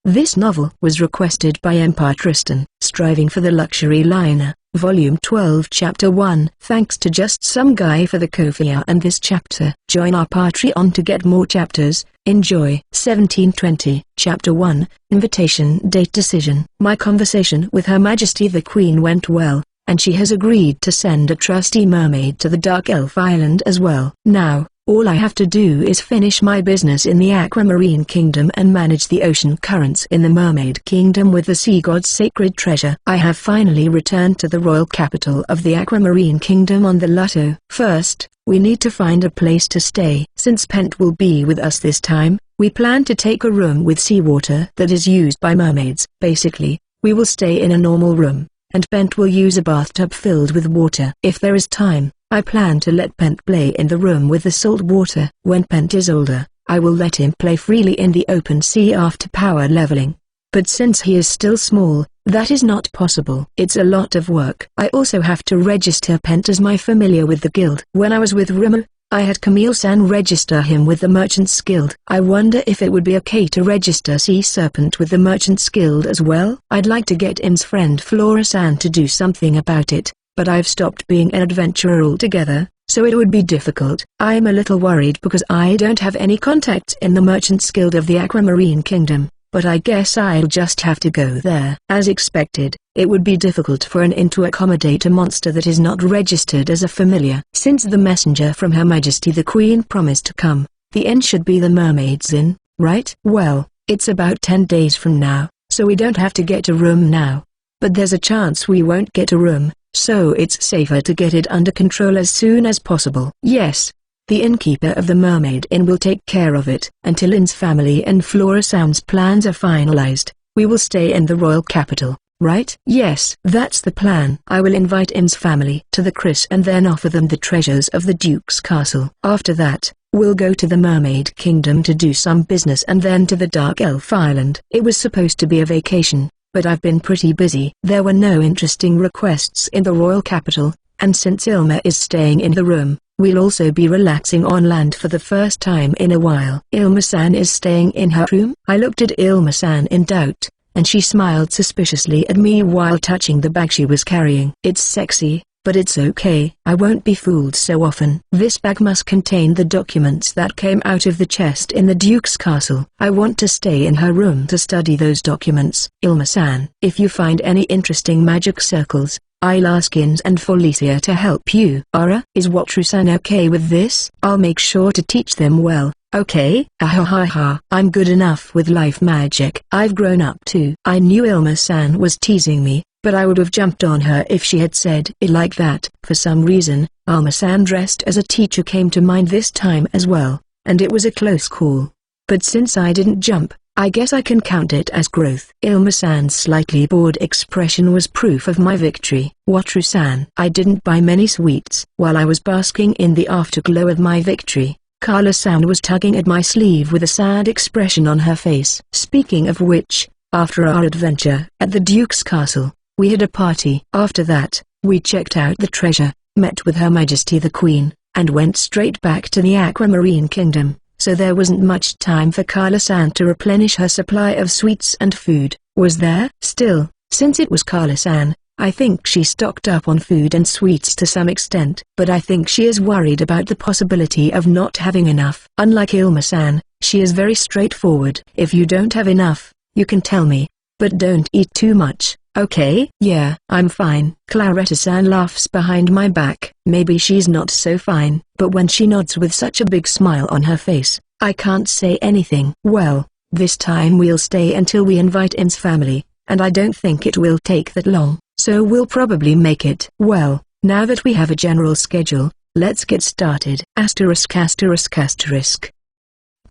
This novel was requested by Empire Tristan, Striving for the Luxury Liner, Volume 12 Chapter 1. Thanks to just some guy for the Ko-fi and this chapter. Join our Patreon to get more chapters. Enjoy. 1720. Chapter 1, Invitation Date Decision. My conversation with Her Majesty the Queen went well, and she has agreed to send a trusty mermaid to the Dark Elf Island as well. Now, all I have to do is finish my business in the Aquamarine Kingdom and manage the ocean currents in the Mermaid Kingdom with the sea god's sacred treasure. I have finally returned to the royal capital of the Aquamarine Kingdom on the Lotto. First, we need to find a place to stay. Since Pent will be with us this time, we plan to take a room with seawater that is used by mermaids. Basically, we will stay in a normal room, and Pent will use a bathtub filled with water. If there is time, I plan to let Pent play in the room with the salt water. When Pent is older, I will let him play freely in the open sea after power leveling. But since he is still small, that is not possible. It's a lot of work. I also have to register Pent as my familiar with the guild. When I was with Rimmer, I had Camille-san register him with the Merchants Guild. I wonder if it would be okay to register Sea Serpent with the Merchants Guild as well. I'd like to get Im's friend Flora-san to do something about it, but I've stopped being an adventurer altogether, so it would be difficult. I'm a little worried because I don't have any contacts in the Merchants Guild of the Aquamarine Kingdom, but I guess I'll just have to go there. As expected, it would be difficult for an inn to accommodate a monster that is not registered as a familiar. Since the messenger from Her Majesty the Queen promised to come, the inn should be the Mermaid's Inn, right? Well, it's about 10 days from now, so we don't have to get a room now. But there's a chance we won't get a room, so it's safer to get it under control as soon as possible. Yes, the innkeeper of the Mermaid Inn will take care of it. Until In's family and Flora-san's plans are finalized, we will stay in the royal capital, right? Yes, that's the plan. I will invite In's family to the Chris and then offer them the treasures of the Duke's castle. After that, we'll go to the Mermaid Kingdom to do some business and then to the Dark Elf Island. It was supposed to be a vacation, but I've been pretty busy. There were no interesting requests in the royal capital, and since Ilma is staying in the room, we'll also be relaxing on land for the first time in a while. Ilma-san is staying in her room? I looked at Ilma-san in doubt, and she smiled suspiciously at me while touching the bag she was carrying. It's sexy, but it's okay. I won't be fooled so often. This bag must contain the documents that came out of the chest in the Duke's castle. I want to stay in her room to study those documents. Ilma-san, if you find any interesting magic circles, I'll ask Ins and Felicia to help you. Ara, is Watru-san okay with this? I'll make sure to teach them well, okay? Ahahaha. I'm good enough with life magic. I've grown up too. I knew Ilma-san was teasing me, but I would have jumped on her if she had said it like that. For some reason, Alma-san dressed as a teacher came to mind this time as well, and it was a close call. But since I didn't jump, I guess I can count it as growth. Ilma-san's slightly bored expression was proof of my victory. Watru-san. I didn't buy many sweets. While I was basking in the afterglow of my victory, Carla-san was tugging at my sleeve with a sad expression on her face. Speaking of which, after our adventure at the Duke's castle, we had a party. After that, we checked out the treasure, met with Her Majesty the Queen, and went straight back to the Aquamarine Kingdom, so there wasn't much time for Carla-san to replenish her supply of sweets and food, was there? Still, since it was Carla-san, I think she stocked up on food and sweets to some extent. But I think she is worried about the possibility of not having enough. Unlike Ilma-san, she is very straightforward. If you don't have enough, you can tell me, but don't eat too much. Okay? Yeah, I'm fine. Claretta-san laughs behind my back. Maybe she's not so fine, but when she nods with such a big smile on her face, I can't say anything. Well, this time we'll stay until we invite Im's family, and I don't think it will take that long, so we'll probably make it. Well, now that we have a general schedule, let's get started. Asterisk asterisk asterisk.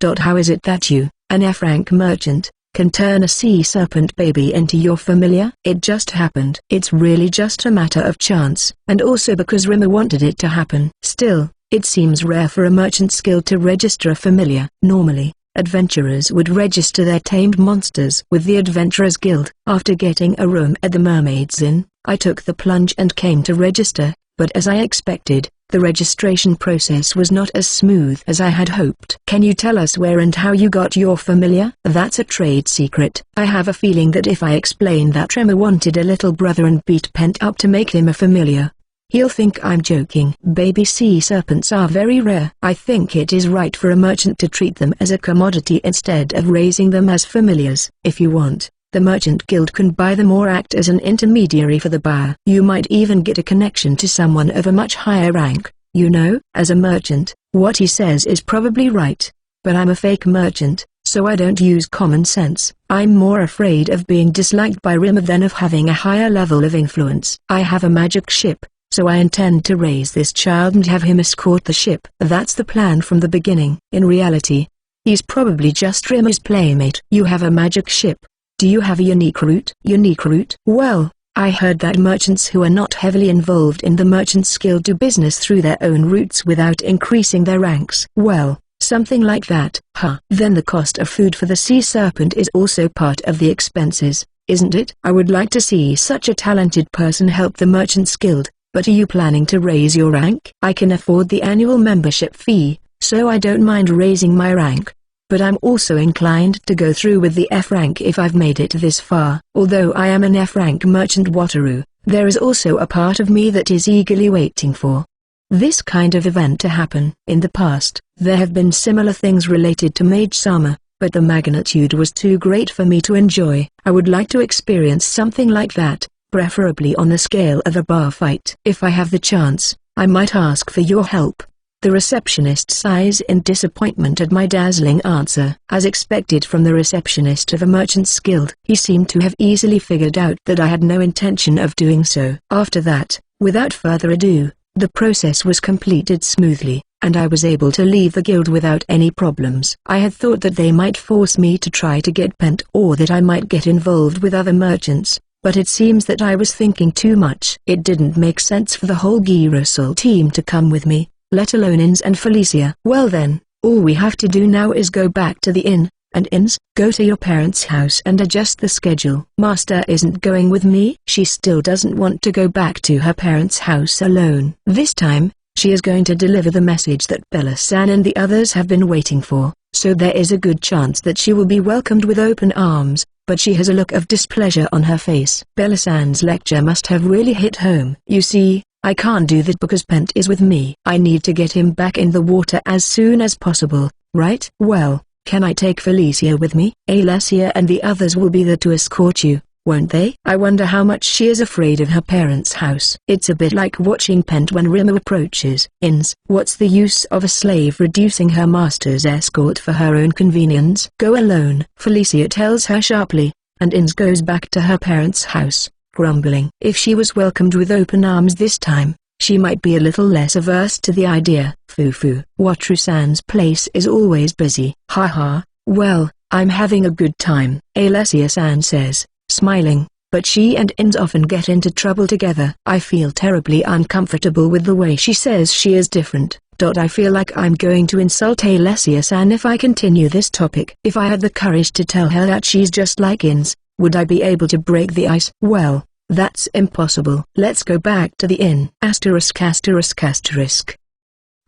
How is it that you, an F-rank merchant, can turn a sea serpent baby into your familiar? It just happened. It's really just a matter of chance, and also because Rimmer wanted it to happen. Still, it seems rare for a merchant's guild to register a familiar. Normally, adventurers would register their tamed monsters with the Adventurers Guild. After getting a room at the Mermaid's Inn, I took the plunge and came to register, but as I expected, The registration process was not as smooth as I had hoped. Can you tell us where and how you got your familiar? That's a trade secret. I have a feeling that if I explain that Rimmer wanted a little brother and beat Pent up to make him a familiar, he'll think I'm joking. Baby sea serpents are very rare. I think it is right for a merchant to treat them as a commodity instead of raising them as familiars. If you want, the merchant guild can buy them or act as an intermediary for the buyer. You might even get a connection to someone of a much higher rank. You know, as a merchant, what he says is probably right. But I'm a fake merchant, so I don't use common sense. I'm more afraid of being disliked by Rimmer than of having a higher level of influence. I have a magic ship, so I intend to raise this child and have him escort the ship. That's the plan from the beginning. In reality, he's probably just Rimmer's playmate. You have a magic ship. Do you have a unique route? Unique route? Well, I heard that merchants who are not heavily involved in the merchant's guild do business through their own routes without increasing their ranks. Well, something like that. Huh. Then the cost of food for the sea serpent is also part of the expenses, isn't it? I would like to see such a talented person help the merchant's guild, but are you planning to raise your rank? I can afford the annual membership fee, so I don't mind raising my rank. But I'm also inclined to go through with the F rank if I've made it this far. Although I am an F rank merchant Wataru, there is also a part of me that is eagerly waiting for this kind of event to happen. In the past, there have been similar things related to Mage Sama, but the magnitude was too great for me to enjoy. I would like to experience something like that, preferably on the scale of a bar fight. If I have the chance, I might ask for your help. The receptionist sighs in disappointment at my dazzling answer. As expected from the receptionist of a merchant's guild, he seemed to have easily figured out that I had no intention of doing so. After that, without further ado, the process was completed smoothly, and I was able to leave the guild without any problems. I had thought that they might force me to try to get Pent or that I might get involved with other merchants, but it seems that I was thinking too much. It didn't make sense for the whole Girasol team to come with me, let alone Ins and Felicia. Well then, all we have to do now is go back to the inn, and Ins, go to your parents' house and adjust the schedule. Master isn't going with me. She still doesn't want to go back to her parents' house alone. This time, she is going to deliver the message that Bella-san and the others have been waiting for, so there is a good chance that she will be welcomed with open arms, but she has a look of displeasure on her face. Bella-san's lecture must have really hit home. You see, I can't do that because Pent is with me. I need to get him back in the water as soon as possible, right? Well, can I take Felicia with me? Alessia and the others will be there to escort you, won't they? I wonder how much she is afraid of her parents' house. It's a bit like watching Pent when Rimmer approaches. Ins, what's the use of a slave reducing her master's escort for her own convenience? Go alone, Felicia tells her sharply, and Ins goes back to her parents' house, grumbling. If she was welcomed with open arms this time, she might be a little less averse to the idea. Fufu. Wataru-san's place is always busy. Haha, well, I'm having a good time, Alessia-san says, smiling, but she and Ins often get into trouble together. I feel terribly uncomfortable with the way she says she is different. I feel like I'm going to insult Alessia-san if I continue this topic. If I had the courage to tell her that she's just like Ins, would I be able to break the ice? Well, that's impossible. Let's go back to the inn. ******.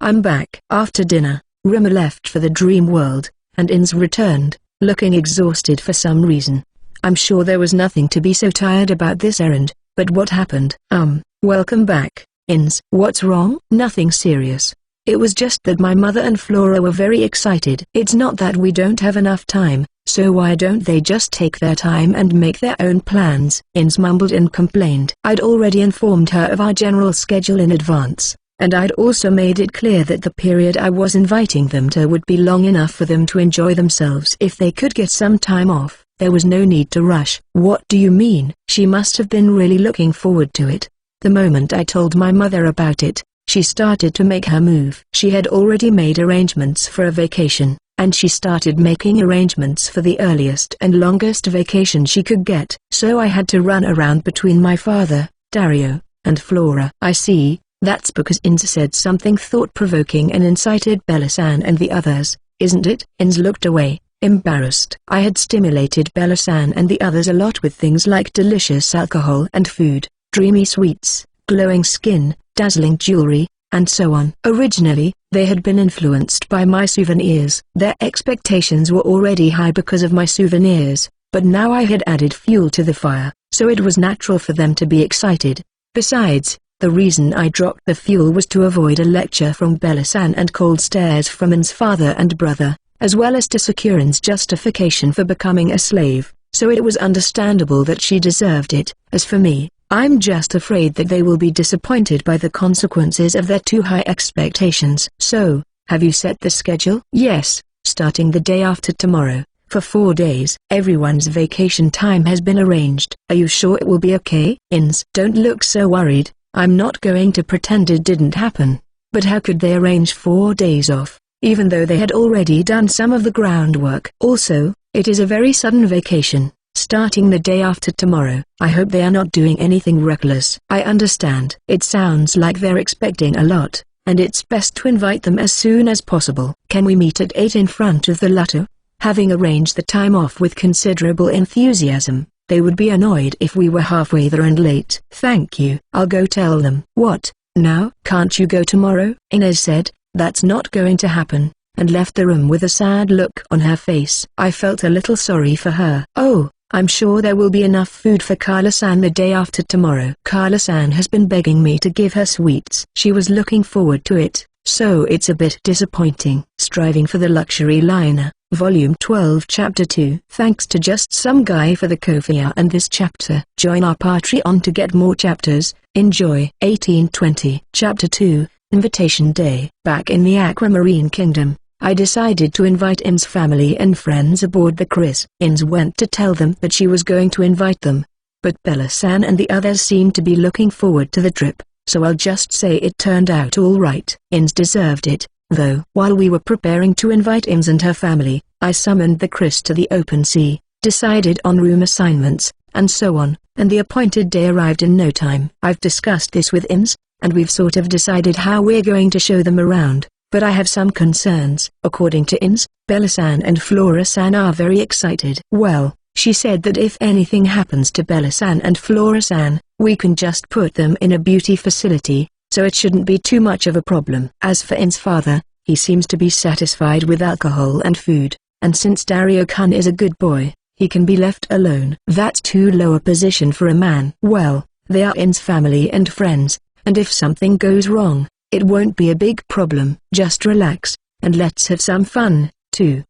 I'm back. After dinner, Rimmer left for the dream world, and Ins returned, looking exhausted for some reason. I'm sure there was nothing to be so tired about this errand, but what happened? Welcome back, Ins. What's wrong? Nothing serious. It was just that my mother and Flora were very excited. It's not that we don't have enough time, so why don't they just take their time and make their own plans? Ins mumbled and complained. I'd already informed her of our general schedule in advance, and I'd also made it clear that the period I was inviting them to would be long enough for them to enjoy themselves if they could get some time off. There was no need to rush. What do you mean? She must have been really looking forward to it. The moment I told my mother about it, she started to make her move. She had already made arrangements for a vacation, and she started making arrangements for the earliest and longest vacation she could get. So I had to run around between my father, Dario, and Flora. I see, that's because Ins said something thought-provoking and incited Bella-san and the others, isn't it? Ins looked away, embarrassed. I had stimulated Bella-san and the others a lot with things like delicious alcohol and food, dreamy sweets, glowing skin, dazzling jewelry, and so on. Originally, they had been influenced by my souvenirs. Their expectations were already high because of my souvenirs, but now I had added fuel to the fire, so it was natural for them to be excited. Besides, the reason I dropped the fuel was to avoid a lecture from Bella-san and cold stares from In's father and brother, as well as to secure In's justification for becoming a slave, so it was understandable that she deserved it. As for me, I'm just afraid that they will be disappointed by the consequences of their too high expectations. So, have you set the schedule? Yes, starting the day after tomorrow, for 4 days. Everyone's vacation time has been arranged. Are you sure it will be okay? Ins, don't look so worried. I'm not going to pretend it didn't happen. But how could they arrange 4 days off, even though they had already done some of the groundwork? Also, it is a very sudden vacation, starting the day after tomorrow. I hope they are not doing anything reckless. I understand. It sounds like they're expecting a lot, and it's best to invite them as soon as possible. Can we meet at 8 in front of the Lotto? Having arranged the time off with considerable enthusiasm, they would be annoyed if we were halfway there and late. Thank you. I'll go tell them. What, now? Can't you go tomorrow? Inez said, that's not going to happen, and left the room with a sad look on her face. I felt a little sorry for her. Oh, I'm sure there will be enough food for Carla-san the day after tomorrow. Carla-san has been begging me to give her sweets. She was looking forward to it, so it's a bit disappointing. Striving for the Luxury Liner, Volume 12 Chapter 2. Thanks to just some guy for the Ko-fi and this chapter. Join our Patreon to get more chapters. Enjoy. 1820. Chapter 2, Invitation Day. Back in the Aquamarine Kingdom, I decided to invite In's family and friends aboard the Chris. Ins went to tell them that she was going to invite them, but Bella-san and the others seemed to be looking forward to the trip, so I'll just say it turned out all right. Ins deserved it, though. While we were preparing to invite Ins and her family, I summoned the Chris to the open sea, decided on room assignments, and so on, and the appointed day arrived in no time. I've discussed this with Ins, and we've sort of decided how we're going to show them around, but I have some concerns. According to Ins, Bella-san and Flora-san are very excited. Well, she said that if anything happens to Bella-san and Flora-san, we can just put them in a beauty facility, so it shouldn't be too much of a problem. As for In's father, he seems to be satisfied with alcohol and food, and since Dario-kun is a good boy, he can be left alone. That's too low a position for a man. Well, they are In's family and friends, and if something goes wrong, it won't be a big problem. Just relax, and let's have some fun, too.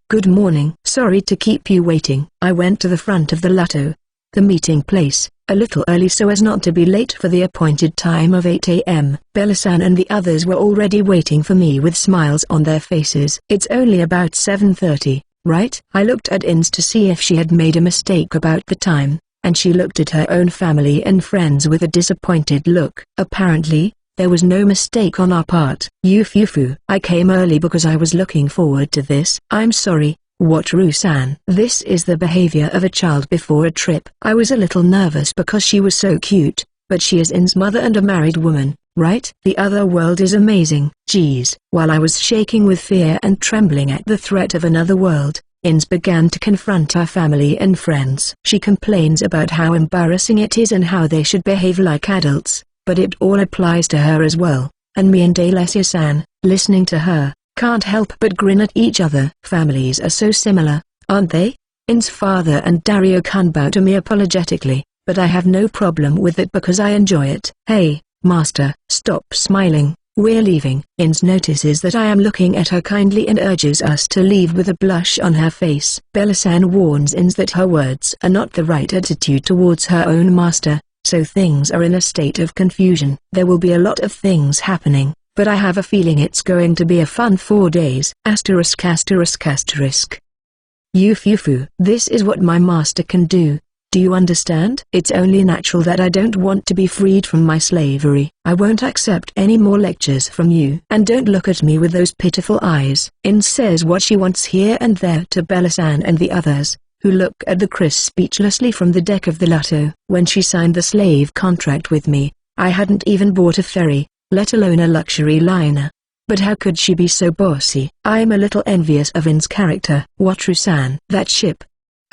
Good morning. Sorry to keep you waiting. I went to the front of the Lotto, the meeting place, a little early so as not to be late for the appointed time of 8 a.m. Bella-san and the others were already waiting for me with smiles on their faces. It's only about 7:30, right? I looked at Ins to see if she had made a mistake about the time, and she looked at her own family and friends with a disappointed look. Apparently, there was no mistake on our part. Yufufu. I came early because I was looking forward to this. I'm sorry, Wataru-san. This is the behavior of a child before a trip. I was a little nervous because she was so cute, but she is In's mother and a married woman, right? The other world is amazing. Geez. While I was shaking with fear and trembling at the threat of another world, Ins began to confront her family and friends. She complains about how embarrassing it is and how they should behave like adults, but it all applies to her as well, and me and Alessia-san, listening to her, can't help but grin at each other. Families are so similar, aren't they? In's father and Dario-kun bow to me apologetically, but I have no problem with it because I enjoy it. Hey, master, stop smiling, we're leaving. Ins notices that I am looking at her kindly and urges us to leave with a blush on her face. Bella-san warns Ins that her words are not the right attitude towards her own master, so things are in a state of confusion. There will be a lot of things happening, but I have a feeling it's going to be a fun 4 days. Yufufu. This is what my master can do. Do you understand? It's only natural that I don't want to be freed from my slavery. I won't accept any more lectures from you. And don't look at me with those pitiful eyes. Ins says what she wants here and there to Bella-san and the others, who look at the Chris speechlessly from the deck of the Lotto. When she signed the slave contract with me, I hadn't even bought a ferry, let alone a luxury liner. But how could she be so bossy? I'm a little envious of In's character. Wataru-san. That ship.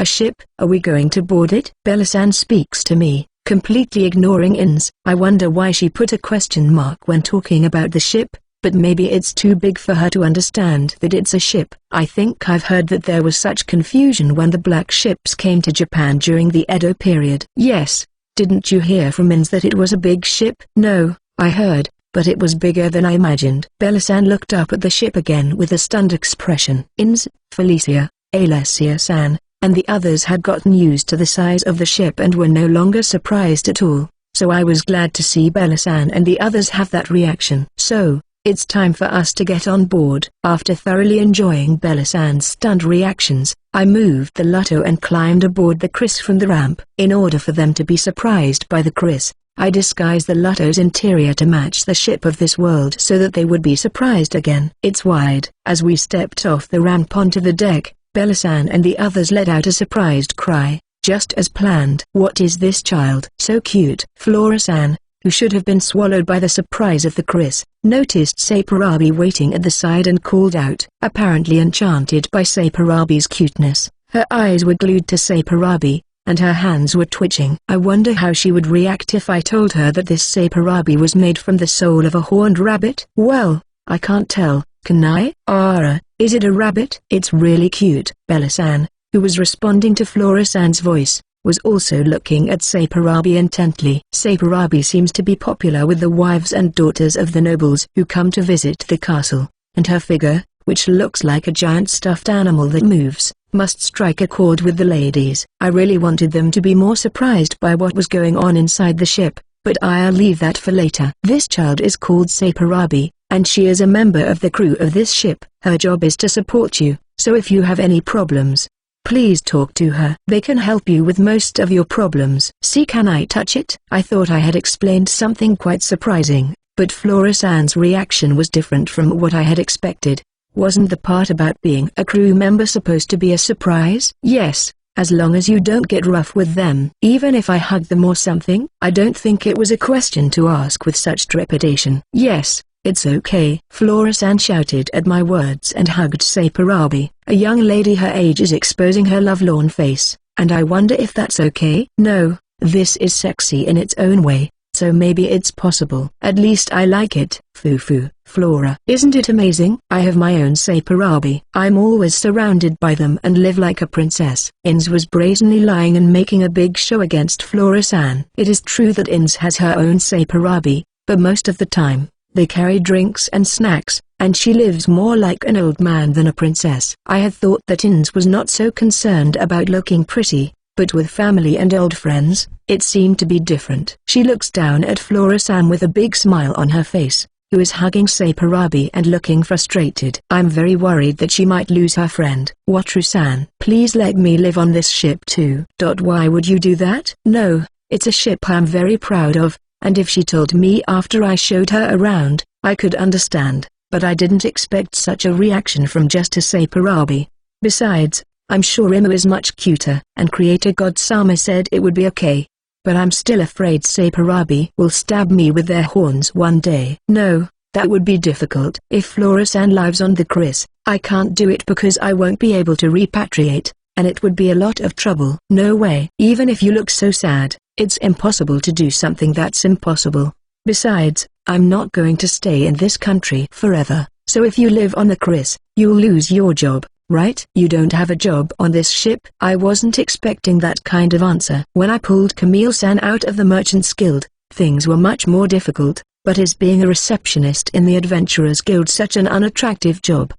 A ship? Are we going to board it? Bella-san speaks to me, completely ignoring Ins. I wonder why she put a question mark when talking about the ship, but maybe it's too big for her to understand that it's a ship. I think I've heard that there was such confusion when the black ships came to Japan during the Edo period. Yes, didn't you hear from Ins that it was a big ship? No, I heard, but it was bigger than I imagined. Bella-san looked up at the ship again with a stunned expression. Ins, Felicia, Alessia-san, and the others had gotten used to the size of the ship and were no longer surprised at all, so I was glad to see Bella-san and the others have that reaction. So, it's time for us to get on board. After thoroughly enjoying Bella-san's stunned reactions, I moved the Lotto and climbed aboard the Chris from the ramp. In order for them to be surprised by the Chris, I disguised the Lotto's interior to match the ship of this world so that they would be surprised again. It's wide. As we stepped off the ramp onto the deck, Bella-san and the others let out a surprised cry, just as planned. What is this child? So cute. Flora-san, who should have been swallowed by the surprise of the Chris, noticed Saparabi waiting at the side and called out. Apparently enchanted by Saparabi's cuteness, her eyes were glued to Saparabi, and her hands were twitching. I wonder how she would react if I told her that this Saparabi was made from the soul of a horned rabbit. Well, I can't tell, can I? Ara, is it a rabbit? It's really cute. Bella-san, who was responding to Flora-san's voice, was also looking at Saparabi intently. Saparabi seems to be popular with the wives and daughters of the nobles who come to visit the castle, and her figure, which looks like a giant stuffed animal that moves, must strike a chord with the ladies. I really wanted them to be more surprised by what was going on inside the ship, but I'll leave that for later. This child is called Saparabi, and she is a member of the crew of this ship. Her job is to support you, so if you have any problems, please talk to her. They can help you with most of your problems. See, can I touch it? I thought I had explained something quite surprising, but Flora-san's reaction was different from what I had expected. Wasn't the part about being a crew member supposed to be a surprise? Yes, as long as you don't get rough with them. Even if I hug them or something? I don't think it was a question to ask with such trepidation. Yes, it's okay. Flora-san shouted at my words and hugged Saparabi. A young lady her age is exposing her lovelorn face, and I wonder if that's okay? No, this is sexy in its own way, so maybe it's possible. At least I like it. Foo-foo, Flora. Isn't it amazing? I have my own Saparabi. I'm always surrounded by them and live like a princess. Ins was brazenly lying and making a big show against Flora-san. It is true that Ins has her own Saparabi, but most of the time, they carry drinks and snacks, and she lives more like an old man than a princess. I had thought that Ins was not so concerned about looking pretty, but with family and old friends, it seemed to be different. She looks down at Flora-san with a big smile on her face, who is hugging Saparabi and looking frustrated. I'm very worried that she might lose her friend. Wataru-san, please let me live on this ship too. Why would you do that? No, it's a ship I'm very proud of. And if she told me after I showed her around, I could understand, but I didn't expect such a reaction from just a Saparabi. Besides, I'm sure Imu is much cuter, and Creator God Sama said it would be okay. But I'm still afraid Saparabi will stab me with their horns one day. No, that would be difficult. If Flora-san lives on the Chris, I can't do it because I won't be able to repatriate, and it would be a lot of trouble. No way. Even if you look so sad, it's impossible to do something that's impossible. Besides, I'm not going to stay in this country forever, so if you live on the Chris, you'll lose your job, right? You don't have a job on this ship? I wasn't expecting that kind of answer. When I pulled Camille-san out of the Merchants Guild, things were much more difficult, but is being a receptionist in the Adventurers Guild such an unattractive job?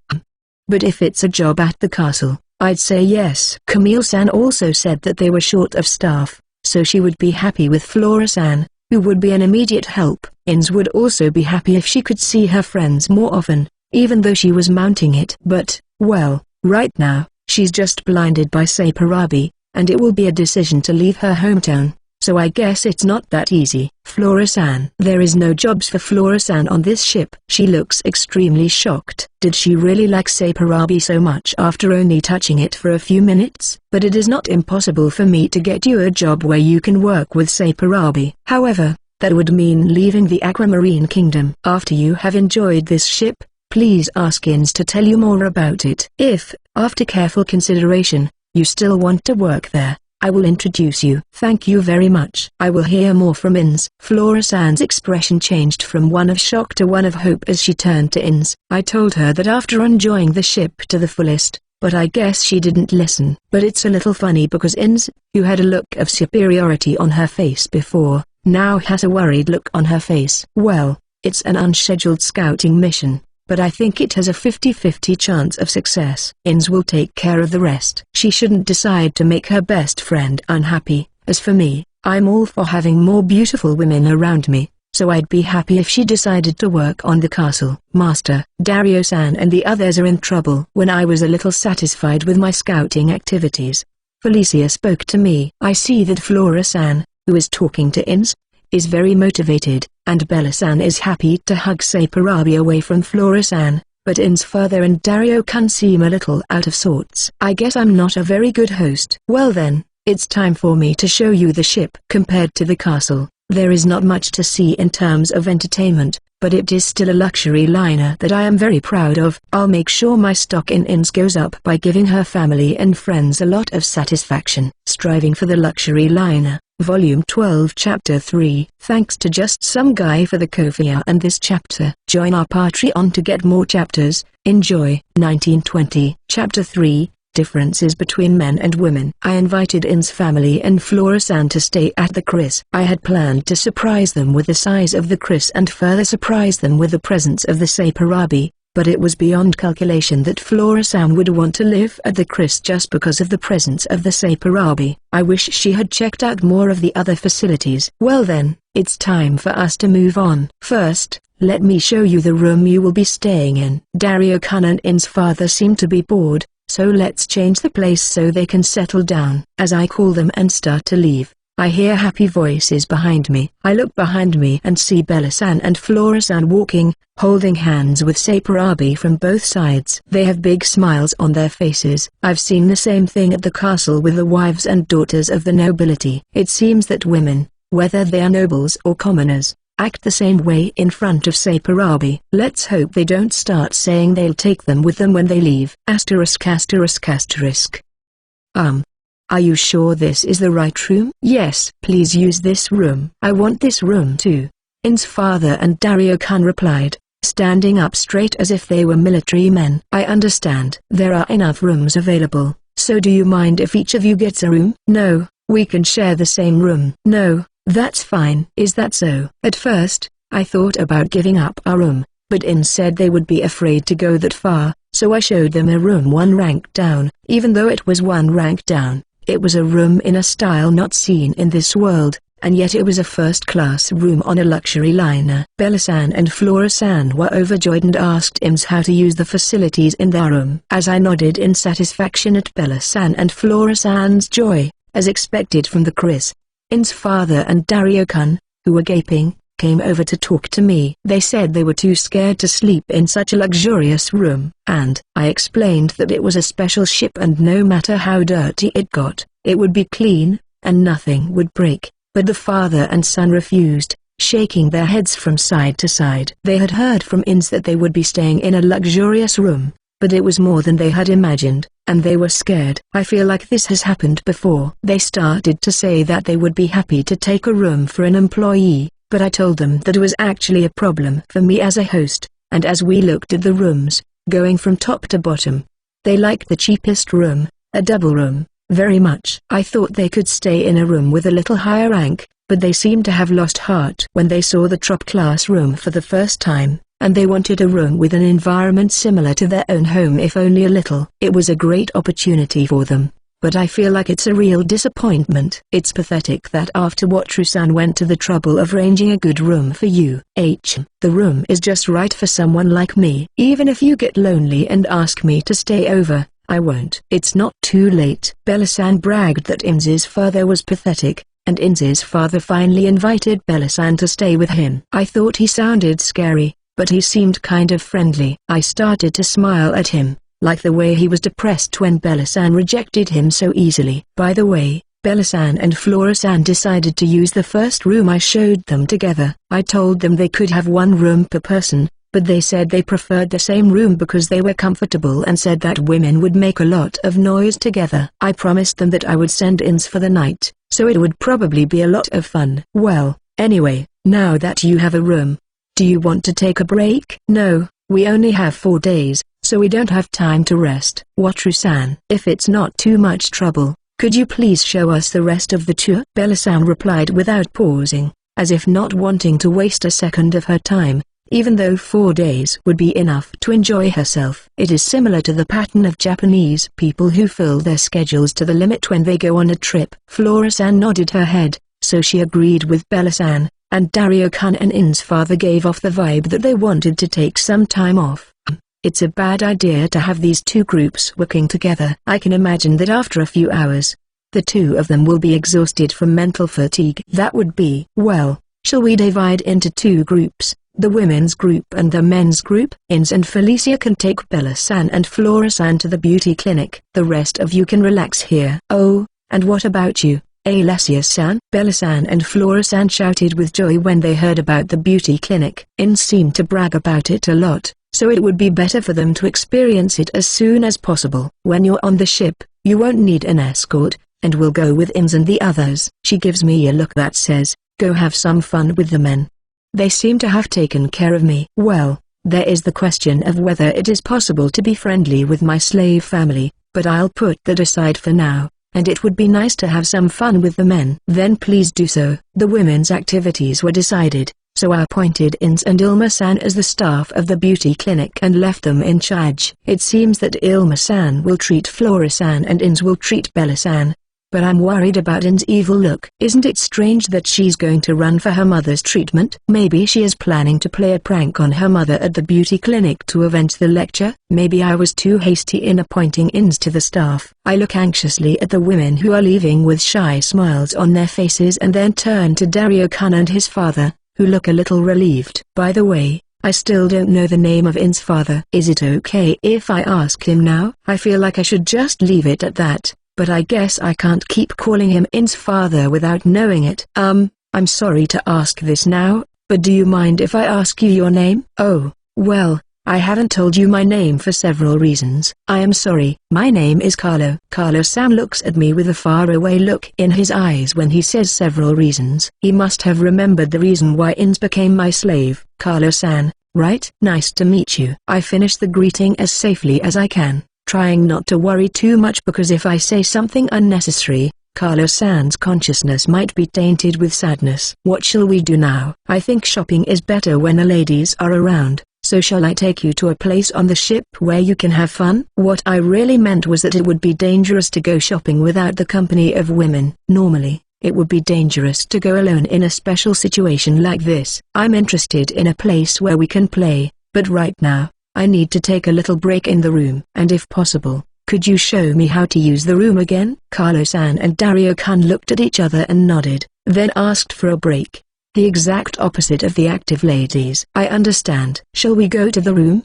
But if it's a job at the castle, I'd say yes. Camille-san also said that they were short of staff, so she would be happy with Flora-san, who would be an immediate help. Ins would also be happy if she could see her friends more often, even though she was mounting it. But, well, right now, she's just blinded by Saparabi, and it will be a decision to leave her hometown, so I guess it's not that easy. Flora-san. There is no jobs for Flora-san on this ship. She looks extremely shocked. Did she really like Saparabi so much after only touching it for a few minutes? But it is not impossible for me to get you a job where you can work with Saparabi. However, that would mean leaving the Aquamarine Kingdom. After you have enjoyed this ship, please ask Ins to tell you more about it. If, after careful consideration, you still want to work there, I will introduce you. Thank you very much. I will hear more from Ins. Flora-san's expression changed from one of shock to one of hope as she turned to Ins. I told her that after enjoying the ship to the fullest, but I guess she didn't listen. But it's a little funny because Ins, who had a look of superiority on her face before, now has a worried look on her face. Well, it's an unscheduled scouting mission, but I think it has a 50-50 chance of success. Ins will take care of the rest. She shouldn't decide to make her best friend unhappy. As for me, I'm all for having more beautiful women around me, so I'd be happy if she decided to work on the castle. Master, Dario-san and the others are in trouble. When I was a little satisfied with my scouting activities, Felicia spoke to me. I see that Flora-san, who is talking to Ins, is very motivated, and Bella-san is happy to hug Saparabi away from Flora-san, but Ins father and Dario-kun seem a little out of sorts. I guess I'm not a very good host. Well then, it's time for me to show you the ship. Compared to the castle, there is not much to see in terms of entertainment, but it is still a luxury liner that I am very proud of. I'll make sure my stock in Ins goes up by giving her family and friends a lot of satisfaction. Striving for the luxury liner. Volume 12 Chapter 3. Thanks to just some guy for the Kofia and this chapter. Join our Patreon to get more chapters. Enjoy. 1920. Chapter 3. Differences between men and women. I invited In's family and Flora-san to stay at the Chris. I had planned to surprise them with the size of the Chris and further surprise them with the presence of the Saparabi, but it was beyond calculation that Flora-san would want to live at the Chris just because of the presence of the Saparabi. I wish she had checked out more of the other facilities. Well then, it's time for us to move on. First, let me show you the room you will be staying in. Dario-kun and In's father seem to be bored, so let's change the place so they can settle down. As I call them and start to leave, I hear happy voices behind me. I look behind me and see Bella-san and Flora-san walking, holding hands with Saparabi from both sides. They have big smiles on their faces. I've seen the same thing at the castle with the wives and daughters of the nobility. It seems that women, whether they are nobles or commoners, act the same way in front of Saparabi. Let's hope they don't start saying they'll take them with them when they leave. Asterisk asterisk asterisk. Are you sure this is the right room? Yes. Please use this room. I want this room too. In's father and Dario-kun replied, standing up straight as if they were military men. I understand. There are enough rooms available, so do you mind if each of you gets a room? No, we can share the same room. No, that's fine. Is that so? At first, I thought about giving up our room, but In said they would be afraid to go that far, so I showed them a room one rank down. Even though it was one rank down, it was a room in a style not seen in this world, and yet it was a first-class room on a luxury liner. Bella-san and Flora-san were overjoyed and asked Ims how to use the facilities in their room. As I nodded in satisfaction at Bella-san and Flora-san's joy, as expected from the Chris, In's father and Dario-kun, who were gaping, came over to talk to me. They said they were too scared to sleep in such a luxurious room, and I explained that it was a special ship and no matter how dirty it got, it would be clean, and nothing would break. But the father and son refused, shaking their heads from side to side. They had heard from Ins that they would be staying in a luxurious room, but it was more than they had imagined, and they were scared. I feel like this has happened before. They started to say that they would be happy to take a room for an employee, but I told them that it was actually a problem for me as a host, and as we looked at the rooms, going from top to bottom, they liked the cheapest room, a double room, very much. I thought they could stay in a room with a little higher rank, but they seemed to have lost heart when they saw the top-class room for the first time, and they wanted a room with an environment similar to their own home if only a little. It was a great opportunity for them, but I feel like it's a real disappointment. It's pathetic that after what Trusan went to the trouble of arranging a good room for you. The room is just right for someone like me. Even if you get lonely and ask me to stay over, I won't. It's not too late. Bella-san bragged that Ims's father was pathetic, and Ims's father finally invited Bella-san to stay with him. I thought he sounded scary, but he seemed kind of friendly. I started to smile at him, like the way he was depressed when Bella-san rejected him so easily. By the way, Bella-san and Flora-san decided to use the first room I showed them together. I told them they could have one room per person, but they said they preferred the same room because they were comfortable and said that women would make a lot of noise together. I promised them that I would send ins for the night, so it would probably be a lot of fun. Well, anyway, now that you have a room, do you want to take a break? No, we only have 4 days, so we don't have time to rest. Wataru-san, if it's not too much trouble, could you please show us the rest of the tour? Bella-san replied without pausing, as if not wanting to waste a second of her time, even though 4 days would be enough to enjoy herself. It is similar to the pattern of Japanese people who fill their schedules to the limit when they go on a trip. Flora-san nodded her head, so she agreed with Bella-san, and Dario-kun and In's father gave off the vibe that they wanted to take some time off. It's a bad idea to have these two groups working together. I can imagine that after a few hours, the two of them will be exhausted from mental fatigue. That would be, well, shall we divide into 2 groups, the women's group and the men's group? Ins and Felicia can take Bella-san and Flora-san to the beauty clinic. The rest of you can relax here. Oh, and what about you, Alessia-san? Bella-san and Flora-san shouted with joy when they heard about the beauty clinic. Ins seemed to brag about it a lot, so it would be better for them to experience it as soon as possible. When you're on the ship, you won't need an escort, and we'll go with Ins and the others. She gives me a look that says, go have some fun with the men. They seem to have taken care of me. Well, there is the question of whether it is possible to be friendly with my slave family, but I'll put that aside for now, and it would be nice to have some fun with the men. Then please do so. The women's activities were decided, so I appointed Ins and Ilma-san as the staff of the beauty clinic and left them in charge. It seems that Ilma-san will treat Flora-san and Ins will treat Bella-san, but I'm worried about In's evil look. Isn't it strange that she's going to run for her mother's treatment? Maybe she is planning to play a prank on her mother at the beauty clinic to avenge the lecture? Maybe I was too hasty in appointing Ins to the staff. I look anxiously at the women who are leaving with shy smiles on their faces and then turn to Dario-kun and his father, who look a little relieved. By the way, I still don't know the name of In's father. Is it okay if I ask him now? I feel like I should just leave it at that, but I guess I can't keep calling him In's father without knowing it. I'm sorry to ask this now, but do you mind if I ask you your name? Oh, well, I haven't told you my name for several reasons. I am sorry. My name is Carlo. Carlo-san looks at me with a faraway look in his eyes when he says several reasons. He must have remembered the reason why Ins became my slave. Carlo-san, right? Nice to meet you. I finish the greeting as safely as I can, trying not to worry too much because if I say something unnecessary, Carlo-san's consciousness might be tainted with sadness. What shall we do now? I think shopping is better when the ladies are around, so shall I take you to a place on the ship where you can have fun? What I really meant was that it would be dangerous to go shopping without the company of women. Normally, it would be dangerous to go alone in a special situation like this. I'm interested in a place where we can play, but right now, I need to take a little break in the room. And if possible, could you show me how to use the room again? Carlo-san and Dario-kun looked at each other and nodded, then asked for a break. The exact opposite of the active ladies. I understand. Shall we go to the room?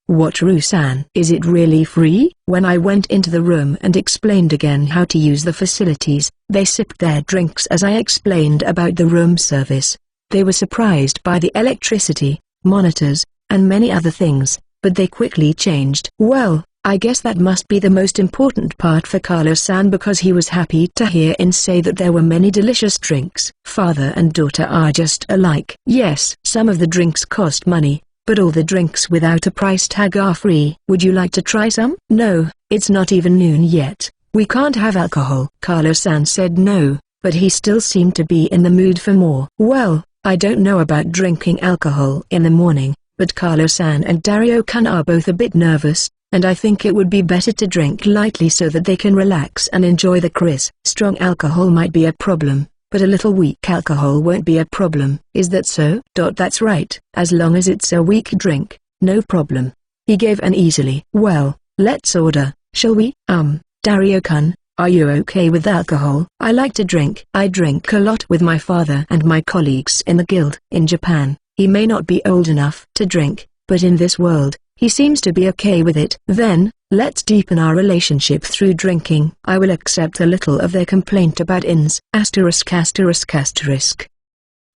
Wataru-san. Is it really free? When I went into the room and explained again how to use the facilities, they sipped their drinks as I explained about the room service. They were surprised by the electricity, monitors, and many other things, but they quickly changed. Well, I guess that must be the most important part for Carlo-san because he was happy to hear Ins say that there were many delicious drinks. Father and daughter are just alike. Yes, some of the drinks cost money, but all the drinks without a price tag are free. Would you like to try some? No, it's not even noon yet. We can't have alcohol. Carlo-san said no, but he still seemed to be in the mood for more. Well, I don't know about drinking alcohol in the morning, but Carlo-san and Dario-kun are both a bit nervous, and I think it would be better to drink lightly so that they can relax and enjoy the cruise. Strong alcohol might be a problem, but a little weak alcohol won't be a problem. Is that so? That's right. As long as it's a weak drink, no problem. He gave an easily. Well, let's order, shall we? Dario-kun, are you okay with alcohol? I like to drink. I drink a lot with my father and my colleagues in the guild. In Japan, he may not be old enough to drink, but in this world, he seems to be okay with it. Then, let's deepen our relationship through drinking. I will accept a little of their complaint about Ins. ******.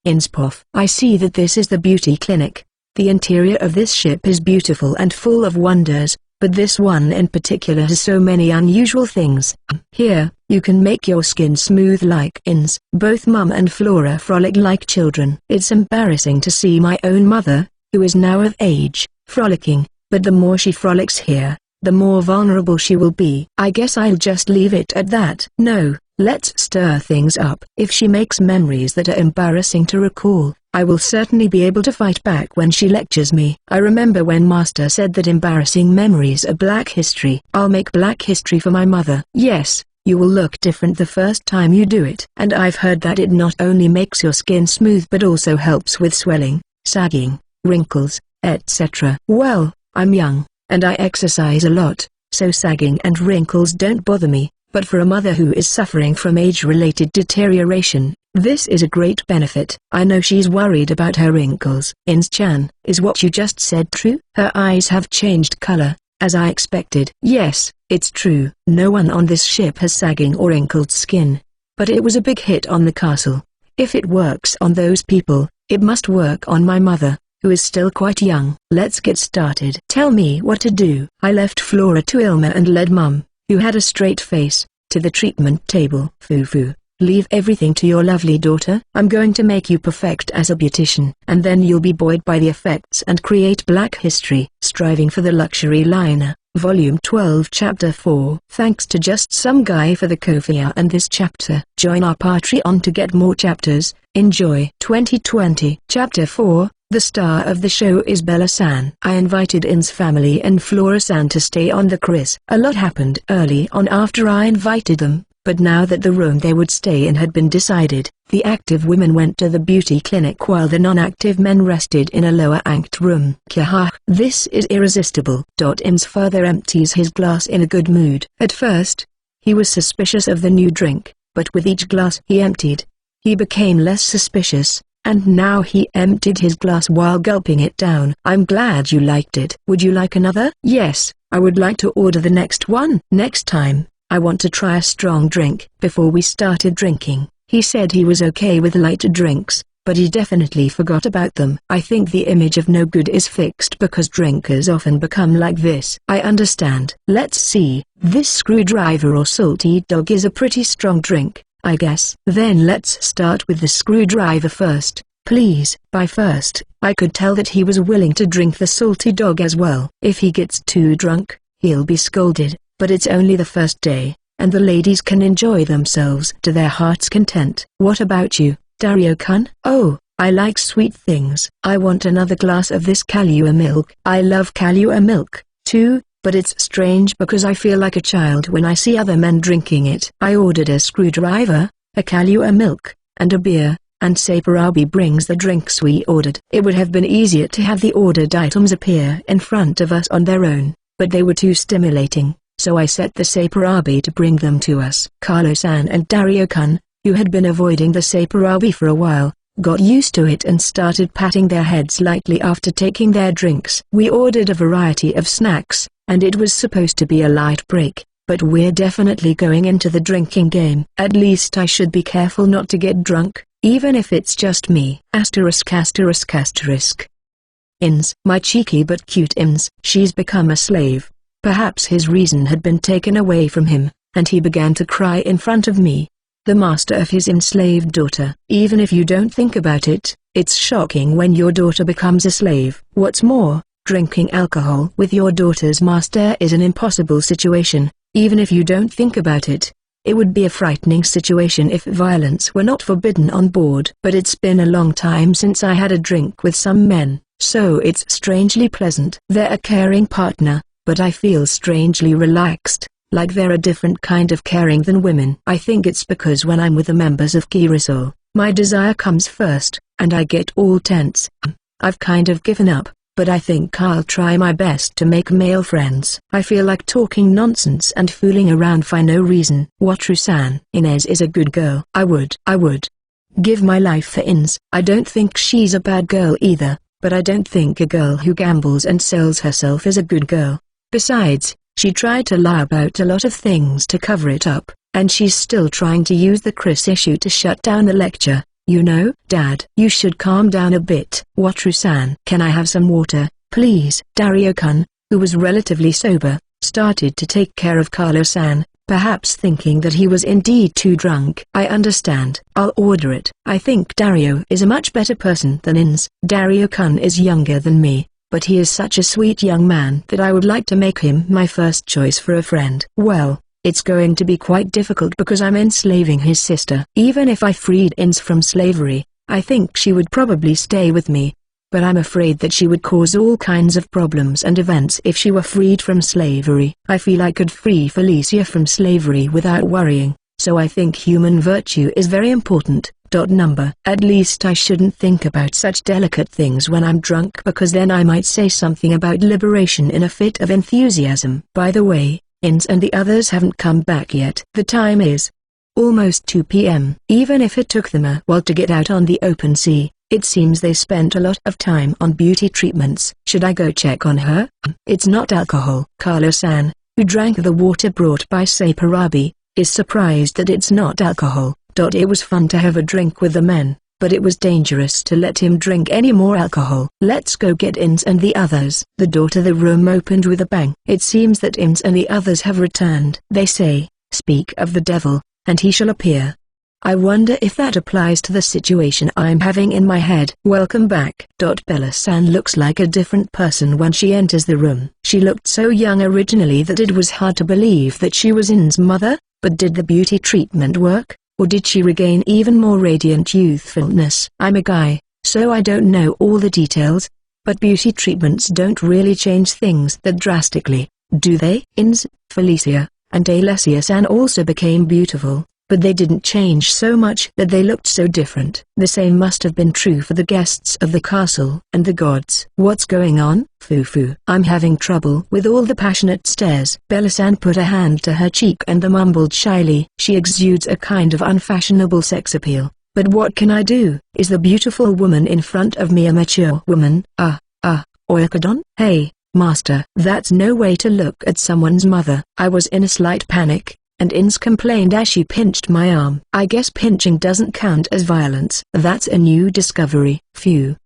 Inspof. I see that this is the beauty clinic. The interior of this ship is beautiful and full of wonders, but this one in particular has so many unusual things. Here, you can make your skin smooth like Ins. Both Mum and Flora frolic like children. It's embarrassing to see my own mother, who is now of age, frolicking, but the more she frolics here, the more vulnerable she will be. I guess I'll just leave it at that. No, let's stir things up. If she makes memories that are embarrassing to recall, I will certainly be able to fight back when she lectures me. I remember when Master said that embarrassing memories are black history. I'll make black history for my mother. Yes, you will look different the first time you do it. And I've heard that it not only makes your skin smooth but also helps with swelling, sagging, wrinkles, etc. Well, I'm young, and I exercise a lot, so sagging and wrinkles don't bother me, but for a mother who is suffering from age-related deterioration, this is a great benefit. I know she's worried about her wrinkles. Ins-chan, is what you just said true? Her eyes have changed color, as I expected. Yes, it's true. No one on this ship has sagging or wrinkled skin. But it was a big hit on the castle. If it works on those people, it must work on my mother, who is still quite young. Let's get started. Tell me what to do. I left Flora to Ilma and led Mum, who had a straight face, to the treatment table. Fufu, leave everything to your lovely daughter. I'm going to make you perfect as a beautician, and then you'll be buoyed by the effects and create black history. Striving for the Luxury Liner, Volume 12 Chapter 4. Thanks to just some guy for the Kofia and this chapter. Join our Patreon to get more chapters. Enjoy. 2020. Chapter 4. The star of the show is Bella-san. I invited In's family and Flora-san to stay on the cruise. A lot happened early on after I invited them, but now that the room they would stay in had been decided, the active women went to the beauty clinic while the non-active men rested in a lower-anked room. Kya, this is irresistible. Ins further empties his glass in a good mood. At first, he was suspicious of the new drink, but with each glass he emptied, he became less suspicious. And now he emptied his glass while gulping it down. I'm glad you liked it. Would you like another? Yes, I would like to order the next one. Next time, I want to try a strong drink. Before we started drinking, he said he was okay with lighter drinks, but he definitely forgot about them. I think the image of no good is fixed because drinkers often become like this. I understand. Let's see, this screwdriver or salty dog is a pretty strong drink, I guess. Then let's start with the screwdriver first, please. By first, I could tell that he was willing to drink the salty dog as well. If he gets too drunk, he'll be scolded, but it's only the first day, and the ladies can enjoy themselves to their heart's content. What about you, Dario-kun? Oh, I like sweet things. I want another glass of this Kahlua milk. I love Kahlua milk, too. But it's strange because I feel like a child when I see other men drinking it. I ordered a screwdriver, a Kahlua milk, and a beer, and Saparabi brings the drinks we ordered. It would have been easier to have the ordered items appear in front of us on their own, but they were too stimulating, so I set the Saparabi to bring them to us. Carlo-san and Dario-kun, who had been avoiding the Saparabi for a while, got used to it and started patting their heads lightly after taking their drinks. We ordered a variety of snacks, and it was supposed to be a light break, but we're definitely going into the drinking game. At least I should be careful not to get drunk, even if it's just me. Asterisk asterisk asterisk. Ins, my cheeky but cute Ins. She's become a slave. Perhaps his reason had been taken away from him, and he began to cry in front of me, the master of his enslaved daughter. Even if you don't think about it, it's shocking when your daughter becomes a slave. What's more, drinking alcohol with your daughter's master is an impossible situation. Even if you don't think about it, it would be a frightening situation if violence were not forbidden on board. But it's been a long time since I had a drink with some men, so it's strangely pleasant. They're a caring partner, but I feel strangely relaxed, like they're a different kind of caring than women. I think it's because when I'm with the members of Kirisol, my desire comes first, and I get all tense. I've kind of given up, but I think I'll try my best to make male friends. I feel like talking nonsense and fooling around for no reason. Wataru-san. Inez is a good girl. I would give my life for Ins. I don't think she's a bad girl either, but I don't think a girl who gambles and sells herself is a good girl. Besides, she tried to lie about a lot of things to cover it up, and she's still trying to use the Chris issue to shut down the lecture. You know, Dad, you should calm down a bit. Wataru-san, can I have some water, please? Dario-kun, who was relatively sober, started to take care of Carlo-san, perhaps thinking that he was indeed too drunk. I understand. I'll order it. I think Dario is a much better person than Ins. Dario-kun is younger than me, but he is such a sweet young man that I would like to make him my first choice for a friend. Well, it's going to be quite difficult because I'm enslaving his sister. Even if I freed Ins from slavery, I think she would probably stay with me. But I'm afraid that she would cause all kinds of problems and events if she were freed from slavery. I feel I could free Felicia from slavery without worrying, so I think human virtue is very important. At least I shouldn't think about such delicate things when I'm drunk because then I might say something about liberation in a fit of enthusiasm. By the way, Ins and the others haven't come back yet. The time is almost 2 p.m. Even if it took them a while to get out on the open sea, it seems they spent a lot of time on beauty treatments. Should I go check on her? It's not alcohol. Carlo-san, who drank the water brought by Saparabi, is surprised that it's not alcohol. It was fun to have a drink with the men, but it was dangerous to let him drink any more alcohol. Let's go get Ins and the others. The door to the room opened with a bang. It seems that Ins and the others have returned. They say, "Speak of the devil, and he shall appear." I wonder if that applies to the situation I'm having in my head. Welcome back. Bella-san looks like a different person when she enters the room. She looked so young originally that it was hard to believe that she was In's mother, but did the beauty treatment work, or did she regain even more radiant youthfulness? I'm a guy, so I don't know all the details, but beauty treatments don't really change things that drastically, do they? Ins, Felicia, and Alessia-san also became beautiful, but they didn't change so much that they looked so different. The same must have been true for the guests of the castle and the gods. What's going on? Fufu. I'm having trouble with all the passionate stares. Bella-san put a hand to her cheek and mumbled shyly. She exudes a kind of unfashionable sex appeal. But what can I do? Is the beautiful woman in front of me a mature woman? Oyakodon? Hey, master. That's no way to look at someone's mother. I was in a slight panic, and Ins complained as she pinched my arm. I guess pinching doesn't count as violence. That's a new discovery. Phew.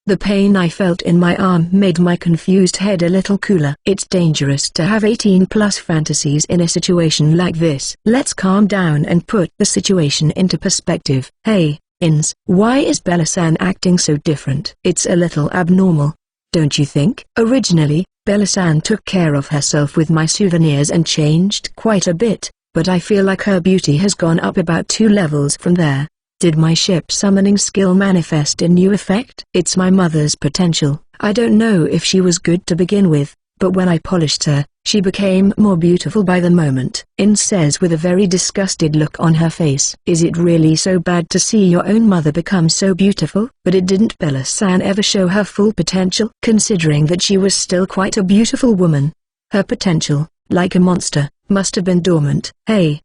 The pain I felt in my arm made my confused head a little cooler. It's dangerous to have 18+ fantasies in a situation like this. Let's calm down and put the situation into perspective. Hey, Ins, why is Bella-san acting so different? It's a little abnormal, don't you think? Originally, Bella-san took care of herself with my souvenirs and changed quite a bit, but I feel like her beauty has gone up about 2 levels from there. Did my ship summoning skill manifest in new effect? It's my mother's potential. I don't know if she was good to begin with, but when I polished her, she became more beautiful by the moment. Ins says with a very disgusted look on her face. Is it really so bad to see your own mother become so beautiful? But it didn't Bella-san ever show her full potential? Considering that she was still quite a beautiful woman, her potential, like a monster, must have been dormant. Hey,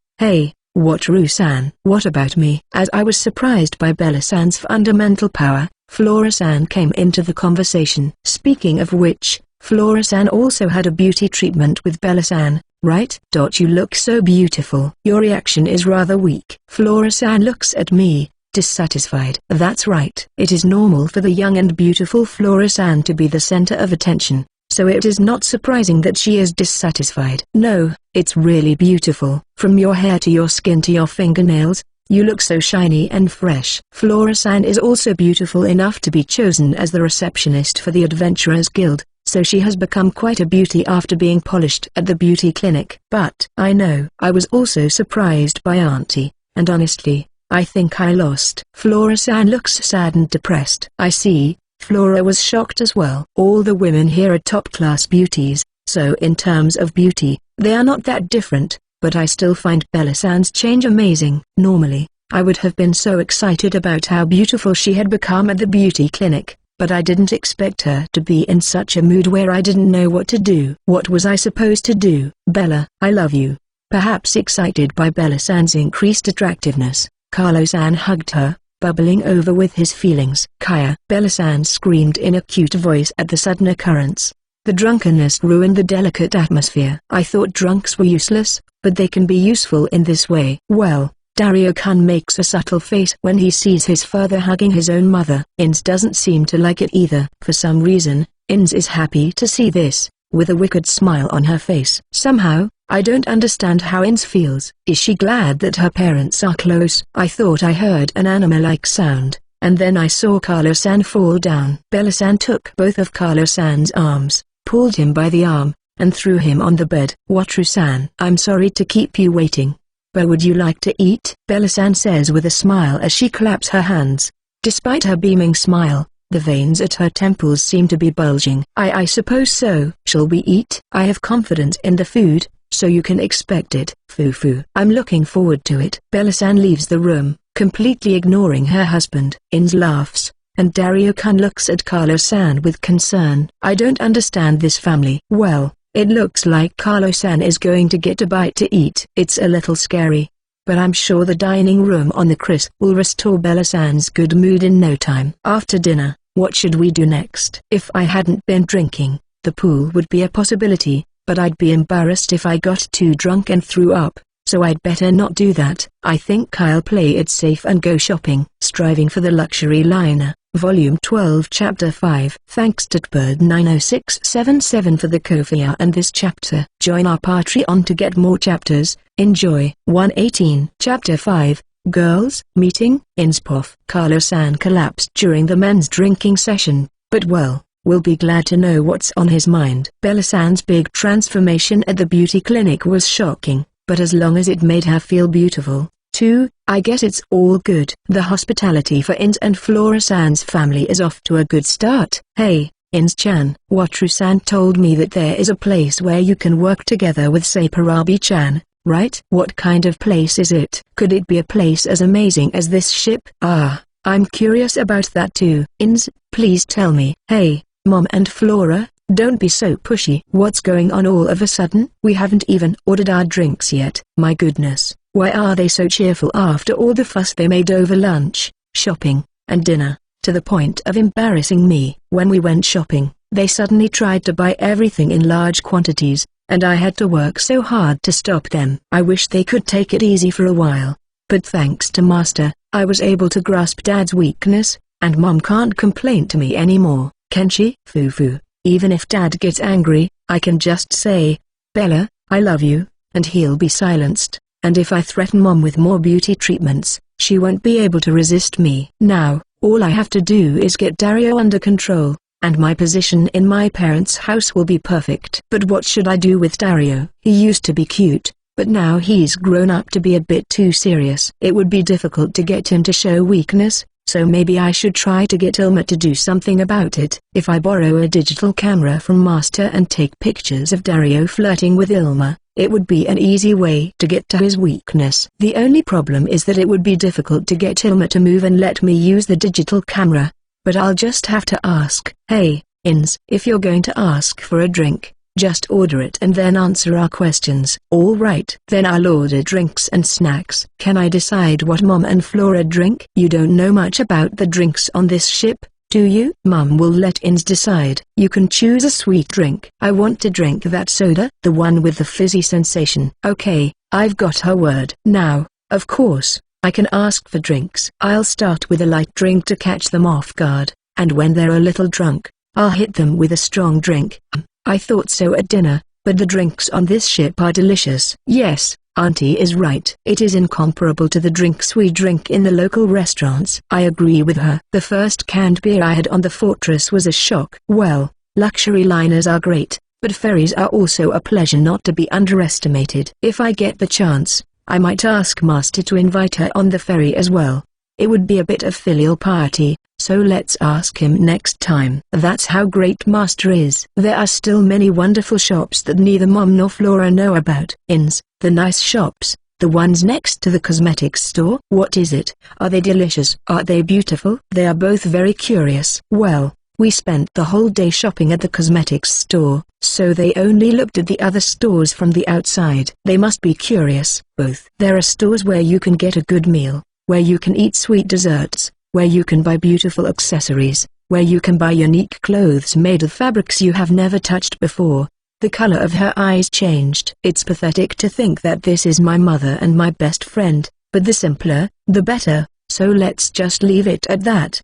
Wataru-san. What about me? As I was surprised by Bella-san's fundamental power, Flora-san came into the conversation. Speaking of which, Flora-san also had a beauty treatment with Bella-san, right? You look so beautiful. Your reaction is rather weak. Flora-san looks at me, dissatisfied. That's right. It is normal for the young and beautiful Flora-san to be the center of attention, so it is not surprising that she is dissatisfied. No, it's really beautiful. From your hair to your skin to your fingernails, you look so shiny and fresh. Flora-san is also beautiful enough to be chosen as the receptionist for the Adventurers Guild, so she has become quite a beauty after being polished at the beauty clinic. But I know I was also surprised by Auntie, and honestly, I think I lost. Flora-san looks sad and depressed. I see. Flora was shocked as well. All the women here are top-class beauties, so in terms of beauty, they are not that different, but I still find Bella-san's change amazing. Normally, I would have been so excited about how beautiful she had become at the beauty clinic, but I didn't expect her to be in such a mood where I didn't know what to do. What was I supposed to do? Bella, I love you. Perhaps excited by Bella-san's increased attractiveness, Carlo-san hugged her, bubbling over with his feelings. Kaya! Bella-san screamed in a cute voice at the sudden occurrence. The drunkenness ruined the delicate atmosphere. I thought drunks were useless, but they can be useful in this way. Well, Dario-kun makes a subtle face when he sees his father hugging his own mother. Ins doesn't seem to like it either. For some reason, Ins is happy to see this, with a wicked smile on her face. Somehow, I don't understand how Ins feels. Is she glad that her parents are close? I thought I heard an anime-like sound, and then I saw Carlo-san fall down. Bella-san took both of Carlo-san's arms, pulled him by the arm, and threw him on the bed. Wataru-san, I'm sorry to keep you waiting, but would you like to eat? Bella-san says with a smile as she claps her hands. Despite her beaming smile, the veins at her temples seem to be bulging. I suppose so. Shall we eat? I have confidence in the food, so you can expect it. Fufu. I'm looking forward to it. Bella-san leaves the room, completely ignoring her husband. Ins laughs, and Dario-kun looks at Carlo-san with concern. I don't understand this family. Well, it looks like Carlo-san is going to get a bite to eat. It's a little scary, but I'm sure the dining room on the Chris will restore Bella-san's good mood in no time. After dinner, what should we do next? If I hadn't been drinking, the pool would be a possibility, but I'd be embarrassed if I got too drunk and threw up, so I'd better not do that. I think I'll play it safe and go shopping. Striving for the Luxury Liner, Volume 12 Chapter 5. Thanks to Bird90677 for the Ko-fi and this chapter. Join our Patreon to get more chapters. Enjoy. 118 Chapter 5. Girls, Meeting, Inspoff. Carlo-san collapsed during the men's drinking session, but we'll be glad to know what's on his mind. Bella-san's big transformation at the beauty clinic was shocking, but as long as it made her feel beautiful, too, I guess it's all good. The hospitality for Ins and Flora-san's family is off to a good start. Hey, Ins-chan, Wataru-san told me that there is a place where you can work together with Saparabi-chan, right? What kind of place is it? Could it be a place as amazing as this ship? I'm curious about that too. Ins, please tell me. Hey, Mom and Flora, don't be so pushy. What's going on all of a sudden? We haven't even ordered our drinks yet. My goodness, why are they so cheerful after all the fuss they made over lunch, shopping, and dinner, to the point of embarrassing me? When we went shopping, they suddenly tried to buy everything in large quantities, and I had to work so hard to stop them. I wish they could take it easy for a while, but thanks to Master, I was able to grasp Dad's weakness, and Mom can't complain to me anymore, can she? Fufu. Even if Dad gets angry, I can just say, Bella, I love you, and he'll be silenced, and if I threaten Mom with more beauty treatments, she won't be able to resist me. Now, all I have to do is get Dario under control, and my position in my parents' house will be perfect. But what should I do with Dario? He used to be cute, but now he's grown up to be a bit too serious. It would be difficult to get him to show weakness, so maybe I should try to get Ilma to do something about it. If I borrow a digital camera from Master and take pictures of Dario flirting with Ilma, it would be an easy way to get to his weakness. The only problem is that it would be difficult to get Ilma to move and let me use the digital camera, but I'll just have to ask. Hey, Ins, if you're going to ask for a drink, just order it and then answer our questions. All right. Then I'll order drinks and snacks. Can I decide what Mom and Flora drink? You don't know much about the drinks on this ship, do you? Mom will let Ins decide. You can choose a sweet drink. I want to drink that soda, the one with the fizzy sensation. Okay, I've got her word. Now, of course, I can ask for drinks. I'll start with a light drink to catch them off guard, and when they're a little drunk, I'll hit them with a strong drink. I thought so at dinner, but the drinks on this ship are delicious. Yes, Auntie is right. It is incomparable to the drinks we drink in the local restaurants. I agree with her. The first canned beer I had on the Fortress was a shock. Well, luxury liners are great, but ferries are also a pleasure not to be underestimated. If I get the chance, I might ask Master to invite her on the ferry as well. It would be a bit of filial piety, so let's ask him next time. That's how great Master is. There are still many wonderful shops that neither Mom nor Flora know about. Inns, the nice shops, the ones next to the cosmetics store. What is it? Are they delicious? Are they beautiful? They are both very curious. Well, we spent the whole day shopping at the cosmetics store, so they only looked at the other stores from the outside. They must be curious, both. There are stores where you can get a good meal, where you can eat sweet desserts, where you can buy beautiful accessories, where you can buy unique clothes made of fabrics you have never touched before. The color of her eyes changed. It's pathetic to think that this is my mother and my best friend, but the simpler, the better, so let's just leave it at that.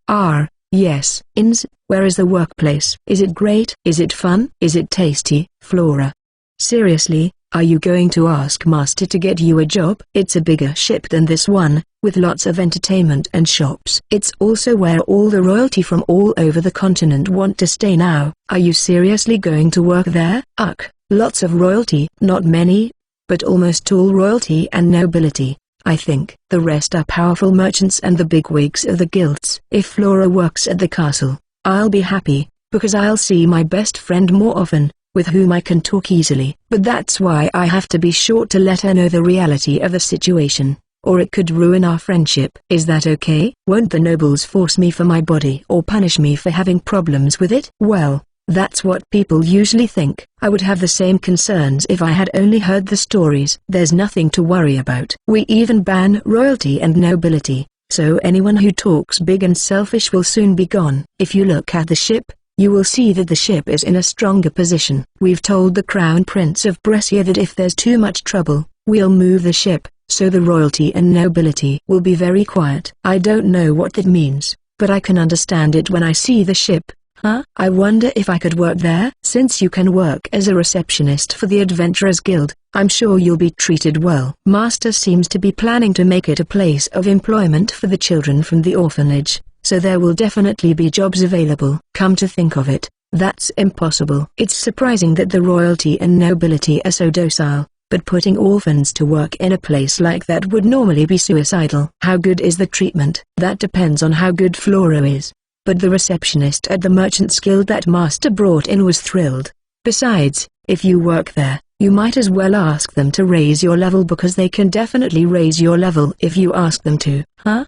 Yes. Where is the workplace? Is it great? Is it fun? Is it tasty? Flora. Seriously, are you going to ask Master to get you a job? It's a bigger ship than this one, with lots of entertainment and shops. It's also where all the royalty from all over the continent want to stay now. Are you seriously going to work there? Lots of royalty. Not many, but almost all royalty and nobility, I think. The rest are powerful merchants and the bigwigs of the guilds. If Flora works at the castle, I'll be happy, because I'll see my best friend more often, with whom I can talk easily. But that's why I have to be sure to let her know the reality of the situation, or it could ruin our friendship. Is that okay? Won't the nobles force me for my body or punish me for having problems with it? Well, that's what people usually think. I would have the same concerns if I had only heard the stories. There's nothing to worry about. We even ban royalty and nobility, so anyone who talks big and selfish will soon be gone. If you look at the ship, you will see that the ship is in a stronger position. We've told the Crown Prince of Brescia that if there's too much trouble, we'll move the ship, so the royalty and nobility will be very quiet. I don't know what that means, but I can understand it when I see the ship. I wonder if I could work there? Since you can work as a receptionist for the Adventurers Guild, I'm sure you'll be treated well. Master seems to be planning to make it a place of employment for the children from the orphanage, so there will definitely be jobs available. Come to think of it, that's impossible. It's surprising that the royalty and nobility are so docile, but putting orphans to work in a place like that would normally be suicidal. How good is the treatment? That depends on how good Flora is. But the receptionist at the Merchants Guild that Master brought in was thrilled. Besides, if you work there, you might as well ask them to raise your level, because they can definitely raise your level if you ask them to.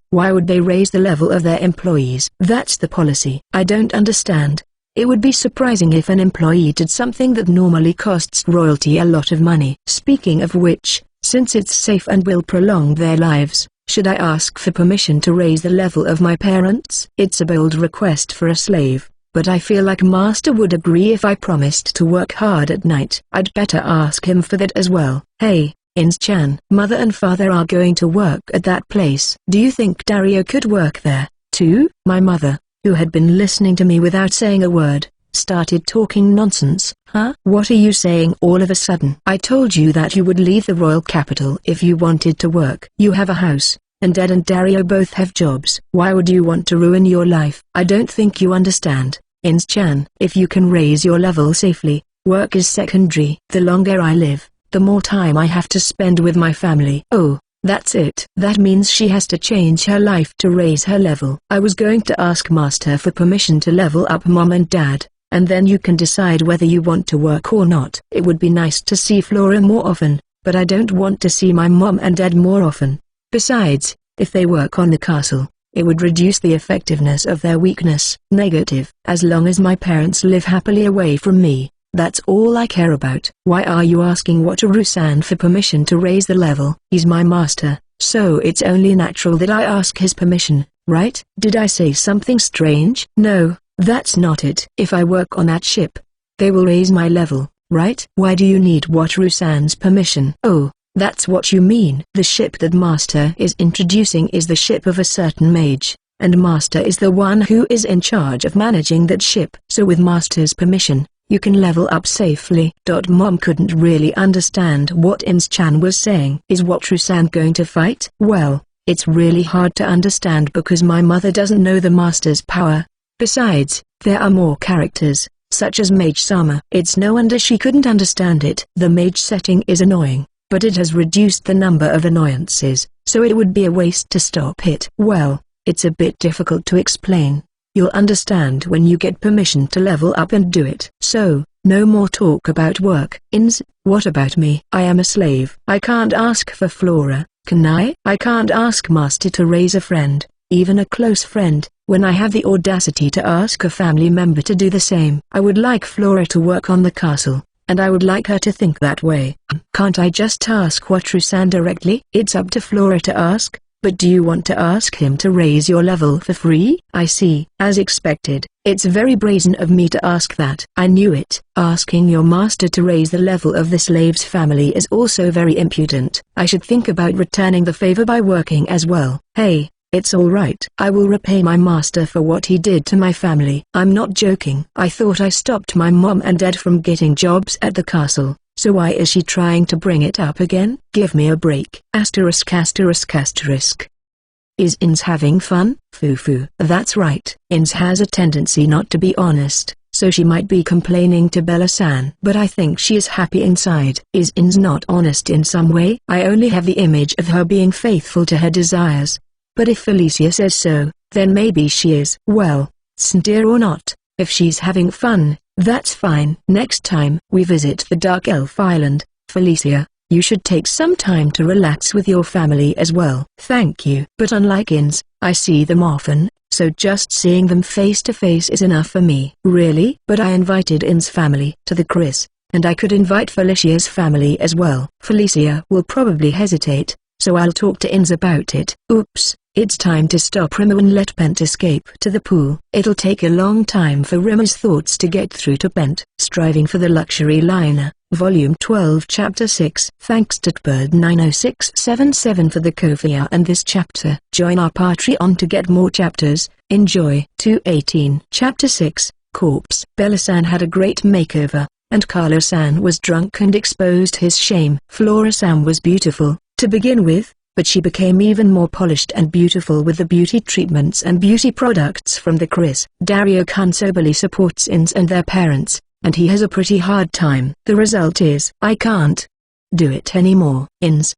Why would they raise the level of their employees? That's the policy. I don't understand. It would be surprising if an employee did something that normally costs royalty a lot of money. Speaking of which, since it's safe and will prolong their lives, should I ask for permission to raise the level of my parents? It's a bold request for a slave, but I feel like Master would agree if I promised to work hard at night. I'd better ask him for that as well. Hey, Ins-chan. Mother and father are going to work at that place. Do you think Dario could work there, too? My mother, who had been listening to me without saying a word, started talking nonsense. What are you saying all of a sudden? I told you that you would leave the royal capital if you wanted to work. You have a house, and Dad and Dario both have jobs. Why would you want to ruin your life? I don't think you understand, Ins-chan. If you can raise your level safely, work is secondary. The longer I live, the more time I have to spend with my family. Oh, that's it. That means she has to change her life to raise her level. I was going to ask Master for permission to level up Mom and Dad, and then you can decide whether you want to work or not. It would be nice to see Flora more often, but I don't want to see my mom and dad more often. Besides, if they work on the castle, it would reduce the effectiveness of their weakness. Negative. As long as my parents live happily away from me, that's all I care about. Why are you asking Wataru-san for permission to raise the level? He's my master, so it's only natural that I ask his permission, right? Did I say something strange? No. That's not it. If I work on that ship, they will raise my level, right? Why do you need Wataru-san's permission? Oh, that's what you mean. The ship that Master is introducing is the ship of a certain mage, and Master is the one who is in charge of managing that ship. So with Master's permission, you can level up safely. Mom couldn't really understand what Ins-chan was saying. Is Wataru-san going to fight? Well, it's really hard to understand because my mother doesn't know the Master's power. Besides, there are more characters, such as Mage Sama. It's no wonder she couldn't understand it. The mage setting is annoying, but it has reduced the number of annoyances, so it would be a waste to stop it. Well, it's a bit difficult to explain. You'll understand when you get permission to level up and do it. So, no more talk about work. What about me? I am a slave. I can't ask for Flora, can I? I can't ask Master to raise a friend, even a close friend, when I have the audacity to ask a family member to do the same. I would like Flora to work on the castle, and I would like her to think that way. Can't I just ask Wataru-san directly? It's up to Flora to ask, But do you want to ask him to raise your level for free? I see. As expected, it's very brazen of me to ask that. I knew it. Asking your master to raise the level of the slave's family is also very impudent. I should think about returning the favor by working as well. Hey, it's alright. I will repay my master for what he did to my family. I'm not joking. I thought I stopped my mom and dad from getting jobs at the castle. So why is she trying to bring it up again? Give me a break. Asterisk asterisk asterisk. Is Ins having fun? Foo-foo. That's right. Ins has a tendency not to be honest, so she might be complaining to Bella-san. But I think she is happy inside. Is Ins not honest in some way? I only have the image of her being faithful to her desires. But if Felicia says so, then maybe she is. Well, sincere or not, if she's having fun, that's fine. Next time we visit the Dark Elf Island, Felicia, you should take some time to relax with your family as well. Thank you. But unlike Ins, I see them often, so just seeing them face to face is enough for me. Really? But I invited Ins' family to the Chris, and I could invite Felicia's family as well. Felicia will probably hesitate, so I'll talk to Ins about it. Oops. It's time to stop Rimmer and let Bent escape to the pool. It'll take a long time for Rimmer's thoughts to get through to Bent. Striving for the Luxury Liner, Volume 12 Chapter 6. Thanks to Bird90677 for the Kofiya and this chapter. Join our Patreon to get more chapters. Enjoy. 218 Chapter 6, Corpse. Bella-san had a great makeover, and Carlo-san was drunk and exposed his shame. Flora-san was beautiful, to begin with, but she became even more polished and beautiful with the beauty treatments and beauty products from the Chris. Dario-kun soberly supports Ins and their parents, and he has a pretty hard time. The result is, I can't do it anymore. Ins,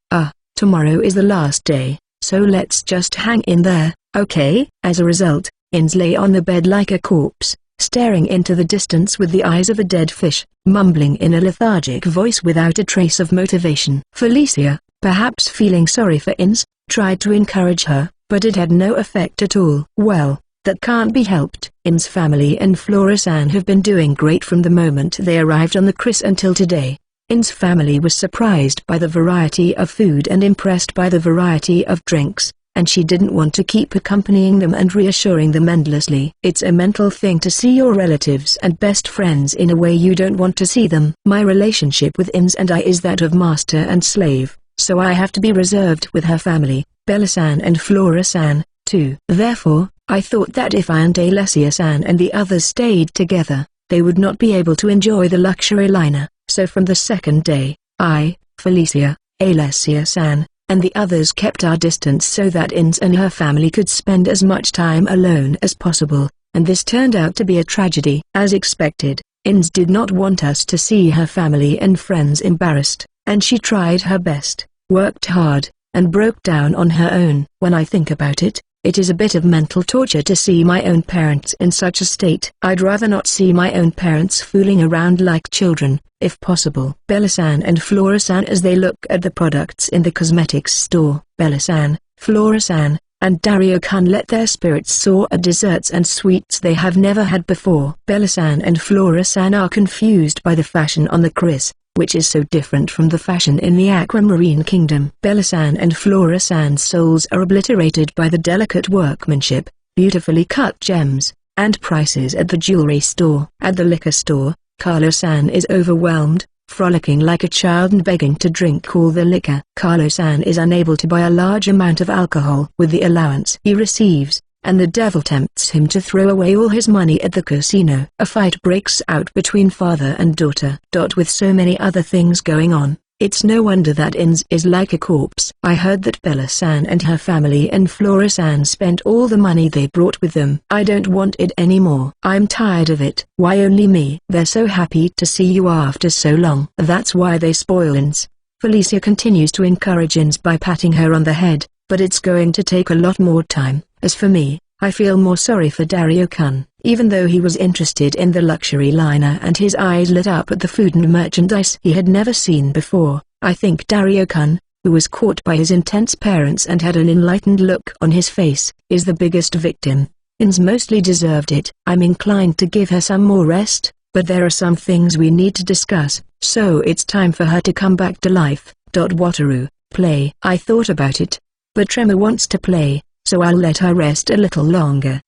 tomorrow is the last day, so let's just hang in there, okay? As a result, Ins lay on the bed like a corpse, staring into the distance with the eyes of a dead fish, mumbling in a lethargic voice without a trace of motivation. Felicia, perhaps feeling sorry for Ins, tried to encourage her, but it had no effect at all. Well, that can't be helped. Ins' family and Flora-san have been doing great from the moment they arrived on the Chris until today. Ins' family was surprised by the variety of food and impressed by the variety of drinks, and she didn't want to keep accompanying them and reassuring them endlessly. It's a mental thing to see your relatives and best friends in a way you don't want to see them. My relationship with Ins and I is that of master and slave, so I have to be reserved with her family, Bella-san and Flora-san, too. Therefore, I thought that if I and Alessia-san and the others stayed together, they would not be able to enjoy the luxury liner. So from the second day, I, Felicia, Alessia-san, and the others kept our distance so that Ins and her family could spend as much time alone as possible, and this turned out to be a tragedy. As expected, Ins did not want us to see her family and friends embarrassed, and she tried her best, worked hard, and broke down on her own. When I think about it, it is a bit of mental torture to see my own parents in such a state. I'd rather not see my own parents fooling around like children, if possible. Bella-san and Flora-san as they look at the products in the cosmetics store. Bella-san, Flora-san, and Dario-kun let their spirits soar at desserts and sweets they have never had before. Bella-san and Flora-san are confused by the fashion on the Chris, which is so different from the fashion in the Aquamarine Kingdom. Bella-san and Flora-san's souls are obliterated by the delicate workmanship, beautifully cut gems, and prices at the jewelry store. At the liquor store, Carlo-san is overwhelmed, frolicking like a child and begging to drink all the liquor. Carlo-san is unable to buy a large amount of alcohol with the allowance he receives, and the devil tempts him to throw away all his money at the casino. A fight breaks out between father and daughter. With so many other things going on, it's no wonder that Ins is like a corpse. I heard that Bella-san and her family and Flora-san spent all the money they brought with them. I don't want it anymore. I'm tired of it. Why only me? They're so happy to see you after so long. That's why they spoil Ins. Felicia continues to encourage Ins by patting her on the head, but it's going to take a lot more time. As for me, I feel more sorry for Dario-kun. Even though he was interested in the luxury liner and his eyes lit up at the food and merchandise he had never seen before, I think Dario-kun, who was caught by his intense parents and had an enlightened look on his face, is the biggest victim. Ins mostly deserved it. I'm inclined to give her some more rest, but there are some things we need to discuss, so it's time for her to come back to life. Wataru, play. I thought about it. but Tremor wants to play, so I'll let her rest a little longer.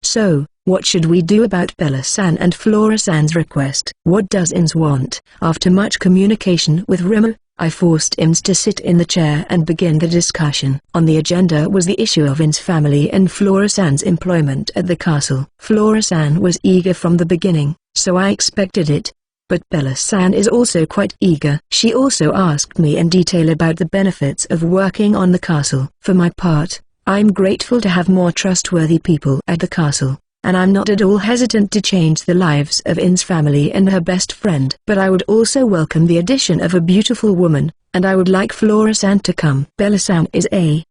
So, what should we do about Bella-san and Flora-san's request? What does Ins want? After much communication with Rimmer, I forced Ins to sit in the chair and begin the discussion. On the agenda was the issue of Ins' family and Flora-san's employment at the castle. Flora-san was eager from the beginning, so I expected it. But Bella-san is also quite eager. She also asked me in detail about the benefits of working on the castle. For my part, I'm grateful to have more trustworthy people at the castle, and I'm not at all hesitant to change the lives of In's family and her best friend. But I would also welcome the addition of a beautiful woman, and I would like Flora-san to come. Bella-san is a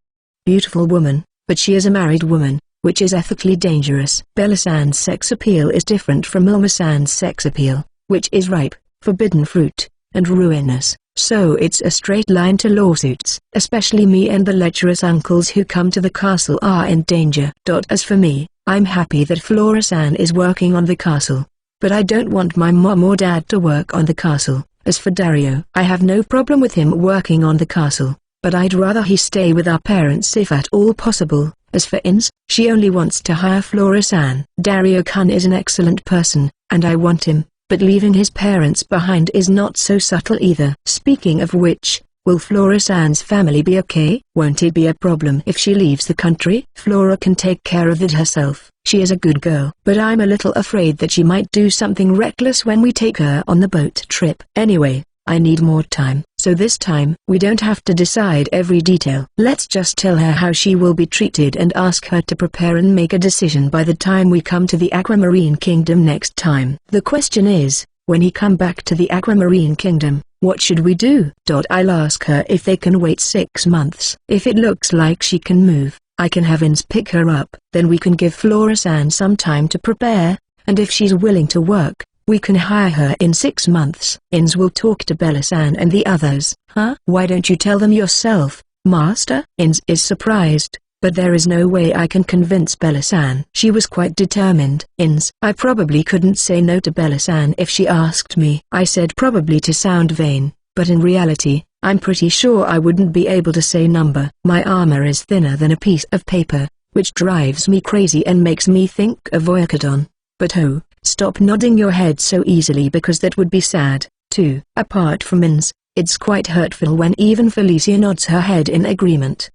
beautiful woman, but she is a married woman, which is ethically dangerous. Bella-san's sex appeal is different from Ilma-san's sex appeal, which is ripe, forbidden fruit, and ruinous. So it's a straight line to lawsuits. Especially me and the lecherous uncles who come to the castle are in danger. As for me, I'm happy that Flora-san is working on the castle. But I don't want my mom or dad to work on the castle. As for Dario, I have no problem with him working on the castle, but I'd rather he stay with our parents if at all possible. As for Ins, she only wants to hire Flora-san. Dario-kun is an excellent person, and I want him. But leaving his parents behind is not so subtle either. Speaking of which, will Flora-san's family be okay? Won't it be a problem if she leaves the country? Flora can take care of it herself. She is a good girl. But I'm a little afraid that she might do something reckless when we take her on the boat trip. Anyway, I need more time. So this time, we don't have to decide every detail. Let's just tell her how she will be treated and ask her to prepare and make a decision by the time we come to the Aquamarine Kingdom next time. The question is, when he come back to the Aquamarine Kingdom, what should we do? I'll ask her if they can wait 6 months. If it looks like she can move, I can have Ins pick her up. Then we can give Flora-san some time to prepare, and if she's willing to work, we can hire her in 6 months. Ins will talk to Bella-san and the others. Huh? Why don't you tell them yourself, Master? Ins is surprised, but there is no way I can convince Bella-san. She was quite determined. Ins, I probably couldn't say no to Bella-san if she asked me. I said probably to sound vain, but in reality, I'm pretty sure I wouldn't be able to say number. My armor is thinner than a piece of paper, which drives me crazy and makes me think of Oyakodon. But oh, stop nodding your head so easily because that would be sad, too. Apart from Ins, it's quite hurtful when even Felicia nods her head in agreement.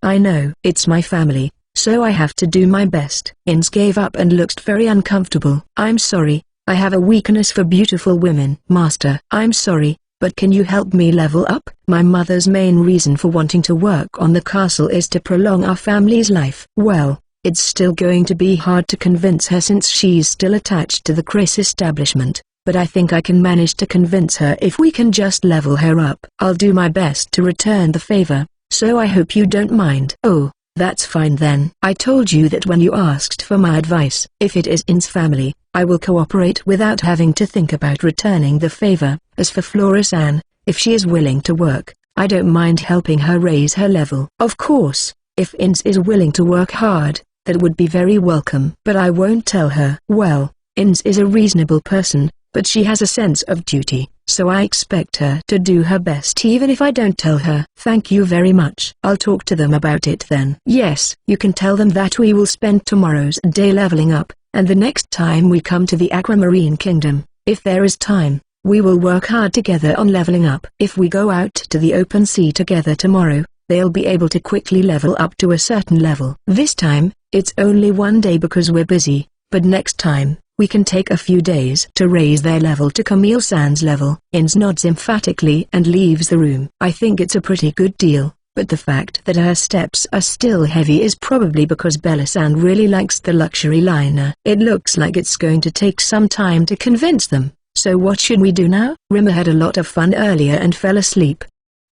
I know. It's my family, so I have to do my best. Ins gave up and looked very uncomfortable. I'm sorry, I have a weakness for beautiful women. Master, I'm sorry, but can you help me level up? My mother's main reason for wanting to work on the castle is to prolong our family's life. Well, it's still going to be hard to convince her since she's still attached to the Chris establishment, but I think I can manage to convince her if we can just level her up. I'll do my best to return the favor, so I hope you don't mind. Oh, that's fine then. I told you that when you asked for my advice. If it is In's family, I will cooperate without having to think about returning the favor. As for Flora-san, if she is willing to work, I don't mind helping her raise her level. Of course, if Ins is willing to work hard, that would be very welcome. But I won't tell her. Well, Ins is a reasonable person, but she has a sense of duty, so I expect her to do her best even if I don't tell her. Thank you very much. I'll talk to them about it then. Yes, you can tell them that we will spend tomorrow's day leveling up, and the next time we come to the Aquamarine Kingdom, if there is time, we will work hard together on leveling up. If we go out to the open sea together tomorrow, they'll be able to quickly level up to a certain level. This time, it's only one day because we're busy, but next time, we can take a few days to raise their level to Camille-san's level. Ins nods emphatically and leaves the room. I think it's a pretty good deal, but the fact that her steps are still heavy is probably because Bella-san really likes the luxury liner. It looks like it's going to take some time to convince them. So what should we do now? Rimmer had a lot of fun earlier and fell asleep.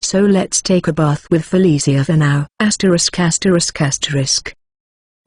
So let's take a bath with Felicia for now.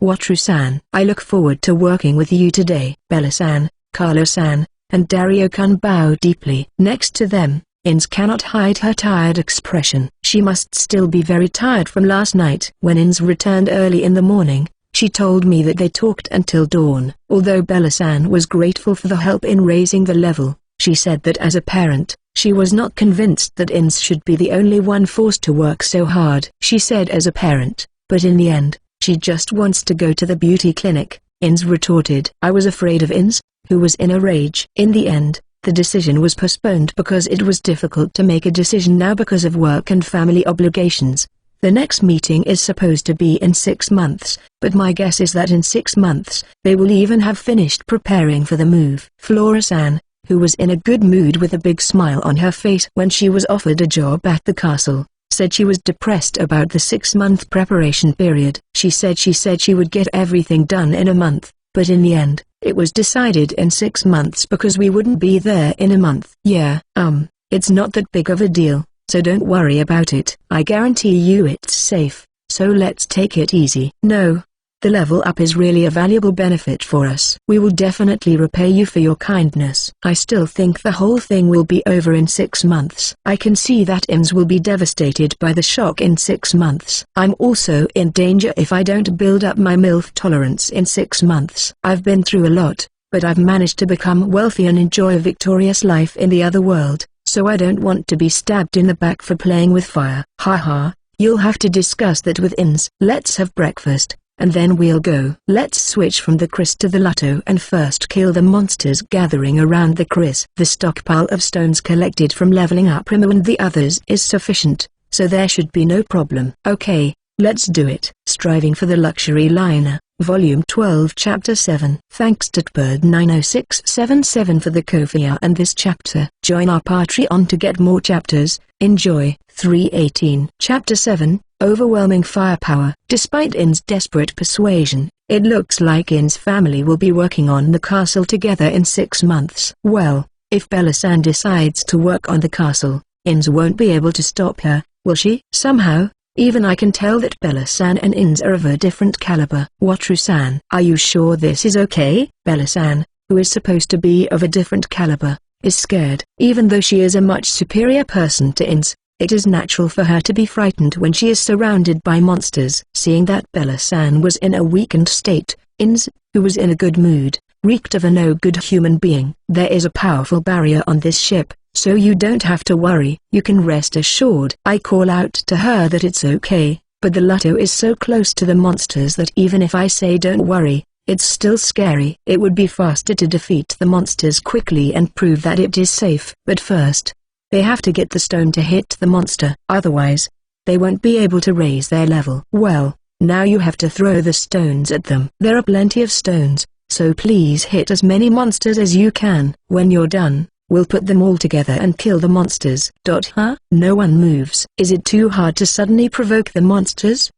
Wataru-san, I look forward to working with you today. Bella-san, Carlo-san, and Dario-kun bow deeply. Next to them, Ins cannot hide her tired expression. She must still be very tired from last night. When Ins returned early in the morning, she told me that they talked until dawn. Although Bella-san was grateful for the help in raising the level, she said that as a parent, She was not convinced that Ins should be the only one forced to work so hard. She said as a parent, but in the end, she just wants to go to the beauty clinic. Ins retorted. I was afraid of Ins, who was in a rage. In the end, the decision was postponed because it was difficult to make a decision now because of work and family obligations. The next meeting is supposed to be in 6 months, but my guess is that in 6 months, they will even have finished preparing for the move. Flora-san, who was in a good mood with a big smile on her face when she was offered a job at the castle, said she was depressed about the 6-month preparation period. She said she would get everything done in a month, but in the end, it was decided in 6 months because we wouldn't be there in a month. Yeah, it's not that big of a deal, so don't worry about it. I guarantee you it's safe, so let's take it easy. No. The level up is really a valuable benefit for us. We will definitely repay you for your kindness. I still think the whole thing will be over in 6 months. I can see that Ins will be devastated by the shock in 6 months. I'm also in danger if I don't build up my MILF tolerance in 6 months. I've been through a lot, but I've managed to become wealthy and enjoy a victorious life in the other world, so I don't want to be stabbed in the back for playing with fire. Haha, you'll have to discuss that with Ins. Let's have breakfast, and then we'll go. Let's switch from the Chris to the Lotto and first kill the monsters gathering around the Chris. The stockpile of stones collected from leveling up Rimo and the others is sufficient, so there should be no problem. Okay, let's do it. Striving for the Luxury Liner, Volume 12 Chapter 7. Thanks to Bird90677 for the Kofiya and this chapter. Join our Patreon to get more chapters. Enjoy. 318. Chapter 7, Overwhelming Firepower. Despite In's desperate persuasion, it looks like In's family will be working on the castle together in 6 months. Well, if Bella-san decides to work on the castle, Ins won't be able to stop her, will she? Somehow, even I can tell that Bella-san and Ins are of a different caliber. Wataru-san, are you sure this is okay? Bella-san, who is supposed to be of a different caliber, is scared. Even though she is a much superior person to Ins, it is natural for her to be frightened when she is surrounded by monsters. Seeing that Bella-san was in a weakened state, Ins, who was in a good mood, reeked of a no-good human being. There is a powerful barrier on this ship, so you don't have to worry. You can rest assured. I call out to her that it's okay, but the Lotto is so close to the monsters that even if I say don't worry, it's still scary. It would be faster to defeat the monsters quickly and prove that it is safe. But first, they have to get the stone to hit the monster. Otherwise, they won't be able to raise their level. Well, now you have to throw the stones at them. There are plenty of stones, so please hit as many monsters as you can. When you're done, we'll put them all together and kill the monsters. Huh? No one moves. Is it too hard to suddenly provoke the monsters?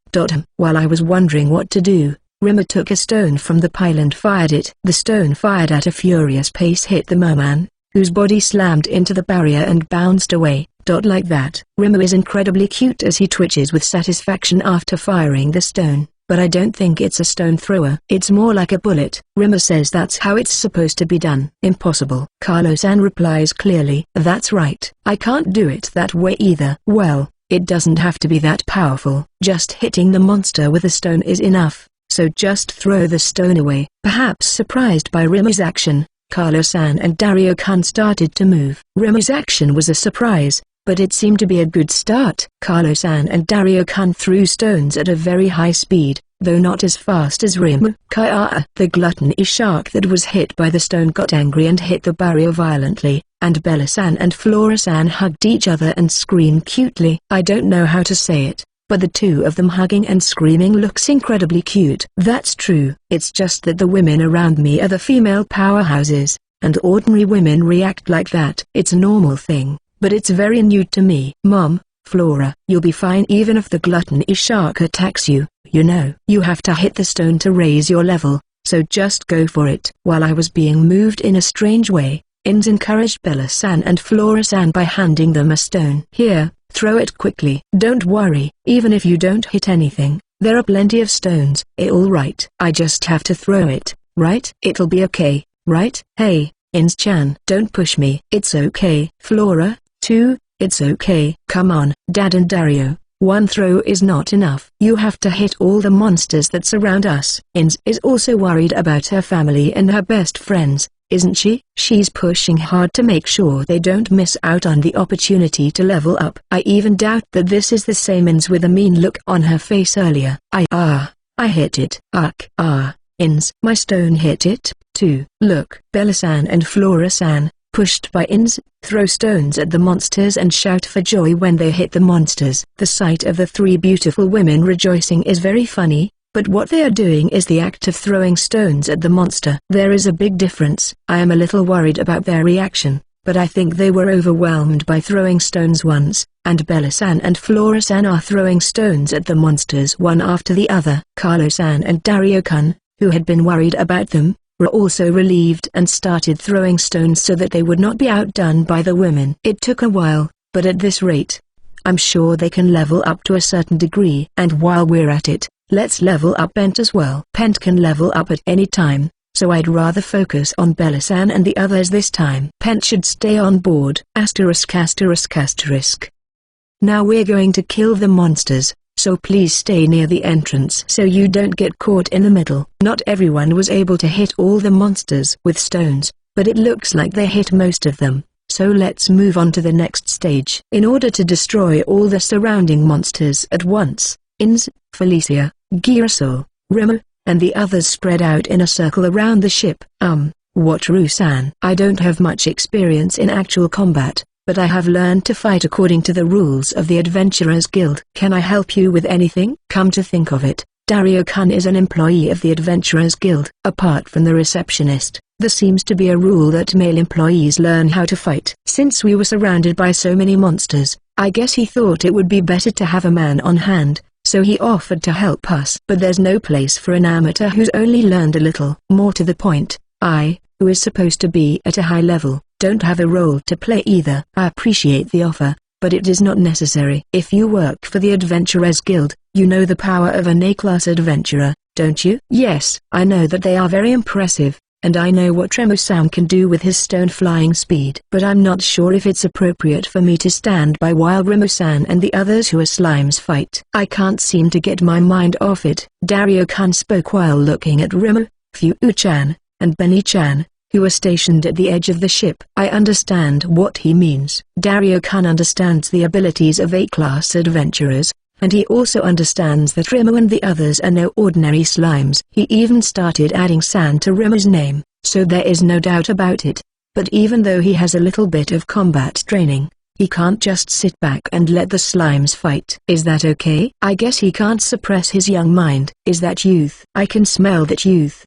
While I was wondering what to do, Rima took a stone from the pile and fired it. The stone fired at a furious pace hit the merman, whose body slammed into the barrier and bounced away. Like that. Rima is incredibly cute as he twitches with satisfaction after firing the stone, but I don't think it's a stone thrower. It's more like a bullet. Rima says that's how it's supposed to be done. Impossible. Carlo-san replies clearly. That's right. I can't do it that way either. Well, it doesn't have to be that powerful. Just hitting the monster with a stone is enough, so just throw the stone away. Perhaps surprised by Rima's action, Carlo-san and Dario-kun started to move. Rima's action was a surprise, but it seemed to be a good start. Carlo-san and Dario-kun threw stones at a very high speed, though not as fast as Rima. The gluttony shark that was hit by the stone got angry and hit the barrier violently, and Bella-san and Flora-san hugged each other and screamed cutely. I don't know how to say it, but the two of them hugging and screaming looks incredibly cute. That's true. It's just that the women around me are the female powerhouses, and ordinary women react like that. It's a normal thing, but it's very new to me. Mom, Flora, you'll be fine even if the gluttony shark attacks you. You know, you have to hit the stone to raise your level, so just go for it. While I was being moved in a strange way, Ins encouraged Bella-san and Flora-san by handing them a stone. Here, throw it quickly. Don't worry, even if you don't hit anything, there are plenty of stones. All right. I just have to throw it, right? It'll be okay, right? Hey, Ins-chan. Don't push me. It's okay. Flora, too, it's okay. Come on. Dad and Dario, one throw is not enough. You have to hit all the monsters that surround us. Ins is also worried about her family and her best friends, isn't she? She's pushing hard to make sure they don't miss out on the opportunity to level up. I even doubt that this is the same Ins with a mean look on her face earlier. I hit it. Ins. My stone hit it, too. Look. Bella-san and Flora-san, pushed by Ins, throw stones at the monsters and shout for joy when they hit the monsters. The sight of the three beautiful women rejoicing is very funny, but what they are doing is the act of throwing stones at the monster. There is a big difference. I am a little worried about their reaction, but I think they were overwhelmed by throwing stones once, and Bella-san and Flora-san are throwing stones at the monsters one after the other. Carlo-san and Dario-kun, who had been worried about them, were also relieved and started throwing stones so that they would not be outdone by the women. It took a while, but at this rate, I'm sure they can level up to a certain degree. And while we're at it, let's level up Pent as well. Pent can level up at any time, so I'd rather focus on Bella-san and the others this time. Pent should stay on board. ******. Now we're going to kill the monsters, so please stay near the entrance so you don't get caught in the middle. Not everyone was able to hit all the monsters with stones, but it looks like they hit most of them, so let's move on to the next stage. In order to destroy all the surrounding monsters at once, Ins, Felicia, Girasol, Remo, and the others spread out in a circle around the ship. Wataru-san. I don't have much experience in actual combat, but I have learned to fight according to the rules of the Adventurers Guild. Can I help you with anything? Come to think of it, Dario-kun is an employee of the Adventurers Guild. Apart from the receptionist, there seems to be a rule that male employees learn how to fight. Since we were surrounded by so many monsters, I guess he thought it would be better to have a man on hand, so he offered to help us. But there's no place for an amateur who's only learned a little. More to the point, I, who is supposed to be at a high level, don't have a role to play either. I appreciate the offer, but it is not necessary. If you work for the Adventurers Guild, you know the power of an A-class adventurer, don't you? Yes, I know that they are very impressive, and I know what Remo-san can do with his stone flying speed. But I'm not sure if it's appropriate for me to stand by while Remo-san and the others who are slimes fight. I can't seem to get my mind off it. Dario-kun spoke while looking at Remo, Fu-chan, and Benny-chan, who are stationed at the edge of the ship. I understand what he means. Dario-kun understands the abilities of A-class adventurers, and he also understands that Remo and the others are no ordinary slimes. He even started adding San to Remo's name, so there is no doubt about it. But even though he has a little bit of combat training, he can't just sit back and let the slimes fight. Is that okay? I guess he can't suppress his young mind. Is that youth? I can smell that youth.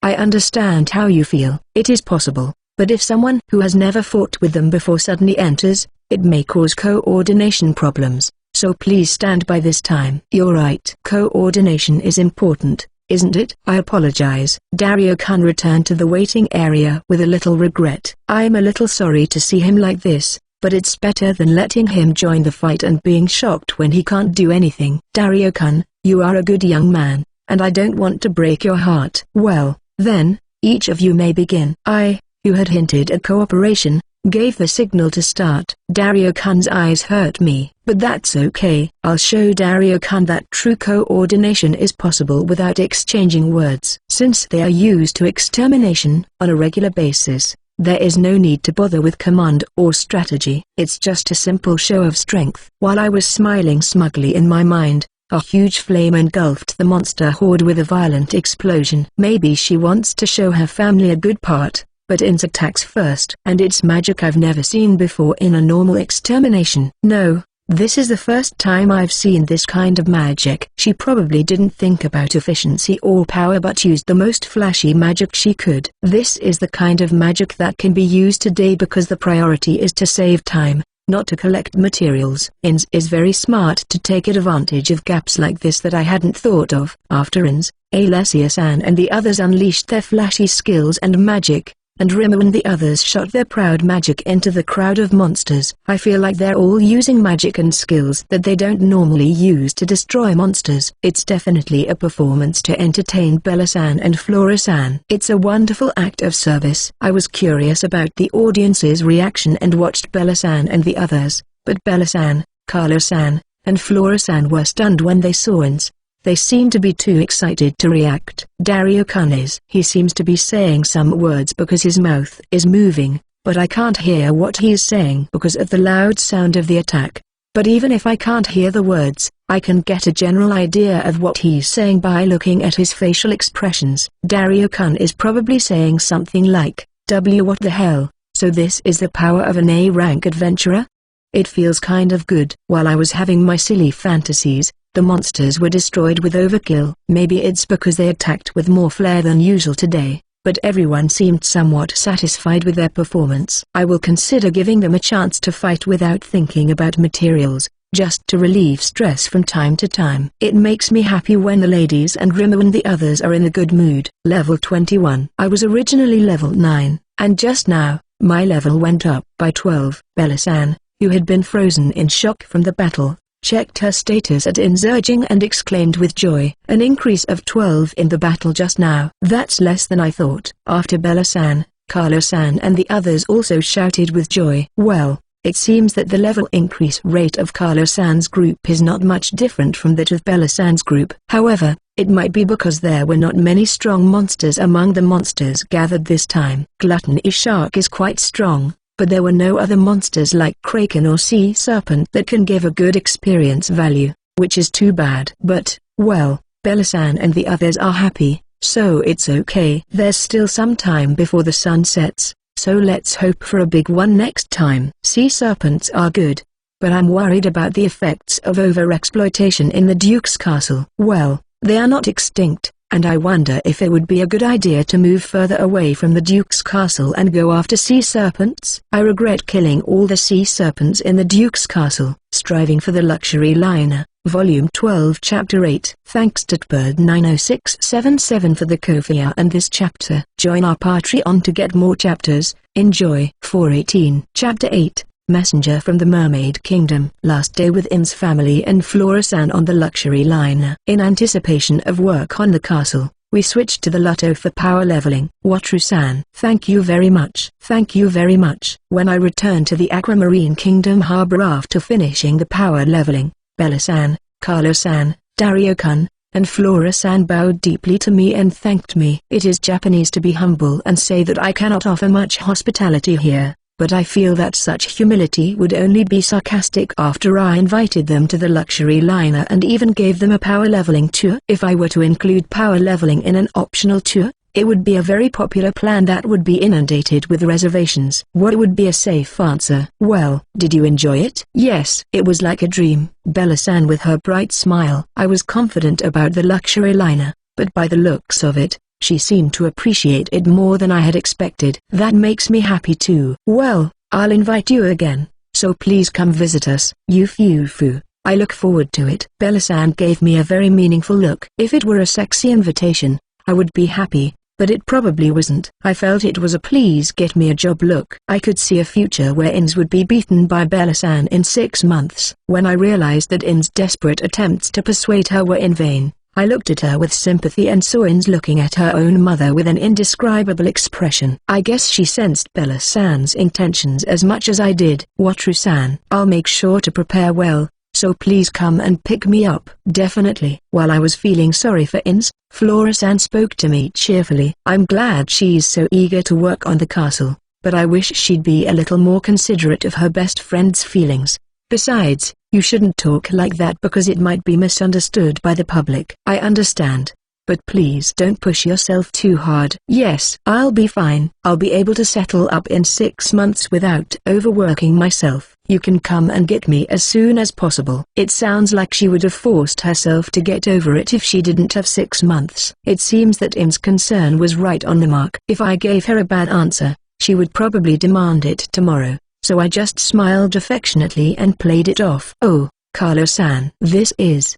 I understand how you feel. It is possible, but if someone who has never fought with them before suddenly enters, it may cause coordination problems, so please stand by this time. You're right. Coordination is important, isn't it? I apologize. Dario-kun returned to the waiting area with a little regret. I'm a little sorry to see him like this, but it's better than letting him join the fight and being shocked when he can't do anything. Dario-kun, you are a good young man, and I don't want to break your heart. Well, then, each of you may begin. I, who had hinted at cooperation, gave the signal to start. Dario-kun's eyes hurt me, but that's okay. I'll show Dario-kun that true coordination is possible without exchanging words. Since they are used to extermination on a regular basis, there is no need to bother with command or strategy. It's just a simple show of strength. While I was smiling smugly in my mind, a huge flame engulfed the monster horde with a violent explosion. Maybe she wants to show her family a good part, but Ins attacks first. And it's magic I've never seen before in a normal extermination. No, this is the first time I've seen this kind of magic. She probably didn't think about efficiency or power but used the most flashy magic she could. This is the kind of magic that can be used today because the priority is to save time, not to collect materials. Ins is very smart to take advantage of gaps like this that I hadn't thought of. After Ins, Alessia-san and the others unleashed their flashy skills and magic, and Remo and the others shot their proud magic into the crowd of monsters. I feel like they're all using magic and skills that they don't normally use to destroy monsters. It's definitely a performance to entertain Bella-san and Flora-san. It's a wonderful act of service. I was curious about the audience's reaction and watched Bella-san and the others, but Bella-san, Carlo-san, and Flora-san were stunned when they saw Ins, They seem to be too excited to react. Dario-kun is. He seems to be saying some words because his mouth is moving, but I can't hear what he is saying because of the loud sound of the attack. But even if I can't hear the words, I can get a general idea of what he's saying by looking at his facial expressions. Dario-kun is probably saying something like, what the hell, so this is the power of an A-rank adventurer? It feels kind of good. While I was having my silly fantasies, the monsters were destroyed with overkill. Maybe it's because they attacked with more flair than usual today, but everyone seemed somewhat satisfied with their performance. I will consider giving them a chance to fight without thinking about materials, just to relieve stress from time to time. It makes me happy when the ladies and Rimo and the others are in a good mood. Level 21. I was originally level 9, and just now, my level went up by 12. Bella-san, who had been frozen in shock from the battle, checked her status at Insurging and exclaimed with joy, an increase of 12 in the battle just now. That's less than I thought. After Bella-san, Carlo-san and the others also shouted with joy. Well, it seems that the level increase rate of Carlo-san's group is not much different from that of Bella-san's group. However, it might be because there were not many strong monsters among the monsters gathered this time. Gluttony Shark is quite strong, but there were no other monsters like Kraken or Sea Serpent that can give a good experience value, which is too bad. But, well, Bella-san and the others are happy, so it's okay. There's still some time before the sun sets, so let's hope for a big one next time. Sea Serpents are good, but I'm worried about the effects of overexploitation in the Duke's castle. Well, they are not extinct, and I wonder if it would be a good idea to move further away from the Duke's castle and go after sea serpents. I regret killing all the sea serpents in the Duke's castle. Striving for the Luxury Liner, Volume 12 Chapter 8. Thanks to Bird90677 for the Kofiya and this chapter. Join our Patreon to get more chapters. Enjoy. 418. Chapter 8. Messenger from the Mermaid Kingdom. Last day with In's family and Flora-san on the luxury liner. In anticipation of work on the castle, we switched to the Lotto for power leveling. Wataru-san. Thank you very much. Thank you very much. When I returned to the Aquamarine Kingdom harbor after finishing the power leveling, Bella-san, Carlo-san, Dario-kun, and Flora-san bowed deeply to me and thanked me. It is Japanese to be humble and say that I cannot offer much hospitality here, but I feel that such humility would only be sarcastic after I invited them to the luxury liner and even gave them a power leveling tour. If I were to include power leveling in an optional tour, it would be a very popular plan that would be inundated with reservations. What would be a safe answer? Well, did you enjoy it? Yes, it was like a dream. Bella-san with her bright smile. I was confident about the luxury liner, but by the looks of it, she seemed to appreciate it more than I had expected. That makes me happy too. Well, I'll invite you again, so please come visit us. Yufu. I look forward to it. Bella-san gave me a very meaningful look. If it were a sexy invitation, I would be happy, but it probably wasn't. I felt it was a please get me a job look. I could see a future where Ins would be beaten by Bella-san in 6 months. When I realized that In's desperate attempts to persuade her were in vain, I looked at her with sympathy and saw Ins looking at her own mother with an indescribable expression. I guess she sensed Bella-san's intentions as much as I did. Wataru-san. I'll make sure to prepare well, so please come and pick me up. Definitely. While I was feeling sorry for Ins, Flora-san spoke to me cheerfully. I'm glad she's so eager to work on the castle, but I wish she'd be a little more considerate of her best friend's feelings. Besides, you shouldn't talk like that because it might be misunderstood by the public. I understand, but please don't push yourself too hard. Yes, I'll be fine. I'll be able to settle up in 6 months without overworking myself. You can come and get me as soon as possible. It sounds like she would have forced herself to get over it if she didn't have 6 months. It seems that Im's concern was right on the mark. If I gave her a bad answer, she would probably demand it tomorrow. So I just smiled affectionately and played it off. Oh, Carlo-san. This is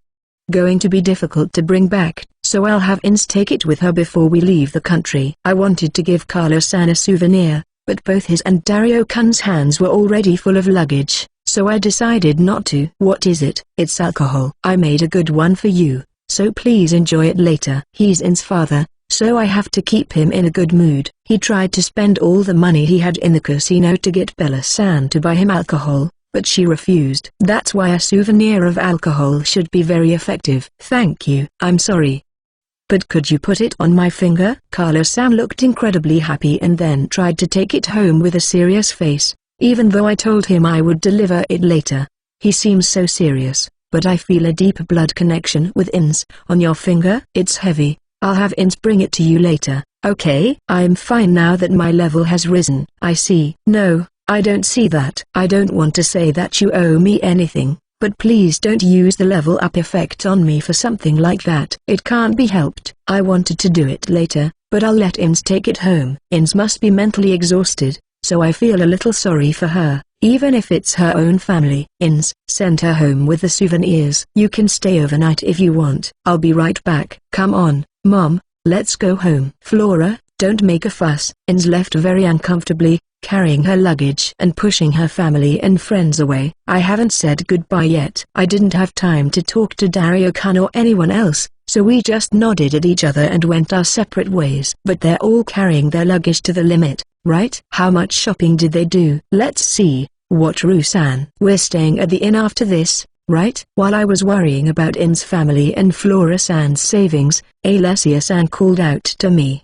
going to be difficult to bring back, so I'll have Ins take it with her before we leave the country. I wanted to give Carlo-san a souvenir, but both his and Dario-kun's hands were already full of luggage, so I decided not to. What is it? It's alcohol. I made a good one for you, so please enjoy it later. He's Ins father, so I have to keep him in a good mood. He tried to spend all the money he had in the casino to get Bella-san to buy him alcohol, but she refused. That's why a souvenir of alcohol should be very effective. Thank you. I'm sorry. But could you put it on my finger? Carlos-san looked incredibly happy and then tried to take it home with a serious face, even though I told him I would deliver it later. He seems so serious, but I feel a deep blood connection with Ins. On your finger? It's heavy. I'll have Ins bring it to you later, okay? I'm fine now that my level has risen. I see. No, I don't see that. I don't want to say that you owe me anything, but please don't use the level up effect on me for something like that. It can't be helped. I wanted to do it later, but I'll let Ins take it home. Ins must be mentally exhausted, so I feel a little sorry for her, even if it's her own family. Ins, send her home with the souvenirs. You can stay overnight if you want. I'll be right back. Come on, Mom, let's go home. Flora, don't make a fuss. Ins left very uncomfortably, carrying her luggage and pushing her family and friends away. I haven't said goodbye yet. I didn't have time to talk to Dario-kun or anyone else, so we just nodded at each other and went our separate ways. But they're all carrying their luggage to the limit, right? How much shopping did they do? Let's see. Wataru-san. We're staying at the inn after this, right? While I was worrying about In's family and Flora-san's savings, Alessia-san called out to me.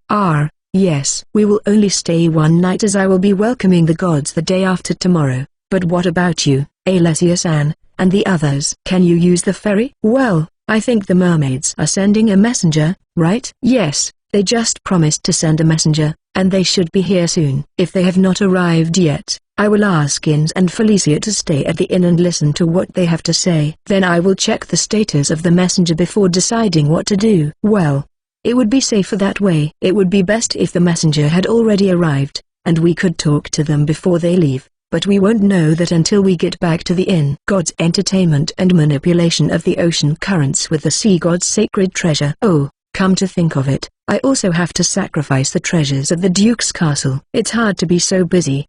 Yes. We will only stay one night as I will be welcoming the gods the day after tomorrow. But what about you, Alessia-san, and the others? Can you use the ferry? Well, I think the mermaids are sending a messenger, right? Yes, they just promised to send a messenger, and they should be here soon. If they have not arrived yet, I will ask Ins and Felicia to stay at the inn and listen to what they have to say. Then I will check the status of the messenger before deciding what to do. Well, it would be safer that way. It would be best if the messenger had already arrived, and we could talk to them before they leave, but we won't know that until we get back to the inn. God's entertainment and manipulation of the ocean currents with the sea god's sacred treasure. Oh, come to think of it, I also have to sacrifice the treasures of the Duke's castle. It's hard to be so busy.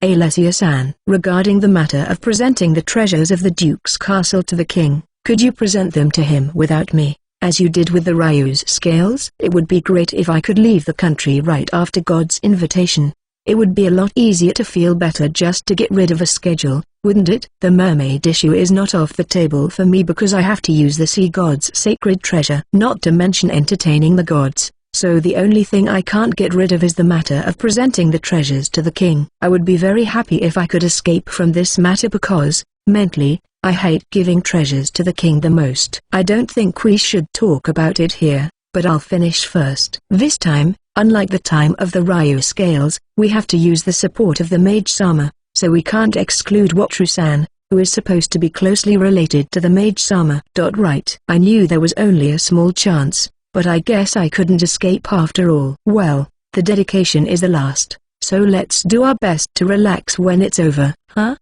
Alessia-san. Regarding the matter of presenting the treasures of the Duke's castle to the king, could you present them to him without me, as you did with the Ryu's scales? It would be great if I could leave the country right after God's invitation. It would be a lot easier to feel better just to get rid of a schedule, wouldn't it? The mermaid issue is not off the table for me because I have to use the sea god's sacred treasure, not to mention entertaining the gods. So the only thing I can't get rid of is the matter of presenting the treasures to the king. I would be very happy if I could escape from this matter because, mentally, I hate giving treasures to the king the most. I don't think we should talk about it here, but I'll finish first. This time, unlike the time of the Ryu scales, we have to use the support of the Mage-sama, so we can't exclude Wataru-san, who is supposed to be closely related to the Mage-sama. Right. I knew there was only a small chance, but I guess I couldn't escape after all. Well, the dedication is the last, so let's do our best to relax when it's over.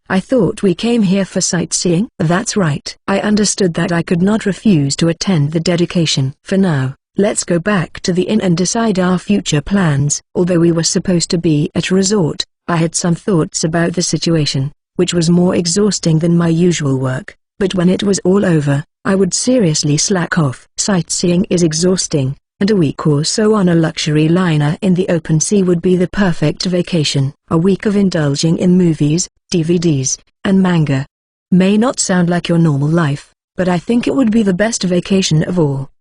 I thought we came here for sightseeing. That's right. I understood that I could not refuse to attend the dedication. For now, let's go back to the inn and decide our future plans. Although we were supposed to be at a resort, I had some thoughts about the situation, which was more exhausting than my usual work, but when it was all over, I would seriously slack off. Sightseeing is exhausting, and a week or so on a luxury liner in the open sea would be the perfect vacation. A week of indulging in movies, DVDs, and manga. May not sound like your normal life, but I think it would be the best vacation of all.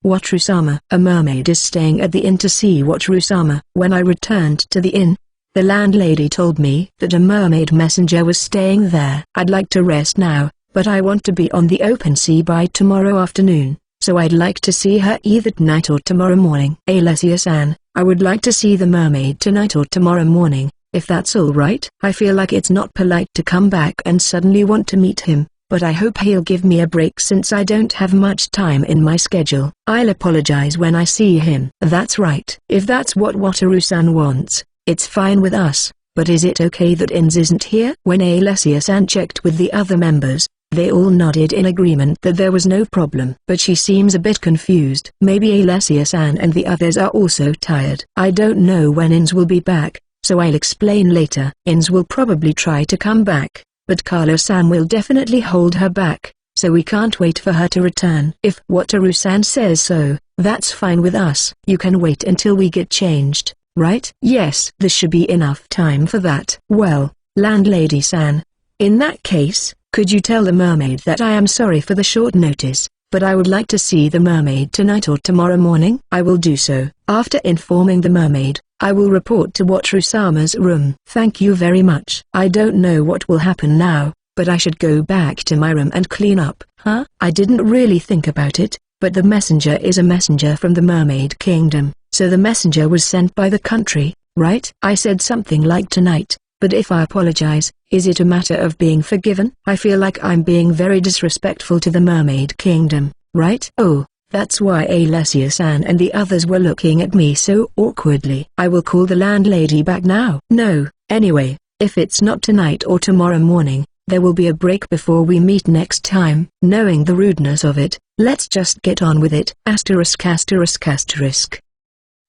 Wataru-sama. A mermaid is staying at the inn to see Wataru-sama. When I returned to the inn, the landlady told me that a mermaid messenger was staying there. I'd like to rest now, but I want to be on the open sea by tomorrow afternoon, so I'd like to see her either tonight or tomorrow morning. Alessia-san, I would like to see the mermaid tonight or tomorrow morning, if that's all right. I feel like it's not polite to come back and suddenly want to meet him, but I hope he'll give me a break since I don't have much time in my schedule. I'll apologize when I see him. That's right. If that's what Wataru-san wants, it's fine with us, but is it okay that Ins isn't here? When Alessia-san checked with the other members, they all nodded in agreement that there was no problem. But she seems a bit confused. Maybe Alessia-san and the others are also tired. I don't know when Ins will be back, so I'll explain later. Ins will probably try to come back, but Carlo-san will definitely hold her back, so we can't wait for her to return. If Wataru-san says so, that's fine with us. You can wait until we get changed, right? Yes. There should be enough time for that. Well, Landlady-san. In that case, could you tell the mermaid that I am sorry for the short notice, but I would like to see the mermaid tonight or tomorrow morning? I will do so. After informing the mermaid, I will report to Watru-sama's room. Thank you very much. I don't know what will happen now, but I should go back to my room and clean up. Huh? I didn't really think about it, but the messenger is a messenger from the Mermaid Kingdom, so the messenger was sent by the country, right? I said something like tonight, but if I apologize, is it a matter of being forgiven? I feel like I'm being very disrespectful to the Mermaid Kingdom, right? Oh, that's why Alessia-san and the others were looking at me so awkwardly. I will call the landlady back now. No, anyway, if it's not tonight or tomorrow morning, there will be a break before we meet next time. Knowing the rudeness of it, let's just get on with it. Asterisk asterisk asterisk.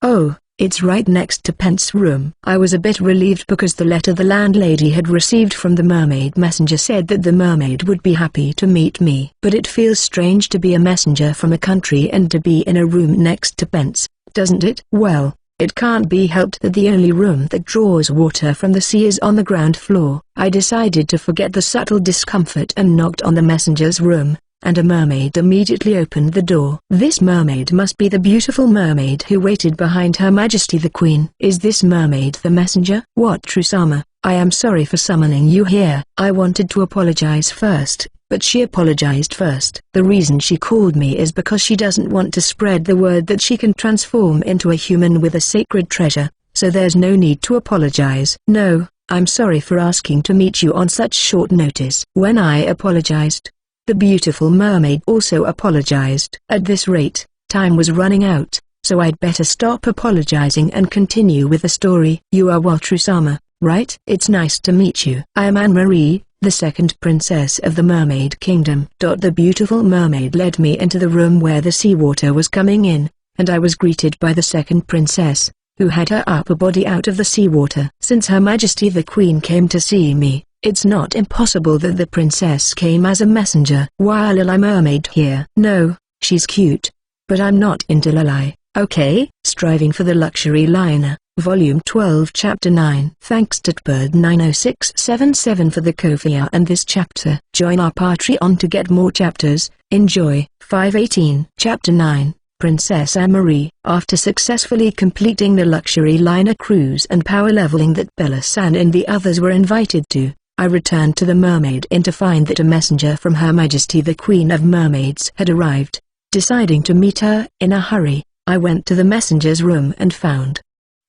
Oh, it's right next to Pent's room. I was a bit relieved because the letter the landlady had received from the mermaid messenger said that the mermaid would be happy to meet me. But it feels strange to be a messenger from a country and to be in a room next to Pent's, doesn't it? Well, it can't be helped that the only room that draws water from the sea is on the ground floor. I decided to forget the subtle discomfort and knocked on the messenger's room, and a mermaid immediately opened the door. This mermaid must be the beautiful mermaid who waited behind Her Majesty the Queen. Is this mermaid the messenger? Watru-sama, I am sorry for summoning you here. I wanted to apologize first, but she apologized first. The reason she called me is because she doesn't want to spread the word that she can transform into a human with a sacred treasure, so there's no need to apologize. No, I'm sorry for asking to meet you on such short notice. When I apologized, the beautiful mermaid also apologized. At this rate, time was running out, so I'd better stop apologizing and continue with the story. You are Watru-sama, right? It's nice to meet you. I am Anne-Marie, the second princess of the Mermaid Kingdom. The beautiful mermaid led me into the room where the seawater was coming in, and I was greeted by the second princess, who had her upper body out of the seawater. Since Her Majesty the Queen came to see me, it's not impossible that the princess came as a messenger. Why a Lily mermaid here? No, she's cute, but I'm not into Lily. Okay? Striving for the Luxury Liner, Volume 12 Chapter 9. Thanks to Bird90677 for the Kofiya and this chapter. Join our Patreon to get more chapters. Enjoy. 518 Chapter 9. Princess Anne-Marie. After successfully completing the Luxury Liner cruise and power leveling that Bella-san and the others were invited to, I returned to the Mermaid Inn to find that a messenger from Her Majesty the Queen of Mermaids had arrived. Deciding to meet her in a hurry, I went to the messenger's room and found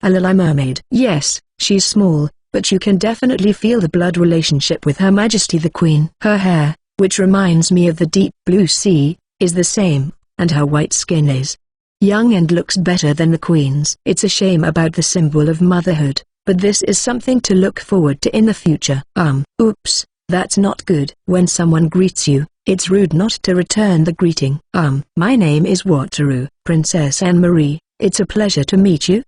a Lily mermaid. Yes, she's small, but you can definitely feel the blood relationship with Her Majesty the Queen. Her hair, which reminds me of the deep blue sea, is the same, and her white skin is young and looks better than the Queen's. It's a shame about the symbol of motherhood, but this is something to look forward to in the future. Oops, that's not good. When someone greets you, it's rude not to return the greeting. My name is Wataru, Princess Anne-Marie. It's a pleasure to meet you.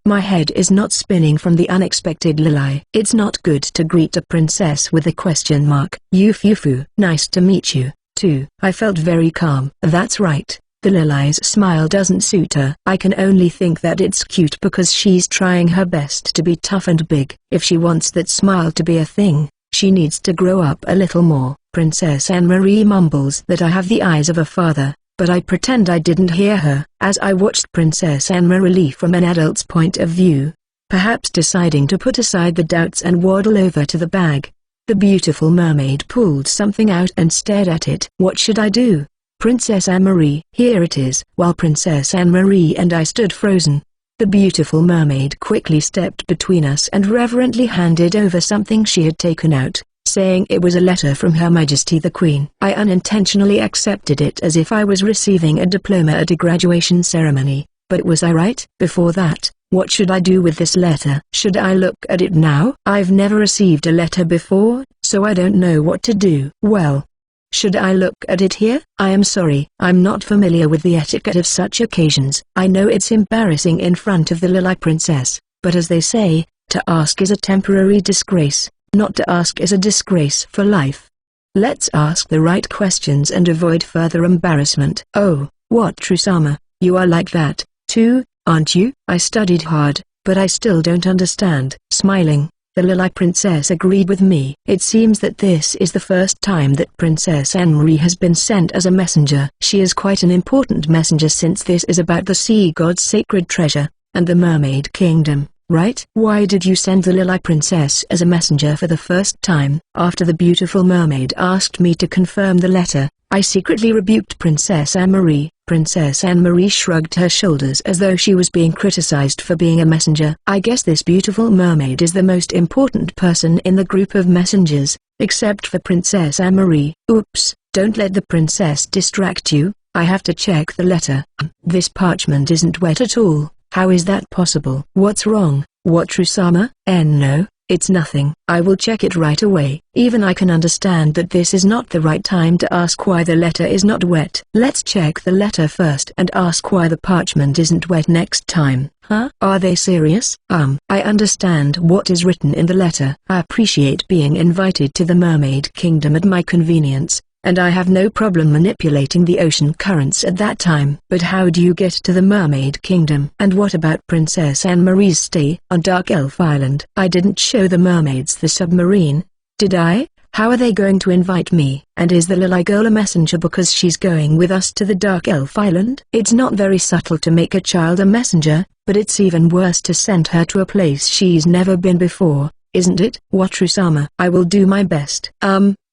My head is not spinning from the unexpected Lily. It's not good to greet a princess with a question mark. Yufufu. Nice to meet you, too. I felt very calm. That's right. The Lily's smile doesn't suit her. I can only think that it's cute because she's trying her best to be tough and big. If she wants that smile to be a thing, she needs to grow up a little more. Princess Anne-Marie mumbles that I have the eyes of a father, but I pretend I didn't hear her. As I watched Princess Anne-Marie from an adult's point of view, perhaps deciding to put aside the doubts and waddle over to the bag, the beautiful mermaid pulled something out and stared at it. What should I do? Princess Anne-Marie. Here it is. While Princess Anne-Marie and I stood frozen, the beautiful mermaid quickly stepped between us and reverently handed over something she had taken out, saying it was a letter from Her Majesty the Queen. I unintentionally accepted it as if I was receiving a diploma at a graduation ceremony, but was I right? Before that, what should I do with this letter? Should I look at it now? I've never received a letter before, so I don't know what to do. Well, should I look at it here? I am sorry, I'm not familiar with the etiquette of such occasions. I know it's embarrassing in front of the Lily Princess, but as they say, to ask is a temporary disgrace, not to ask is a disgrace for life. Let's ask the right questions and avoid further embarrassment. Oh, Watru-sama, you are like that, too, aren't you? I studied hard, but I still don't understand. Smiling, The Lily Princess agreed with me. It seems that this is the first time that Princess Anne-Marie has been sent as a messenger. She is quite an important messenger since this is about the sea god's sacred treasure, and the Mermaid Kingdom, right? Why did you send the Lily Princess as a messenger for the first time? After the beautiful mermaid asked me to confirm the letter, I secretly rebuked Princess Anne-Marie. Princess Anne-Marie shrugged her shoulders as though she was being criticized for being a messenger. I guess this beautiful mermaid is the most important person in the group of messengers, except for Princess Anne-Marie. Oops, don't let the princess distract you, I have to check the letter. This parchment isn't wet at all, how is that possible? What's wrong, Watru-sama? No. It's nothing. I will check it right away. Even I can understand that this is not the right time to ask why the letter is not wet. Let's check the letter first and ask why the parchment isn't wet next time. Huh? Are they serious? I understand what is written in the letter. I appreciate being invited to the Mermaid Kingdom at my convenience, and I have no problem manipulating the ocean currents at that time. But how do you get to the Mermaid Kingdom? And what about Princess Anne-Marie's stay on Dark Elf Island? I didn't show the mermaids the submarine, did I? How are they going to invite me? And is the Lily girl a messenger because she's going with us to the Dark Elf Island? It's not very subtle to make a child a messenger, but it's even worse to send her to a place she's never been before, isn't it? Watru-sama, I will do my best.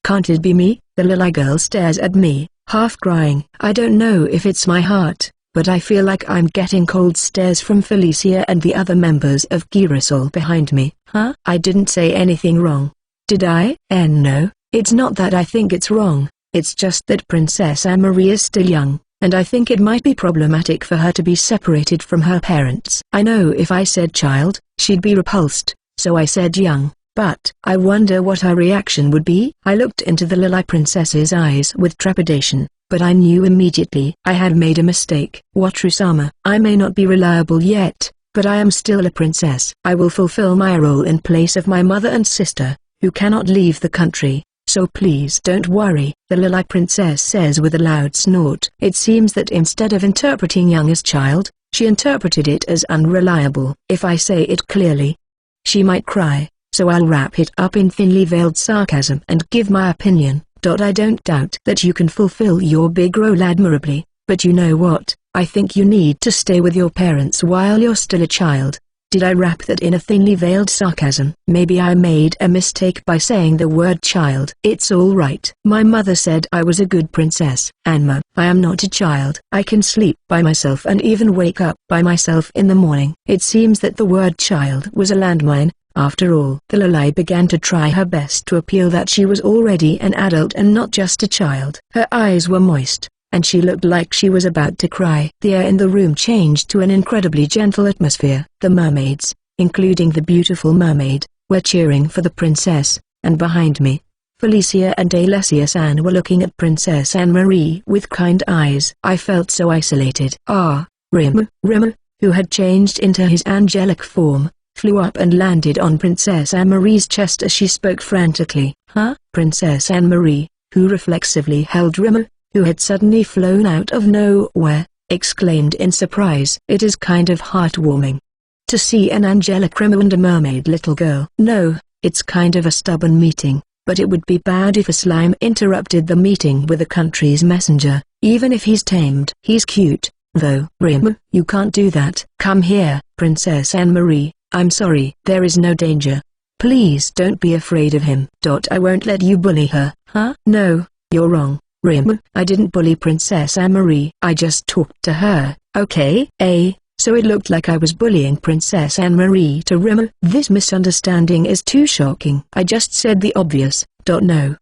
Can't it be me? The Lily girl stares at me, half crying. I don't know if it's my heart, but I feel like I'm getting cold stares from Felicia and the other members of Girasol behind me. Huh? I didn't say anything wrong. Did I? No, it's not that I think it's wrong, it's just that Princess Anne-Marie is still young, and I think it might be problematic for her to be separated from her parents. I know if I said child, she'd be repulsed, so I said young. But I wonder what her reaction would be. I looked into the Lily Princess's eyes with trepidation, but I knew immediately I had made a mistake. Watru-sama, I may not be reliable yet, but I am still a princess. I will fulfill my role in place of my mother and sister, who cannot leave the country, so please don't worry, the Lily Princess says with a loud snort. It seems that instead of interpreting young as child, she interpreted it as unreliable. If I say it clearly, she might cry. So I'll wrap it up in thinly veiled sarcasm and give my opinion. I don't doubt that you can fulfill your big role admirably, but you know what, I think you need to stay with your parents while you're still a child. Did I wrap that in a thinly veiled sarcasm? Maybe I made a mistake by saying the word child. It's all right. My mother said I was a good princess. Anma, I am not a child. I can sleep by myself and even wake up by myself in the morning. It seems that the word child was a landmine. After all, the Lily began to try her best to appeal that she was already an adult and not just a child. Her eyes were moist, and she looked like she was about to cry. The air in the room changed to an incredibly gentle atmosphere. The mermaids, including the beautiful mermaid, were cheering for the princess, and behind me, Felicia and Alessia-san were looking at Princess Anne-Marie with kind eyes. I felt so isolated. Rimu, who had changed into his angelic form, flew up and landed on Princess Anne-Marie's chest as she spoke frantically. Huh? Princess Anne-Marie, who reflexively held Rimu, who had suddenly flown out of nowhere, exclaimed in surprise. It is kind of heartwarming to see an angelic Rimu and a mermaid little girl. No, it's kind of a stubborn meeting, but it would be bad if a slime interrupted the meeting with a country's messenger, even if he's tamed. He's cute, though. Rimu, you can't do that. Come here, Princess Anne-Marie. I'm sorry. There is no danger. Please don't be afraid of him. I won't let you bully her. Huh? No, you're wrong, Rimu. I didn't bully Princess Anne-Marie. I just talked to her. Okay? So it looked like I was bullying Princess Anne-Marie to Rimu. This misunderstanding is too shocking. I just said the obvious. No.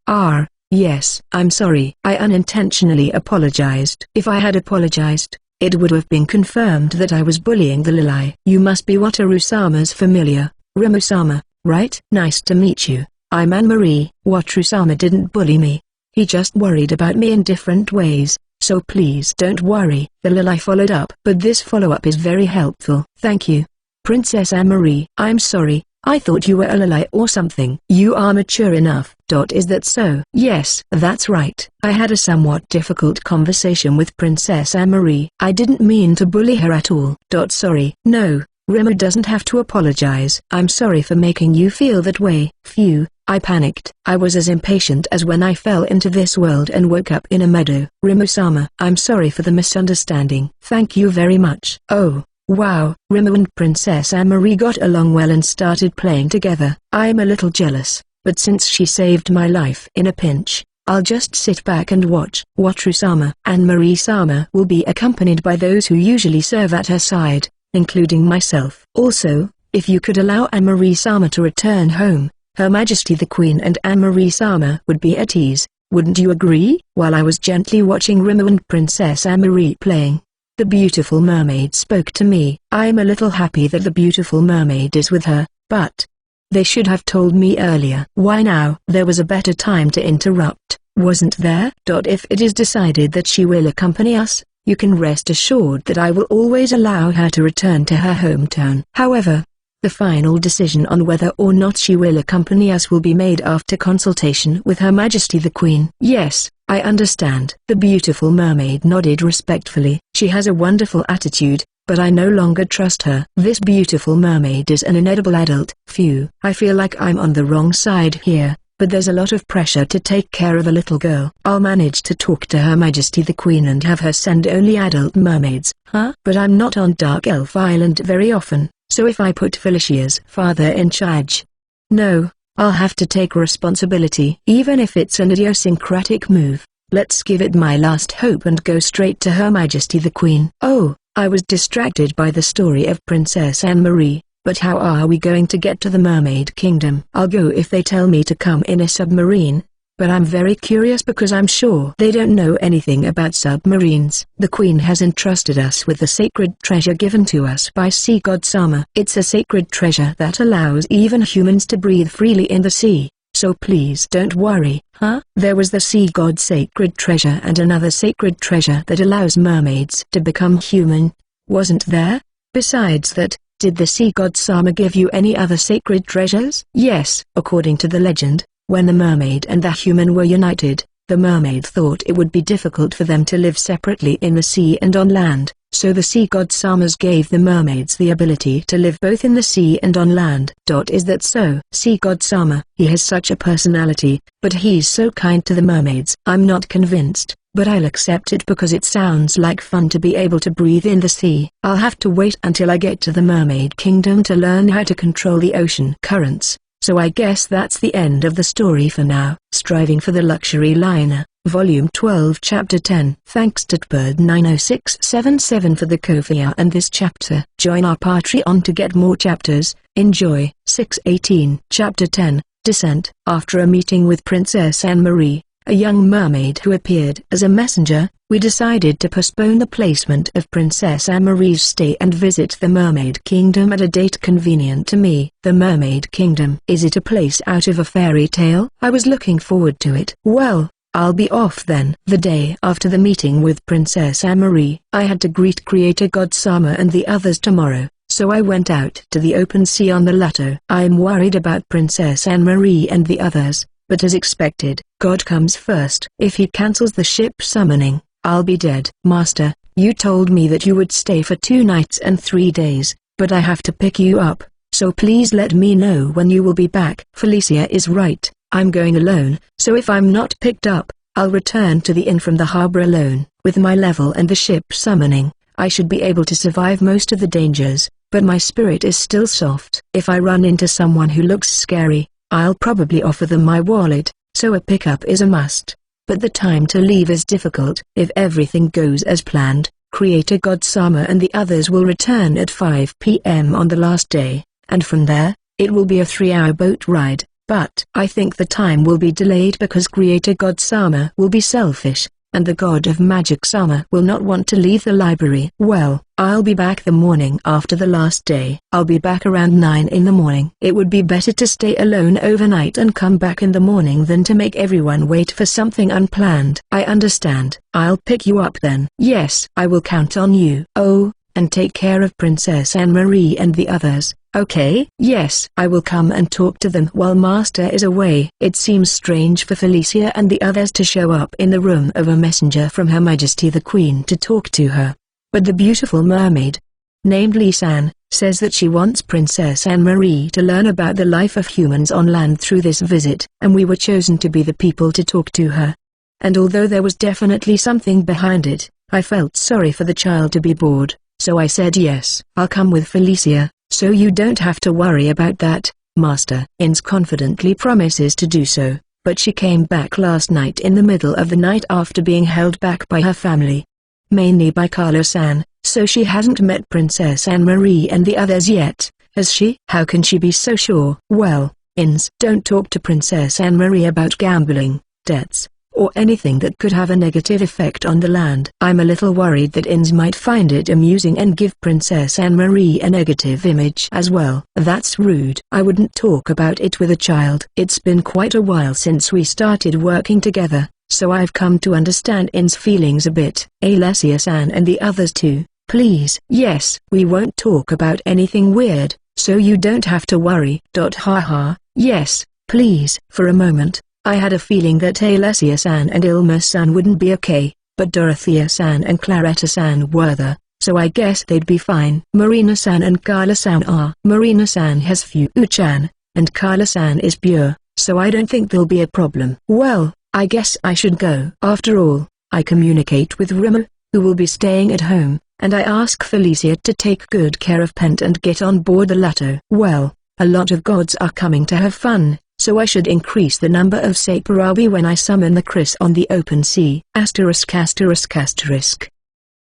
Yes. I'm sorry. I unintentionally apologized. If I had apologized, it would have been confirmed that I was bullying the Lily. You must be Wataru-sama's familiar, Rimu-sama, right? Nice to meet you. I'm Anne-Marie. Wataru-sama didn't bully me. He just worried about me in different ways, so please don't worry. The Lily followed up. But this follow-up is very helpful. Thank you. Princess Anne-Marie. I'm sorry, I thought you were a Lily or something. You are mature enough. Is that so? Yes, that's right. I had a somewhat difficult conversation with Princess Anne-Marie. I didn't mean to bully her at all. Sorry. No, Rimmer doesn't have to apologize. I'm sorry for making you feel that way. Phew, I panicked. I was as impatient as when I fell into this world and woke up in a meadow. Rimmer-sama, I'm sorry for the misunderstanding. Thank you very much. Oh, wow. Rimmer and Princess Anne-Marie got along well and started playing together. I'm a little jealous, but since she saved my life in a pinch, I'll just sit back and watch. Wataru-sama. Anne-Marie-sama will be accompanied by those who usually serve at her side, including myself. Also, if you could allow Anne-Marie-sama to return home, Her Majesty the Queen and Anne-Marie-sama would be at ease, wouldn't you agree? While I was gently watching Rimmer and Princess Anne-Marie playing, the beautiful mermaid spoke to me. I'm a little happy that the beautiful mermaid is with her, but they should have told me earlier. Why now? There was a better time to interrupt, wasn't there? If it is decided that she will accompany us, you can rest assured that I will always allow her to return to her hometown. However, the final decision on whether or not she will accompany us will be made after consultation with Her Majesty the Queen. Yes, I understand. The beautiful mermaid nodded respectfully. She has a wonderful attitude, but I no longer trust her. This beautiful mermaid is an inedible adult. Phew. I feel like I'm on the wrong side here, but there's a lot of pressure to take care of a little girl. I'll manage to talk to Her Majesty the Queen and have her send only adult mermaids. Huh? But I'm not on Dark Elf Island very often, so if I put Felicia's father in charge, no, I'll have to take responsibility. Even if it's an idiosyncratic move, let's give it my last hope and go straight to Her Majesty the Queen. Oh, I was distracted by the story of Princess Anne-Marie, but how are we going to get to the Mermaid Kingdom? I'll go if they tell me to come in a submarine, but I'm very curious because I'm sure they don't know anything about submarines. The Queen has entrusted us with the sacred treasure given to us by Sea God Sama. It's a sacred treasure that allows even humans to breathe freely in the sea, so please don't worry. Huh? There was the Sea God sacred treasure and another sacred treasure that allows mermaids to become human, wasn't there? Besides that, did the Sea God Sama give you any other sacred treasures? Yes, according to the legend, when the mermaid and the human were united, the mermaid thought it would be difficult for them to live separately in the sea and on land, so the Sea God Samas gave the mermaids the ability to live both in the sea and on land. Is that so? Sea God Sama, he has such a personality, but he's so kind to the mermaids. I'm not convinced, but I'll accept it because it sounds like fun to be able to breathe in the sea. I'll have to wait until I get to the Mermaid Kingdom to learn how to control the ocean currents, so I guess that's the end of the story for now. Striving for the Luxury Liner, Volume 12 Chapter 10. Thanks to Tbird90677 for the Ko-fi and this chapter. Join our Patreon to get more chapters. Enjoy. 618. Chapter 10, Descent. After a meeting with Princess Anne-Marie, a young mermaid who appeared as a messenger, we decided to postpone the placement of Princess Anne-Marie's stay and visit the Mermaid Kingdom at a date convenient to me. The Mermaid Kingdom. Is it a place out of a fairy tale? I was looking forward to it. Well, I'll be off then. The day after the meeting with Princess Anne-Marie, I had to greet Creator God Sama and the others tomorrow, so I went out to the open sea on the Lato. I'm worried about Princess Anne-Marie and the others, but as expected, God comes first. If he cancels the ship summoning, I'll be dead. Master, you told me that you would stay for 2 nights and 3 days, but I have to pick you up, so please let me know when you will be back. Felicia is right, I'm going alone, so if I'm not picked up, I'll return to the inn from the harbor alone. With my level and the ship summoning, I should be able to survive most of the dangers, but my spirit is still soft. If I run into someone who looks scary, I'll probably offer them my wallet, so a pickup is a must. But the time to leave is difficult. If everything goes as planned, Creator God Sama and the others will return at 5 p.m. on the last day, and from there, it will be a 3-hour boat ride. But I think the time will be delayed because Creator God Sama will be selfish, and the God of Magic Sama will not want to leave the library. Well, I'll be back the morning after the last day. I'll be back around 9 in the morning. It would be better to stay alone overnight and come back in the morning than to make everyone wait for something unplanned. I understand. I'll pick you up then. Yes, I will count on you. Oh, and take care of Princess Anne-Marie and the others. Okay? Yes, I will come and talk to them while Master is away. It seems strange for Felicia and the others to show up in the room of a messenger from Her Majesty the Queen to talk to her. But the beautiful mermaid, named Lisan, says that she wants Princess Anne-Marie to learn about the life of humans on land through this visit, and we were chosen to be the people to talk to her. And although there was definitely something behind it, I felt sorry for the child to be bored, so I said yes. I'll come with Felicia, so you don't have to worry about that, Master. Ins confidently promises to do so, but she came back last night in the middle of the night after being held back by her family. Mainly by Carlos-san, so she hasn't met Princess Anne-Marie and the others yet, has she? How can she be so sure? Well, Ins, don't talk to Princess Anne-Marie about gambling, debts, or anything that could have a negative effect on the land. I'm a little worried that Ins might find it amusing and give Princess Anne-Marie a negative image as well. That's rude. I wouldn't talk about it with a child. It's been quite a while since we started working together, so I've come to understand Ins' feelings a bit. Alessia-san and the others too, please. Yes, we won't talk about anything weird, so you don't have to worry. Haha, yes, please. For a moment, I had a feeling that Alessia-san and Ilma-san wouldn't be okay, but Dorothea-san and Claretta-san were there, so I guess they'd be fine. Marina-san and Carla-san are. Marina-san has Fu-chan, and Carla-san is pure, so I don't think there'll be a problem. Well, I guess I should go. After all, I communicate with Rimmer, who will be staying at home, and I ask Felicia to take good care of Pent and get on board the Lato. Well, a lot of gods are coming to have fun, so I should increase the number of Saparabi when I summon the Chris on the open sea. ******.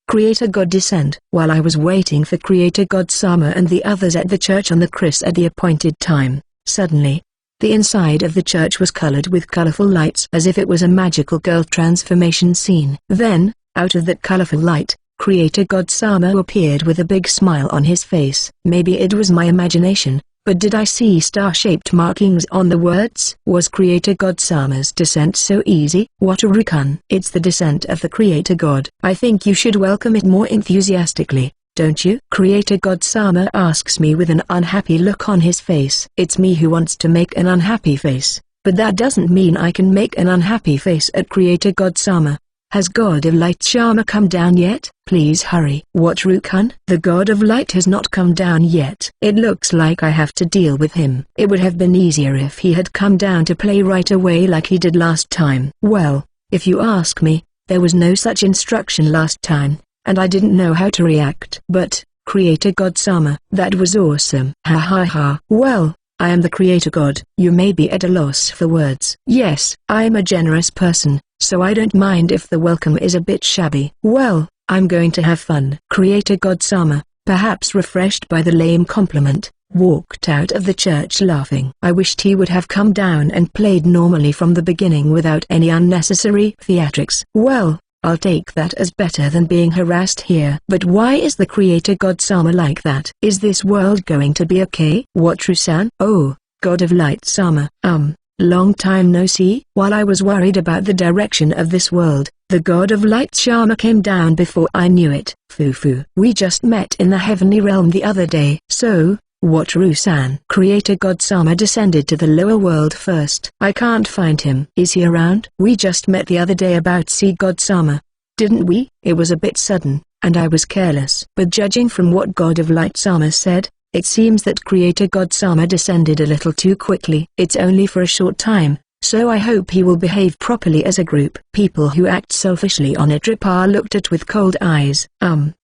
Creator God descend. While I was waiting for Creator God Sama and the others at the church on the Chris at the appointed time, suddenly, the inside of the church was colored with colorful lights as if it was a magical girl transformation scene. Then, out of that colorful light, Creator God Sama appeared with a big smile on his face. Maybe it was my imagination, but did I see star-shaped markings on the words? Was Creator God Sama's descent so easy? Wataru-kun. It's the descent of the Creator God. I think you should welcome it more enthusiastically, don't you? Creator God Sama asks me with an unhappy look on his face. It's me who wants to make an unhappy face, but that doesn't mean I can make an unhappy face at Creator God Sama. Has God of Light Shama come down yet? Please hurry. Wataru-kun? The God of Light has not come down yet. It looks like I have to deal with him. It would have been easier if he had come down to play right away like he did last time. Well, if you ask me, there was no such instruction last time, and I didn't know how to react. But, Creator God Sama, that was awesome. Ha ha ha. Well, I am the Creator God. You may be at a loss for words. Yes, I'm a generous person, so I don't mind if the welcome is a bit shabby. Well, I'm going to have fun. Creator God Sama, perhaps refreshed by the lame compliment, walked out of the church laughing. I wished he would have come down and played normally from the beginning without any unnecessary theatrics. Well, I'll take that as better than being harassed here. But why is the Creator God Sama like that? Is this world going to be okay? Wataru-san? Oh, God of Light Sama. Long time no see? While I was worried about the direction of this world, the God of Light Shama came down before I knew it. Fufu. We just met in the heavenly realm the other day. So, Wataru-san. Creator God Sama descended to the lower world first. I can't find him. Is he around? We just met the other day about Sea God Sama. Didn't we? It was a bit sudden, and I was careless. But judging from what God of Light Sama said, it seems that Creator God Sama descended a little too quickly. It's only for a short time, so I hope he will behave properly as a group. People who act selfishly on a trip are looked at with cold eyes.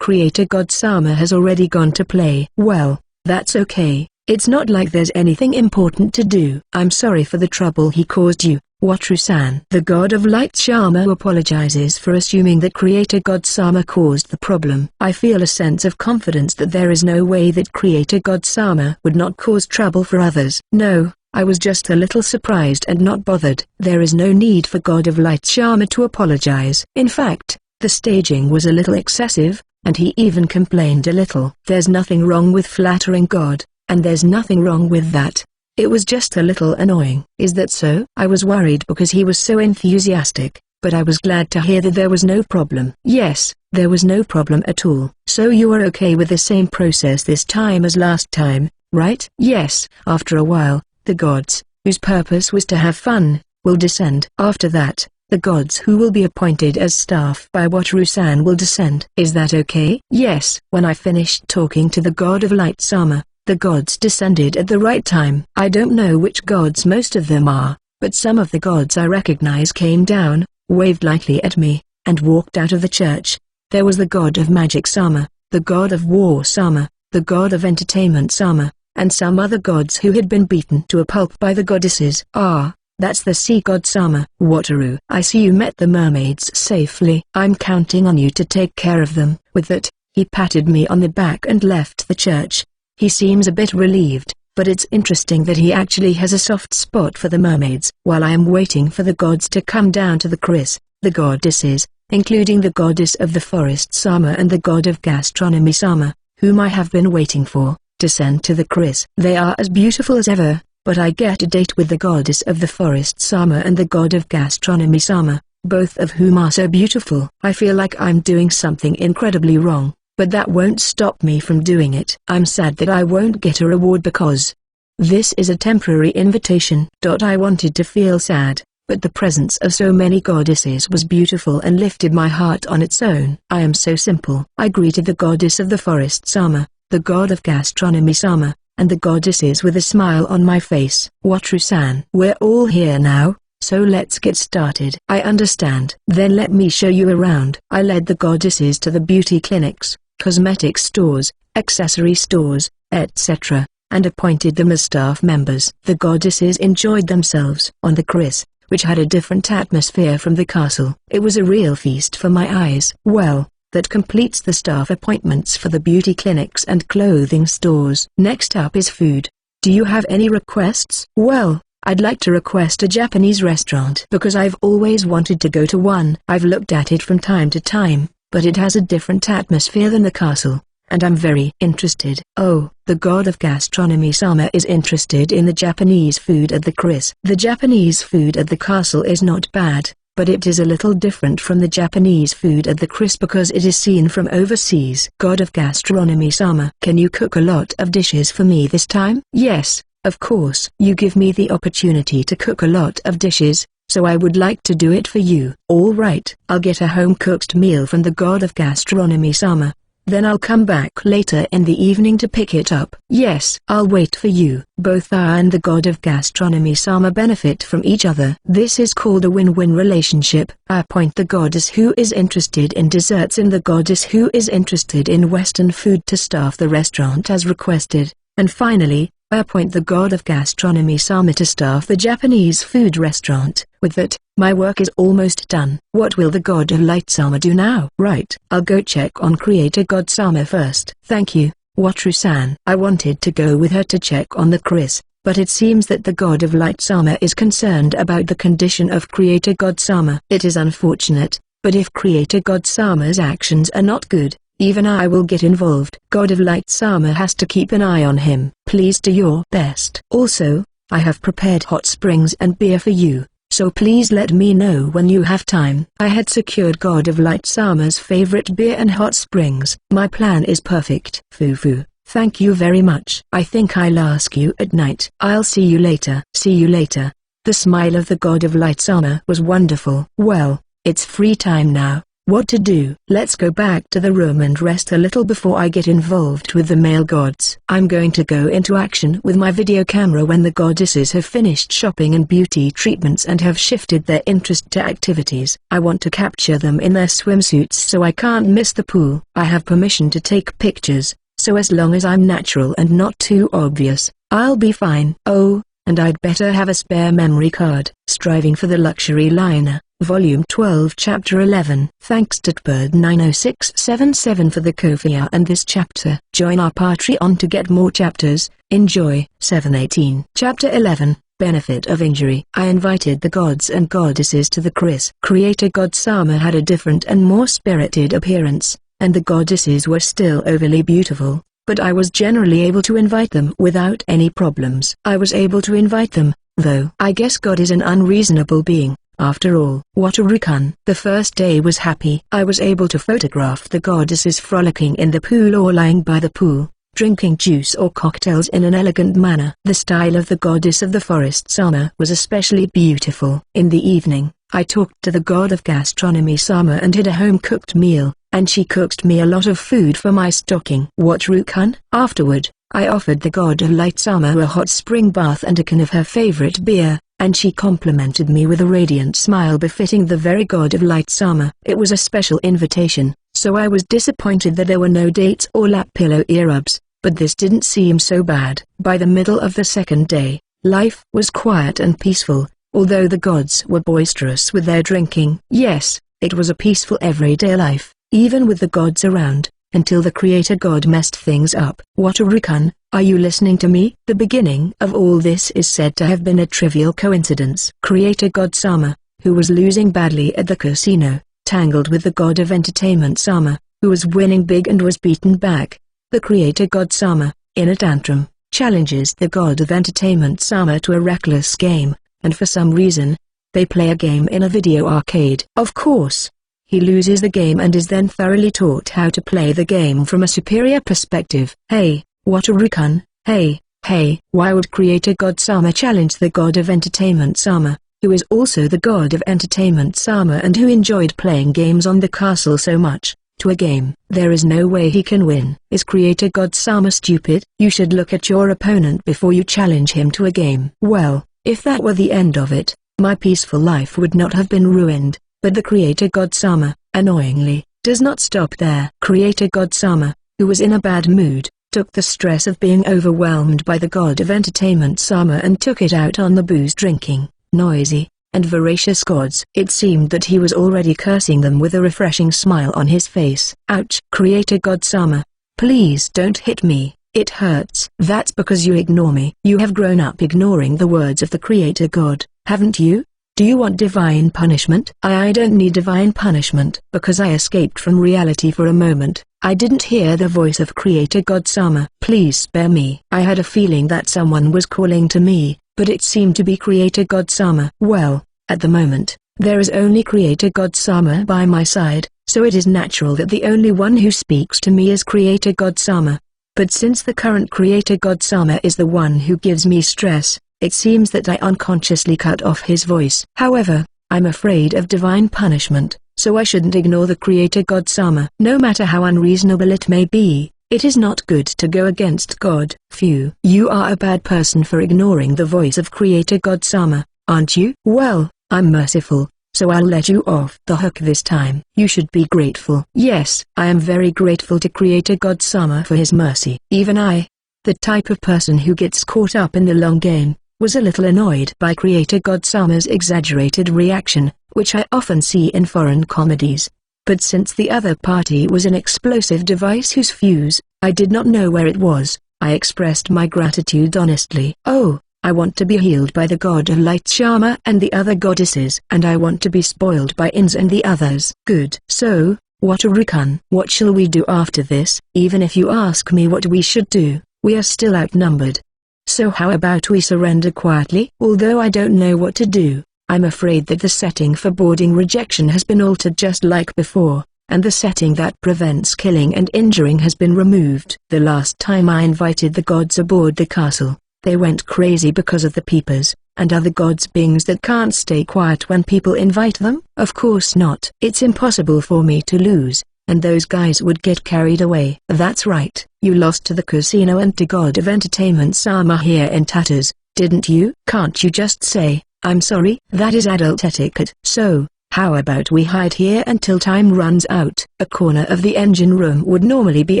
Creator God Sama has already gone to play. Well, that's okay. It's not like there's anything important to do. I'm sorry for the trouble he caused you, Wataru-san. The God of Light Shama apologizes for assuming that Creator God Sama caused the problem. I feel a sense of confidence that there is no way that Creator God Sama would not cause trouble for others. No, I was just a little surprised and not bothered. There is no need for God of Light Shama to apologize. In fact, the staging was a little excessive, and he even complained a little. There's nothing wrong with flattering God, and there's nothing wrong with that. It was just a little annoying. Is that so? I was worried because he was so enthusiastic, but I was glad to hear that there was no problem. Yes, there was no problem at all. So you are okay with the same process this time as last time, right? Yes. After a while, the gods, whose purpose was to have fun, will descend. After that, The gods who will be appointed as staff by Wataru-san will descend. Is that okay? Yes. When I finished talking to the god of light Sama, the gods descended at the right time. I don't know which gods most of them are, but some of the gods I recognize came down, waved lightly at me, and walked out of the church. There was the god of magic Sama, the god of war Sama, the god of entertainment Sama, and some other gods who had been beaten to a pulp by the goddesses. Ah, that's the sea god Sama. Wataru, I see you met the mermaids safely. I'm counting on you to take care of them. With that, he patted me on the back and left the church. He seems a bit relieved, but it's interesting that he actually has a soft spot for the mermaids. While I am waiting for the gods to come down to the Chris, the goddesses, including the goddess of the forest Sama and the god of gastronomy Sama, whom I have been waiting for, descend to the Chris. They are as beautiful as ever, but I get a date with the goddess of the forest Sama and the god of gastronomy Sama, both of whom are so beautiful. I feel like I'm doing something incredibly wrong, but that won't stop me from doing it. I'm sad that I won't get a reward because this is a temporary invitation. I wanted to feel sad, but the presence of so many goddesses was beautiful and lifted my heart on its own. I am so simple. I greeted the goddess of the forest Sama, the god of gastronomy Sama, and the goddesses with a smile on my face. Wataru-san, we're all here now, so let's get started. I understand. Then let me show you around. I led the goddesses to the beauty clinics, cosmetic stores, accessory stores, etc., and appointed them as staff members. The goddesses enjoyed themselves on the Chris, which had a different atmosphere from the castle. It was a real feast for my eyes. Well, that completes the staff appointments for the beauty clinics and clothing stores. Next up is food. Do you have any requests? Well, I'd like to request a Japanese restaurant because I've always wanted to go to one. I've looked at it from time to time, but it has a different atmosphere than the castle, and I'm very interested. Oh, the god of gastronomy Sama is interested in the Japanese food at the Chris. The Japanese food at the castle is not bad, but it is a little different from the Japanese food at the Chris because it is seen from overseas. God of gastronomy Sama, can you cook a lot of dishes for me this time? Yes, of course. You give me the opportunity to cook a lot of dishes, so I would like to do it for you. All right. I'll get a home-cooked meal from the god of gastronomy Sama. Then I'll come back later in the evening to pick it up. Yes, I'll wait for you. Both I and the god of gastronomy Sama benefit from each other. This is called a win-win relationship. I appoint the goddess who is interested in desserts and the goddess who is interested in Western food to staff the restaurant as requested. And finally, I appoint the god of gastronomy Sama to staff the Japanese food restaurant. With that, my work is almost done. What will the god of light Sama do now? Right, I'll go check on creator god Sama first. Thank you, Wataru-san. I wanted to go with her to check on the Chris, but it seems that the god of light Sama is concerned about the condition of creator god Sama. It is unfortunate, but if creator god Sama's actions are not good, even I will get involved. God of light Sama has to keep an eye on him. Please do your best. Also, I have prepared hot springs and beer for you, so please let me know when you have time. I had secured God of light Sama's favorite beer and hot springs. My plan is perfect. Fufu, thank you very much. I think I'll ask you at night. I'll see you later. See you later. The smile of the God of light Sama was wonderful. Well, it's free time now. What to do? Let's go back to the room and rest a little before I get involved with the male gods. I'm going to go into action with my video camera when the goddesses have finished shopping and beauty treatments and have shifted their interest to activities. I want to capture them in their swimsuits so I can't miss the pool. I have permission to take pictures, so as long as I'm natural and not too obvious, I'll be fine. Oh, and I'd better have a spare memory card. Striving for the luxury liner. Volume 12 Chapter 11. Thanks to Bird90677 for the Ko-fi and this chapter. Join our Patreon to get more chapters. Enjoy. 718. Chapter 11. Benefit of Injury. I invited the gods and goddesses to the Chris. Creator God Sama had a different and more spirited appearance, and the goddesses were still overly beautiful, but I was generally able to invite them without any problems. I was able to invite them, though. I guess God is an unreasonable being. After all, Wataru-kun. The first day was happy. I was able to photograph the goddesses frolicking in the pool or lying by the pool, drinking juice or cocktails in an elegant manner. The style of the goddess of the forest Sama was especially beautiful. In the evening, I talked to the god of gastronomy Sama and hid a home-cooked meal, and she cooked me a lot of food for my stocking. What Rukun? Afterward, I offered the god of light Sama a hot spring bath and a can of her favorite beer, and she complimented me with a radiant smile befitting the very god of light Sama. It was a special invitation, so I was disappointed that there were no dates or lap pillow earrubs, but this didn't seem so bad. By the middle of the second day, life was quiet and peaceful, although the gods were boisterous with their drinking. Yes, it was a peaceful everyday life, even with the gods around, until the creator god messed things up. Wataru-kun, are you listening to me? The beginning of all this is said to have been a trivial coincidence. Creator god Sama, who was losing badly at the casino, tangled with the god of entertainment Sama, who was winning big and was beaten back. The creator god Sama, in a tantrum, challenges the god of entertainment Sama to a reckless game, and for some reason, they play a game in a video arcade. Of course, he loses the game and is then thoroughly taught how to play the game from a superior perspective. Hey, Wataru-kun, hey, why would creator god Sama challenge the god of entertainment Sama, who is also the god of entertainment Sama and who enjoyed playing games on the castle so much, to a game? There is no way he can win. Is creator god Sama stupid? You should look at your opponent before you challenge him to a game. Well, if that were the end of it, my peaceful life would not have been ruined, but the creator god Sama, annoyingly, does not stop there. Creator god Sama, who was in a bad mood, took the stress of being overwhelmed by the god of entertainment Sama and took it out on the booze-drinking, noisy, and voracious gods. It seemed that he was already cursing them with a refreshing smile on his face. Ouch! Creator god Sama, please don't hit me, it hurts. That's because you ignore me. You have grown up ignoring the words of the creator god, haven't you? Do you want divine punishment? I don't need divine punishment. Because I escaped from reality for a moment, I didn't hear the voice of creator god Sama. Please spare me. I had a feeling that someone was calling to me, but it seemed to be creator god Sama. Well, at the moment, there is only creator god Sama by my side, so it is natural that the only one who speaks to me is creator god Sama. But since the current creator god Sama is the one who gives me stress, it seems that I unconsciously cut off his voice. However, I'm afraid of divine punishment, so I shouldn't ignore the creator god Sama. No matter how unreasonable it may be, it is not good to go against God. Phew. You are a bad person for ignoring the voice of creator god Sama, aren't you? Well, I'm merciful, so I'll let you off the hook this time. You should be grateful. Yes, I am very grateful to creator god Sama for his mercy. Even I, the type of person who gets caught up in the long game, was a little annoyed by creator god Sama's exaggerated reaction, which I often see in foreign comedies. But since the other party was an explosive device whose fuse, I did not know where it was, I expressed my gratitude honestly. Oh, I want to be healed by the god of light Shama and the other goddesses, and I want to be spoiled by Inz and the others. Good. So, Wataru-kun, what shall we do after this? Even if you ask me what we should do, we are still outnumbered. So how about we surrender quietly? Although I don't know what to do, I'm afraid that the setting for boarding rejection has been altered just like before, and the setting that prevents killing and injuring has been removed. The last time I invited the gods aboard the castle, they went crazy because of the peepers, and are the gods beings that can't stay quiet when people invite them? Of course not. It's impossible for me to lose, and those guys would get carried away. That's right, you lost to the casino and to god of entertainment Sama here in tatters, didn't you? Can't you just say, I'm sorry? That is adult etiquette. So, how about we hide here until time runs out? A corner of the engine room would normally be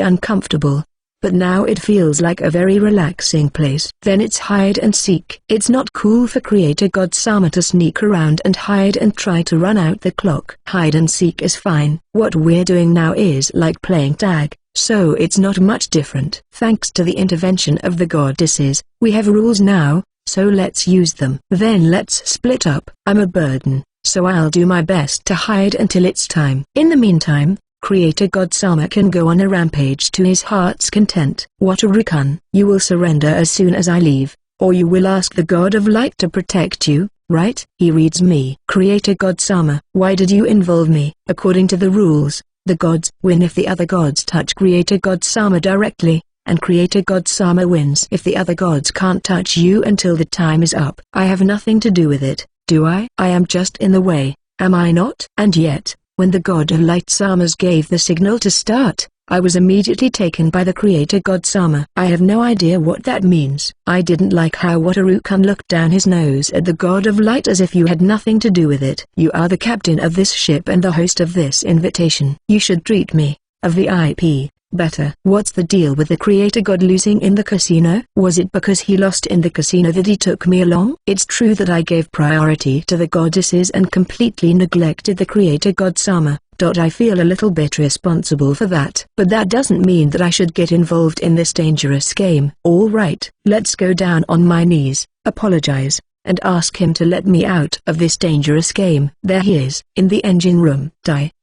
uncomfortable, but now it feels like a very relaxing place. Then it's hide and seek. It's not cool for creator god Sama to sneak around and hide and try to run out the clock. Hide and seek is fine. What we're doing now is like playing tag, so it's not much different. Thanks to the intervention of the goddesses, we have rules now, so let's use them. Then let's split up. I'm a burden, so I'll do my best to hide until it's time. In the meantime, creator god Sama can go on a rampage to his heart's content. Wataru-kun, you will surrender as soon as I leave, or you will ask the god of light to protect you, right? He reads me. Creator god Sama, why did you involve me? According to the rules, the gods win if the other gods touch creator god Sama directly, and creator god Sama wins if the other gods can't touch you until the time is up. I have nothing to do with it, do I? I am just in the way, am I not? And yet, when the God of Light Samas gave the signal to start, I was immediately taken by the creator God Sama. I have no idea what that means. I didn't like how Wataru-kun looked down his nose at the God of Light as if you had nothing to do with it. You are the captain of this ship and the host of this invitation. You should treat me, a VIP, better. What's the deal with the creator god losing in the casino? Was it because he lost in the casino that he took me along? It's true that I gave priority to the goddesses and completely neglected the creator god Sama. I feel a little bit responsible for that. But that doesn't mean that I should get involved in this dangerous game. Alright, let's go down on my knees, apologize, and ask him to let me out of this dangerous game. There he is, in the engine room.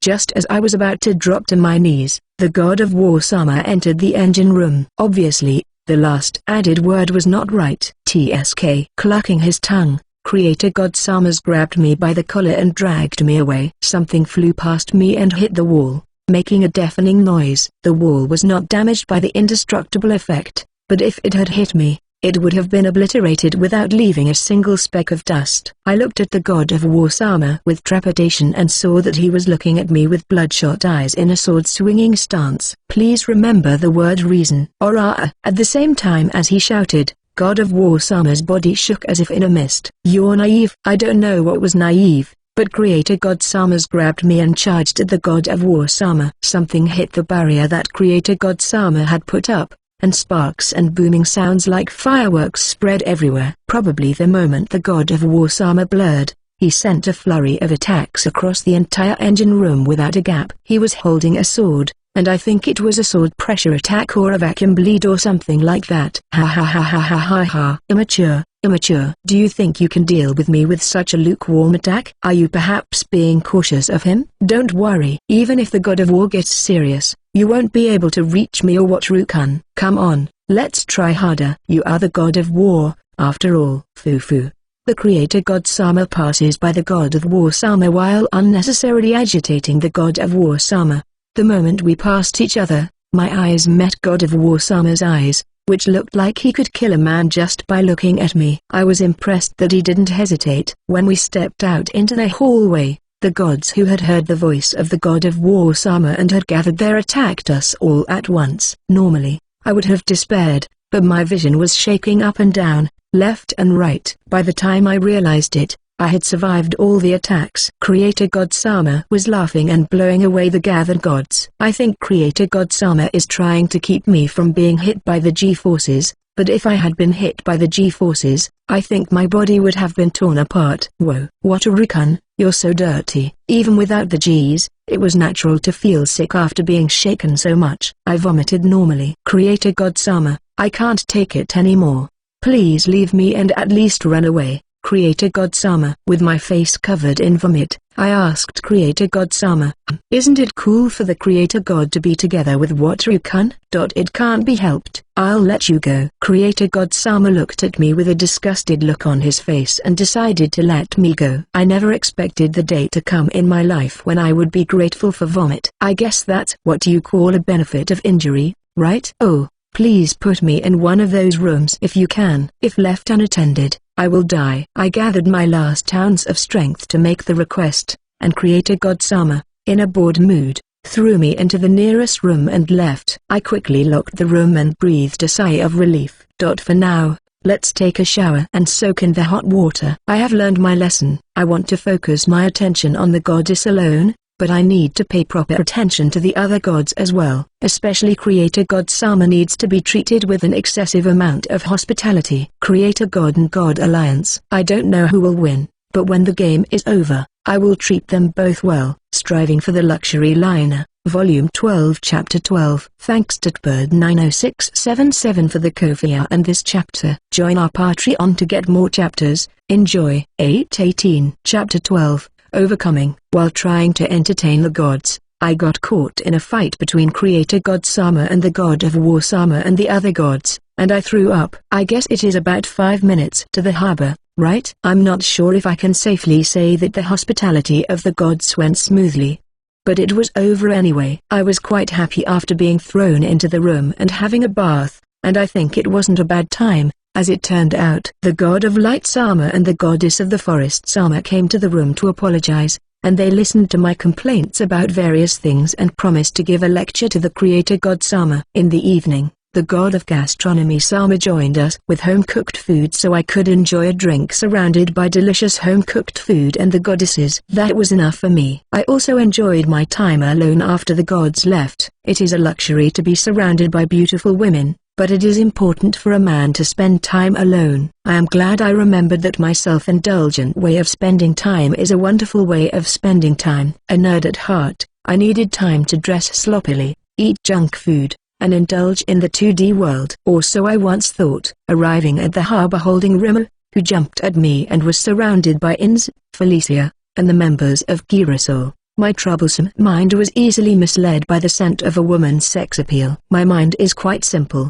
Just as I was about to drop to my knees, the God of War Sama entered the engine room. Obviously, the last added word was not right. TSK. Clucking his tongue, Creator God Samas grabbed me by the collar and dragged me away. Something flew past me and hit the wall, making a deafening noise. The wall was not damaged by the indestructible effect, but if it had hit me, it would have been obliterated without leaving a single speck of dust. I looked at the God of War Sama with trepidation and saw that he was looking at me with bloodshot eyes in a sword-swinging stance. Please remember the word reason. Ora! At the same time as he shouted, God of War Sama's body shook as if in a mist. You're naive. I don't know what was naive, but Creator God Samas grabbed me and charged at the God of War Sama. Something hit the barrier that Creator God Sama had put up, and sparks and booming sounds like fireworks spread everywhere. Probably the moment the God of War Sama blurred, he sent a flurry of attacks across the entire engine room without a gap. He was holding a sword, and I think it was a sword pressure attack or a vacuum bleed or something like that. Ha ha ha ha ha ha ha. Immature, immature. Do you think you can deal with me with such a lukewarm attack? Are you perhaps being cautious of him? Don't worry. Even if the God of War gets serious, you won't be able to reach me or Wataru-kun. Come on, let's try harder. You are the God of War, after all. Foo-foo. The Creator God Sama passes by the God of War Sama while unnecessarily agitating the God of War Sama. The moment we passed each other, my eyes met God of War Sama's eyes, which looked like he could kill a man just by looking at me. I was impressed that he didn't hesitate. When we stepped out into the hallway, the gods who had heard the voice of the God of War Sama and had gathered there attacked us all at once. Normally, I would have despaired, but my vision was shaking up and down, left and right. By the time I realized it, I had survived all the attacks. Creator God Sama was laughing and blowing away the gathered gods. I think Creator God Sama is trying to keep me from being hit by the G-forces, but if I had been hit by the G-forces, I think my body would have been torn apart. Whoa. Wataru-kun, you're so dirty. Even without the Gs, it was natural to feel sick after being shaken so much. I vomited normally. Creator God Sama, I can't take it anymore. Please leave me and at least run away. Creator God Sama. With my face covered in vomit, I asked Creator God Sama, isn't it cool for the Creator God to be together with Wataru-kun? It can't be helped. I'll let you go. Creator God Sama looked at me with a disgusted look on his face and decided to let me go. I never expected the day to come in my life when I would be grateful for vomit. I guess that's what you call a benefit of injury, right? Oh, please put me in one of those rooms if you can. If left unattended, I will die. I gathered my last ounce of strength to make the request, and Creator God Sama, in a bored mood, threw me into the nearest room and left. I quickly locked the room and breathed a sigh of relief. For now, let's take a shower and soak in the hot water. I have learned my lesson. I want to focus my attention on the goddess alone, but I need to pay proper attention to the other gods as well. Especially Creator God Sama needs to be treated with an excessive amount of hospitality. Creator God and God Alliance. I don't know who will win, but when the game is over, I will treat them both well. Striving for the Luxury Liner, Volume 12 Chapter 12. Thanks to Bird90677 for the Ko-fi and this chapter. Join our Patreon to get more chapters. Enjoy. 818 Chapter 12. Overcoming. While trying to entertain the gods, I got caught in a fight between Creator God Sama and the God of War Sama and the other gods, and I threw up. I guess it is about 5 minutes to the harbor, right? I'm not sure if I can safely say that the hospitality of the gods went smoothly, but it was over anyway. I was quite happy after being thrown into the room and having a bath, and I think it wasn't a bad time. As it turned out, the God of Light Sama and the Goddess of the Forest Sama came to the room to apologize, and they listened to my complaints about various things and promised to give a lecture to the creator god Sama. In the evening, the god of gastronomy Sama joined us with home-cooked food so I could enjoy a drink surrounded by delicious home-cooked food and the goddesses. That was enough for me. I also enjoyed my time alone after the gods left. It is a luxury to be surrounded by beautiful women, but it is important for a man to spend time alone. I am glad I remembered that my self-indulgent way of spending time is a wonderful way of spending time. A nerd at heart, I needed time to dress sloppily, eat junk food, and indulge in the 2D world. Or so I once thought. Arriving at the harbor holding Rimmer, who jumped at me and was surrounded by Ins, Felicia, and the members of Girasol, my troublesome mind was easily misled by the scent of a woman's sex appeal. My mind is quite simple.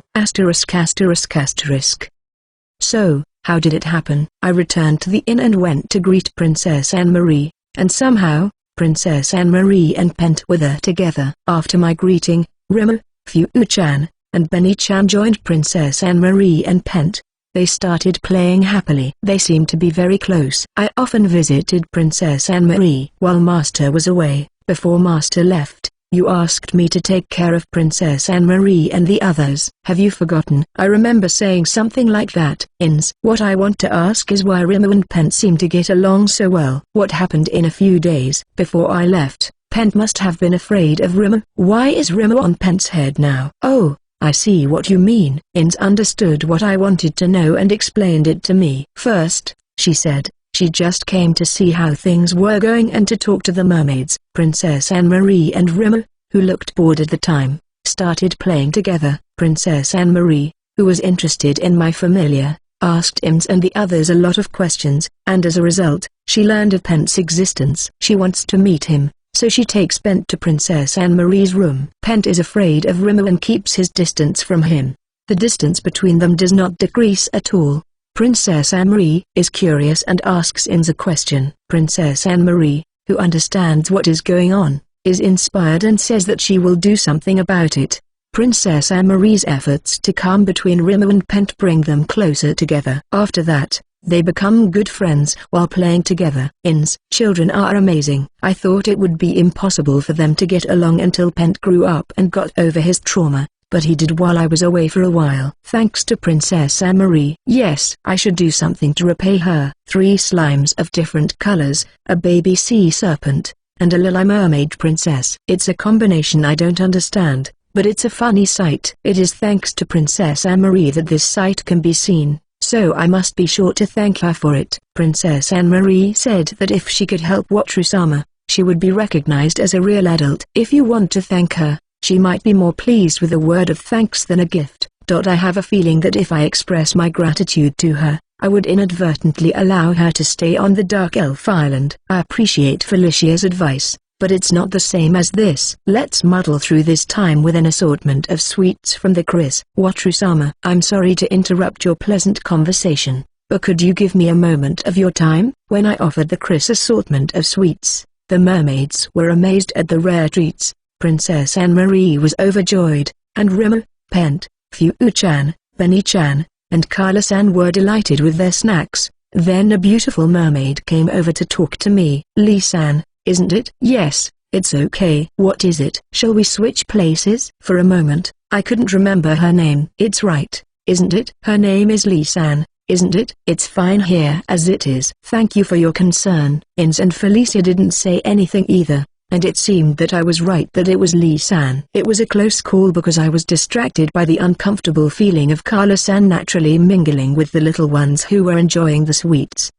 So, how did it happen? I returned to the inn and went to greet Princess Anne-Marie, and somehow, Princess Anne-Marie and Pent were there together. After my greeting, Rimmer, Fu-chan, and Benny-chan joined Princess Anne-Marie and Pent. They started playing happily. They seemed to be very close. I often visited Princess Anne-Marie while Master was away. Before Master left, you asked me to take care of Princess Anne-Marie and the others. Have you forgotten? I remember saying something like that. What I want to ask is why Rimmer and Pent seem to get along so well. What happened in a few days before I left? Pent must have been afraid of Rimmer. Why is Rimmer on Pent's head now? Oh, I see what you mean. Ins understood what I wanted to know and explained it to me. First, she said, she just came to see how things were going and to talk to the mermaids. Princess Anne-Marie and Rimmer, who looked bored at the time, started playing together. Princess Anne-Marie, who was interested in my familiar, asked Ins and the others a lot of questions, and as a result, she learned of Pent's existence. She wants to meet him, so she takes Pent to Princess Anne-Marie's room. Pent is afraid of Rimmer and keeps his distance from him. The distance between them does not decrease at all. Princess Anne-Marie is curious and asks Ins a question. Princess Anne-Marie, who understands what is going on, is inspired and says that she will do something about it. Princess Anne-Marie's efforts to calm between Rimmer and Pent bring them closer together. After that, they become good friends while playing together. Ins children are amazing. I thought it would be impossible for them to get along until Pent grew up and got over his trauma, but he did while I was away for a while. Thanks to Princess Anne-Marie. Yes, I should do something to repay her. 3 slimes of different colors, a baby sea serpent, and a little mermaid princess. It's a combination I don't understand, but it's a funny sight. It is thanks to Princess Anne-Marie that this sight can be seen, so I must be sure to thank her for it. Princess Anne-Marie said that if she could help Watru-sama, she would be recognized as a real adult. If you want to thank her, she might be more pleased with a word of thanks than a gift. I have a feeling that if I express my gratitude to her, I would inadvertently allow her to stay on the Dark Elf Island. I appreciate Felicia's advice, but it's not the same as this. Let's muddle through this time with an assortment of sweets from the Chris. Watru-sama, I'm sorry to interrupt your pleasant conversation, but could you give me a moment of your time? When I offered the Chris assortment of sweets, the mermaids were amazed at the rare treats. Princess Anne-Marie was overjoyed, and Rimmer, Pent, Fu-chan, Benny-chan, and Carla-san were delighted with their snacks. Then a beautiful mermaid came over to talk to me. Lee-san, isn't it? Yes, it's okay. What is it? Shall we switch places? For a moment, I couldn't remember her name. It's right, isn't it? Her name is Lee-san, isn't it? It's fine here as it is. Thank you for your concern. Ins and Felicia didn't say anything either, and it seemed that I was right that it was Lee-san. It was a close call because I was distracted by the uncomfortable feeling of Carla-san naturally mingling with the little ones who were enjoying the sweets.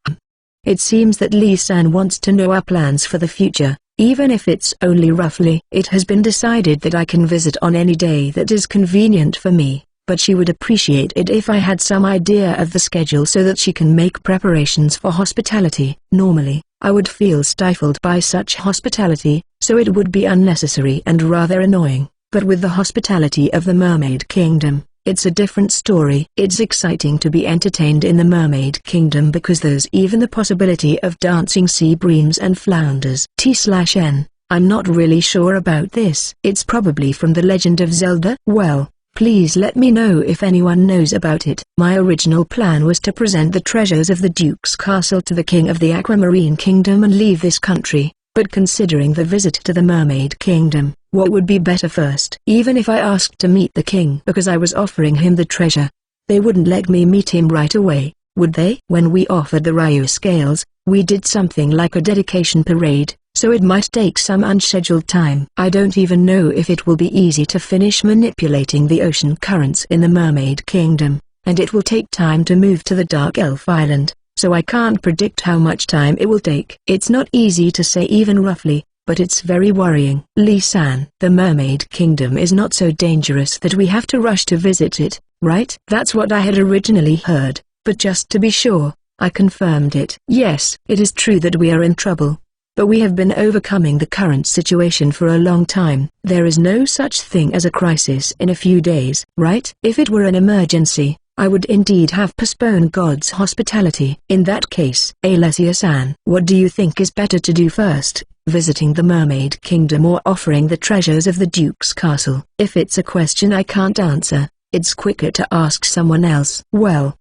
It seems that Lee-san wants to know our plans for the future, even if it's only roughly. It has been decided that I can visit on any day that is convenient for me, but she would appreciate it if I had some idea of the schedule so that she can make preparations for hospitality. Normally, I would feel stifled by such hospitality, so it would be unnecessary and rather annoying. But with the hospitality of the Mermaid Kingdom, it's a different story. It's exciting to be entertained in the Mermaid Kingdom because there's even the possibility of dancing sea breams and flounders. T/N, I'm not really sure about this. It's probably from The Legend of Zelda. Well, please let me know if anyone knows about it. My original plan was to present the treasures of the Duke's castle to the King of the Aquamarine Kingdom and leave this country, But considering the visit to the Mermaid Kingdom, what would be better first? Even if I asked to meet the king because I was offering him the treasure, they wouldn't let me meet him right away, would they? When we offered the Ryu scales, we did something like a dedication parade, so it might take some unscheduled time. I don't even know if it will be easy to finish manipulating the ocean currents in the Mermaid Kingdom, and it will take time to move to the Dark Elf Island, so I can't predict how much time it will take. It's not easy to say even roughly, but it's very worrying. Lee-san, the Mermaid Kingdom is not so dangerous that we have to rush to visit it, right? That's what I had originally heard, but just to be sure, I confirmed it. Yes, it is true that we are in trouble, but we have been overcoming the current situation for a long time. There is no such thing as a crisis in a few days, right? If it were an emergency, I would indeed have postponed God's hospitality. In that case, Alessia-san, what do you think is better to do first, visiting the Mermaid Kingdom or offering the treasures of the Duke's castle? If it's a question I can't answer, it's quicker to ask someone else. Well,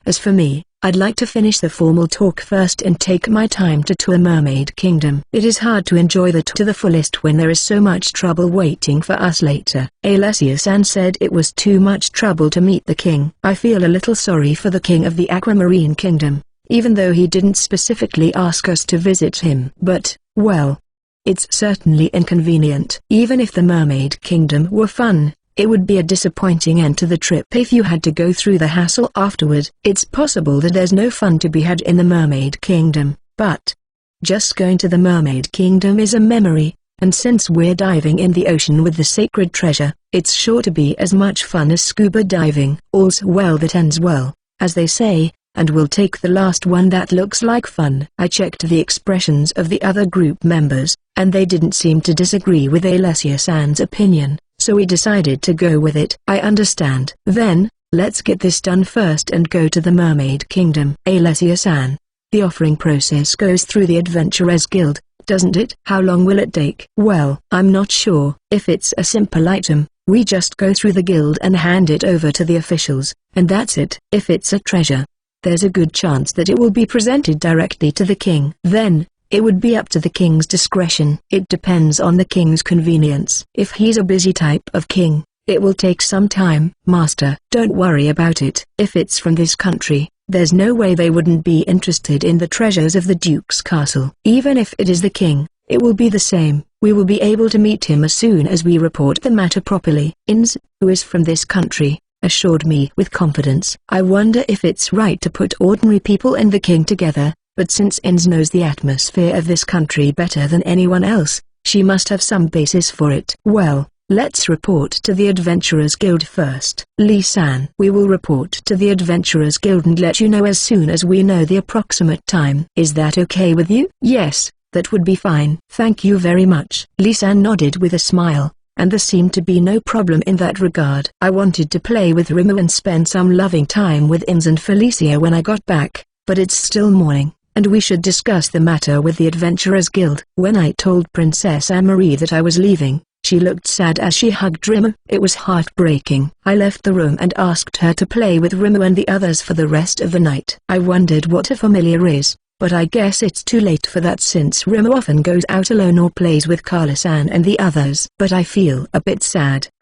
as for me, I'd like to finish the formal talk first and take my time to tour Mermaid Kingdom. It is hard to enjoy the tour to the fullest when there is so much trouble waiting for us later. Alessia-san said it was too much trouble to meet the king. I feel a little sorry for the king of the Aquamarine Kingdom, even though he didn't specifically ask us to visit him. But, well, it's certainly inconvenient. Even if the Mermaid Kingdom were fun, it would be a disappointing end to the trip if you had to go through the hassle afterward. It's possible that there's no fun to be had in the Mermaid Kingdom, but just going to the Mermaid Kingdom is a memory, and since we're diving in the ocean with the sacred treasure, it's sure to be as much fun as scuba diving. All's well that ends well, as they say, and we'll take the last one that looks like fun. I checked the expressions of the other group members, and they didn't seem to disagree with Alessia-san's opinion, so we decided to go with it. I understand. Then, let's get this done first and go to the Mermaid Kingdom. Alessia-san, the offering process goes through the Adventurers Guild, doesn't it? How long will it take? Well, I'm not sure. If it's a simple item, we just go through the guild and hand it over to the officials, and that's it. If it's a treasure, there's a good chance that it will be presented directly to the king. Then, it would be up to the king's discretion. It depends on the king's convenience. If he's a busy type of king, it will take some time. Master, don't worry about it. If it's from this country, there's no way they wouldn't be interested in the treasures of the Duke's castle. Even if it is the king, it will be the same. We will be able to meet him as soon as we report the matter properly. Inz, who is from this country, assured me with confidence. I wonder if it's right to put ordinary people and the king together, but since Inz knows the atmosphere of this country better than anyone else, she must have some basis for it. Well, let's report to the Adventurers Guild first. Lee-san, we will report to the Adventurers Guild and let you know as soon as we know the approximate time. Is that okay with you? Yes, that would be fine. Thank you very much. Lee-san nodded with a smile, and there seemed to be no problem in that regard. I wanted to play with Rimu and spend some loving time with Inz and Felicia when I got back, but it's still morning, and we should discuss the matter with the Adventurers Guild. When I told Princess Anne-Marie that I was leaving, she looked sad as she hugged Rimu. It was heartbreaking. I left the room and asked her to play with Rimu and the others for the rest of the night. I wondered what a familiar is, but I guess it's too late for that since Rimu often goes out alone or plays with Carla-san and the others. But I feel a bit sad. *****.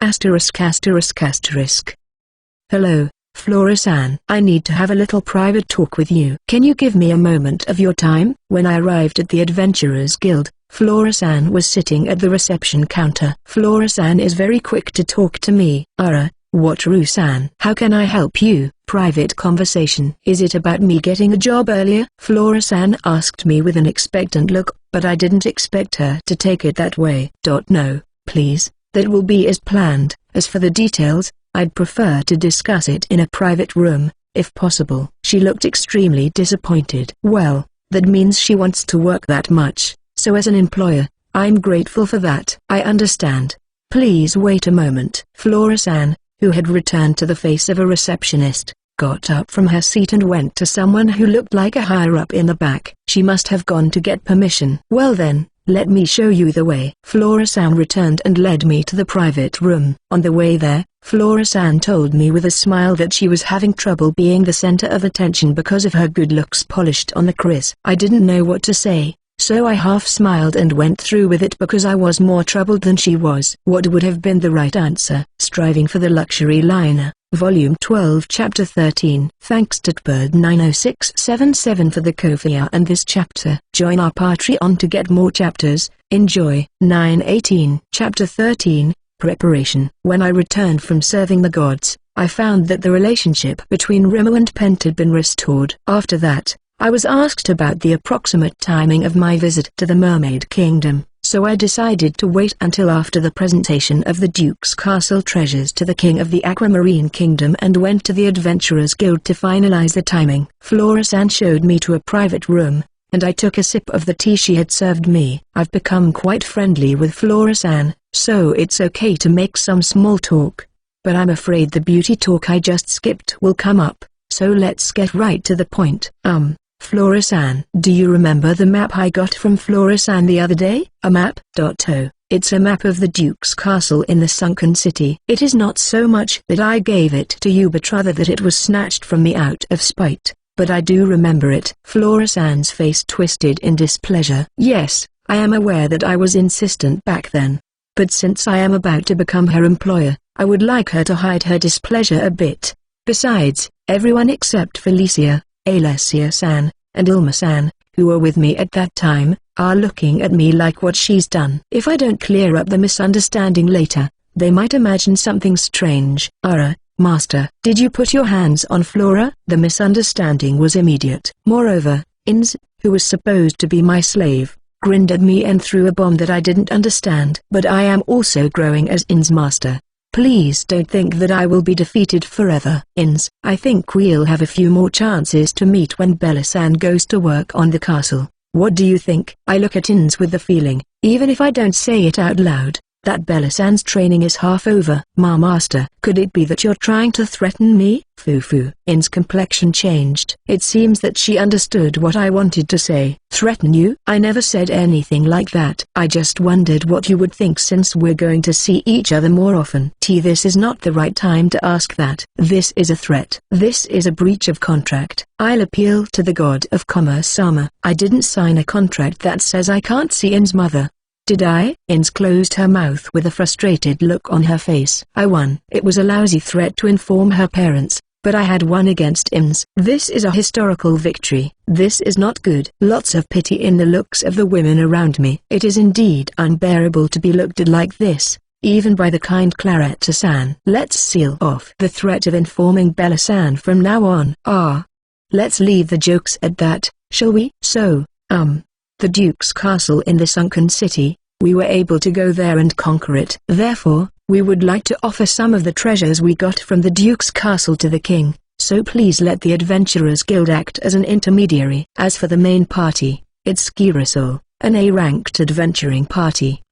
Hello, Flora-san. I need to have a little private talk with you. Can you give me a moment of your time? When I arrived at the Adventurers Guild, Flora-san was sitting at the reception counter. Flora-san is very quick to talk to me. Wataru-san. How can I help you? Private conversation. Is it about me getting a job earlier? Flora-san asked me with an expectant look, but I didn't expect her to take it that way. No, please, that will be as planned. As for the details, I'd prefer to discuss it in a private room, if possible. She looked extremely disappointed. Well, that means she wants to work that much, so as an employer, I'm grateful for that. I understand. Please wait a moment. Flora-san, who had returned to the face of a receptionist, got up from her seat and went to someone who looked like a higher-up in the back. She must have gone to get permission. Well then, let me show you the way. Flora-san returned and led me to the private room. On the way there, Flora-san told me with a smile that she was having trouble being the center of attention because of her good looks polished on the Chris. I didn't know what to say, so I half smiled and went through with it because I was more troubled than she was. What would have been the right answer? Striving for the luxury liner. Volume 12 Chapter 13. Thanks to Bird90677 for the Ko-fi and this chapter. Join our Patreon to get more chapters. Enjoy. 918 Chapter 13. Preparation. When I returned from serving the gods, I found that the relationship between Remo and Pent had been restored. After that, I was asked about the approximate timing of my visit to the Mermaid Kingdom, so I decided to wait until after the presentation of the Duke's castle treasures to the King of the Aquamarine Kingdom and went to the Adventurers Guild to finalize the timing. Flora-san showed me to a private room, and I took a sip of the tea she had served me. I've become quite friendly with Flora-san, so it's okay to make some small talk. But I'm afraid the beauty talk I just skipped will come up, so let's get right to the point. Flora-san, do you remember the map I got from Flora-san the other day? A map? Oh, it's a map of the Duke's castle in the sunken city. It is not so much that I gave it to you but rather that it was snatched from me out of spite, but I do remember it. Flora-san's face twisted in displeasure. Yes, I am aware that I was insistent back then. But since I am about to become her employer, I would like her to hide her displeasure a bit. Besides, everyone except Felicia, Alessia-san, and Ilma-san, who were with me at that time, are looking at me like what she's done. If I don't clear up the misunderstanding later, they might imagine something strange. Master, did you put your hands on Flora? The misunderstanding was immediate. Moreover, Ins, who was supposed to be my slave, grinned at me and threw a bomb that I didn't understand. But I am also growing as Ins' master. Please don't think that I will be defeated forever. Ins, I think we'll have a few more chances to meet when Bella-san goes to work on the castle. What do you think? I look at Ins with the feeling, even if I don't say it out loud, that Bella-san's training is half over. Master, could it be that you're trying to threaten me? Foo-foo. In's complexion changed. It seems that she understood what I wanted to say. Threaten you? I never said anything like that. I just wondered what you would think since we're going to see each other more often. This is not the right time to ask that. This is a threat. This is a breach of contract. I'll appeal to the god of commerce Sama. I didn't sign a contract that says I can't see In's mother. Did I? Ins closed her mouth with a frustrated look on her face. I won. It was a lousy threat to inform her parents, but I had won against Ins. This is a historical victory. This is not good. Lots of pity in the looks of the women around me. It is indeed unbearable to be looked at like this, even by the kind Claretta-san. Let's seal off the threat of informing Bella-san from now on. Let's leave the jokes at that, shall we? So, the Duke's castle in the sunken city, we were able to go there and conquer it. Therefore, we would like to offer some of the treasures we got from the Duke's castle to the king, so please let the Adventurers Guild act as an intermediary. As for the main party, it's Girasol, an A-ranked adventuring party.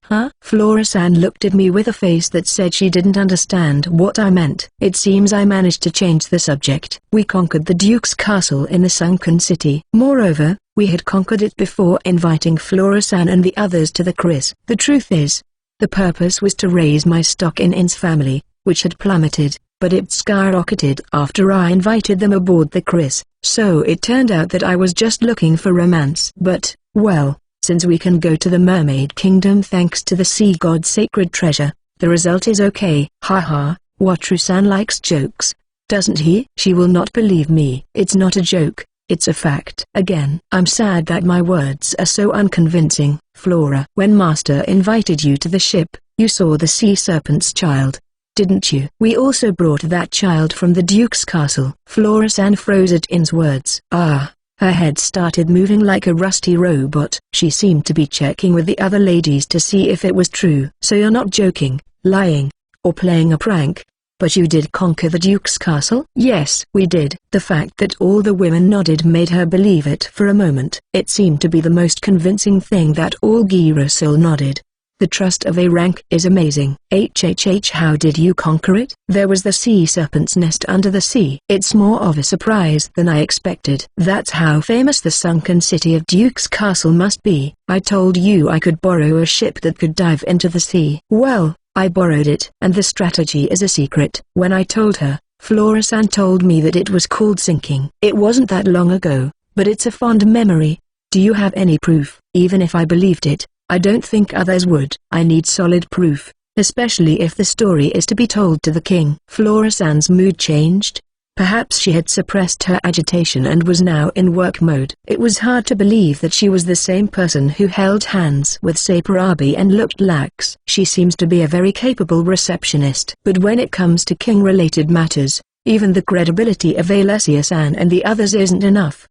Flora-san looked at me with a face that said she didn't understand what I meant. It seems I managed to change the subject. We conquered the Duke's castle in the sunken city. Moreover, we had conquered it before inviting Flora-san and the others to the quiz. The truth is, the purpose was to raise my stock in In's family, which had plummeted, but it skyrocketed after I invited them aboard the quiz. So it turned out that I was just looking for romance. But, well, since we can go to the Mermaid Kingdom thanks to the sea god's sacred treasure, the result is okay. Wataru-san likes jokes, doesn't he? She will not believe me. It's not a joke, it's a fact. Again, I'm sad that my words are so unconvincing. Flora, when Master invited you to the ship, you saw the sea serpent's child, didn't you? We also brought that child from the Duke's castle. Flora-san froze at In's words. Her head started moving like a rusty robot. She seemed to be checking with the other ladies to see if it was true. So you're not joking, lying, or playing a prank, but you did conquer the Duke's castle? Yes, we did. The fact that all the women nodded made her believe it for a moment. It seemed to be the most convincing thing that all Girasol nodded. The trust of A-rank is amazing. How did you conquer it? There was the sea serpent's nest under the sea. It's more of a surprise than I expected. That's how famous the sunken city of Duke's castle must be. I told you I could borrow a ship that could dive into the sea. Well, I borrowed it. And the strategy is a secret. When I told her, Flora-san told me that it was called sinking. It wasn't that long ago, but it's a fond memory. Do you have any proof? Even if I believed it, I don't think others would. I need solid proof, especially if the story is to be told to the king. Flora-san's mood changed. Perhaps she had suppressed her agitation and was now in work mode. It was hard to believe that she was the same person who held hands with Sapurabi and looked lax. She seems to be a very capable receptionist. But when it comes to king-related matters, even the credibility of Alessia-san and the others isn't enough.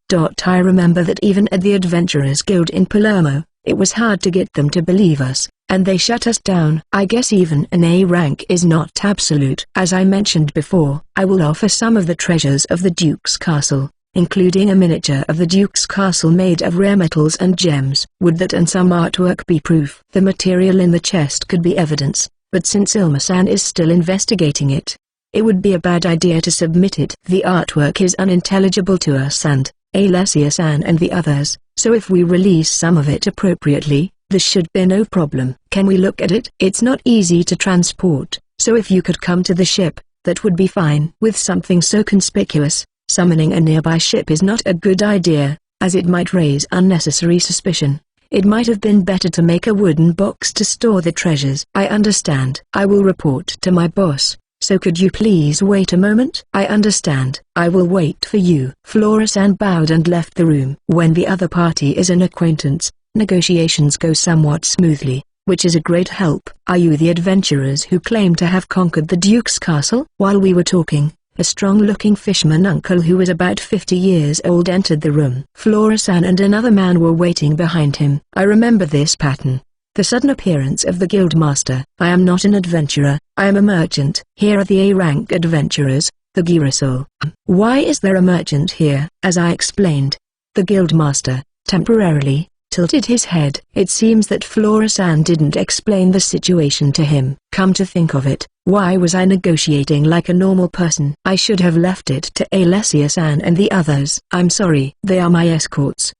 I remember that even at the Adventurers Guild in Palermo, it was hard to get them to believe us, and they shut us down. I guess even an A rank is not absolute. As I mentioned before, I will offer some of the treasures of the Duke's castle, including a miniature of the Duke's castle made of rare metals and gems. Would that and some artwork be proof? The material in the chest could be evidence, but since Ilma-san is still investigating it, it would be a bad idea to submit it. The artwork is unintelligible to us and Alessia-san and the others, so if we release some of it appropriately, there should be no problem. Can we look at it? It's not easy to transport, so if you could come to the ship, that would be fine. With something so conspicuous, summoning a nearby ship is not a good idea, as it might raise unnecessary suspicion. It might have been better to make a wooden box to store the treasures. I understand. I will report to my boss. So could you please wait a moment? I understand. I will wait for you. Flora-san bowed and left the room. When the other party is an acquaintance, negotiations go somewhat smoothly, which is a great help. Are you the adventurers who claim to have conquered the Duke's castle? While we were talking, a strong-looking fisherman uncle who was about 50 years old entered the room. Flora-san and another man were waiting behind him. I remember this pattern. The sudden appearance of the guildmaster. I am not an adventurer, I am a merchant. Here are the A-rank adventurers, the Girasol. Why is there a merchant here? As I explained, the guildmaster, temporarily, tilted his head. It seems that Flora-san didn't explain the situation to him. Come to think of it, why was I negotiating like a normal person? I should have left it to Alessia-san and the others. I'm sorry. They are my escorts.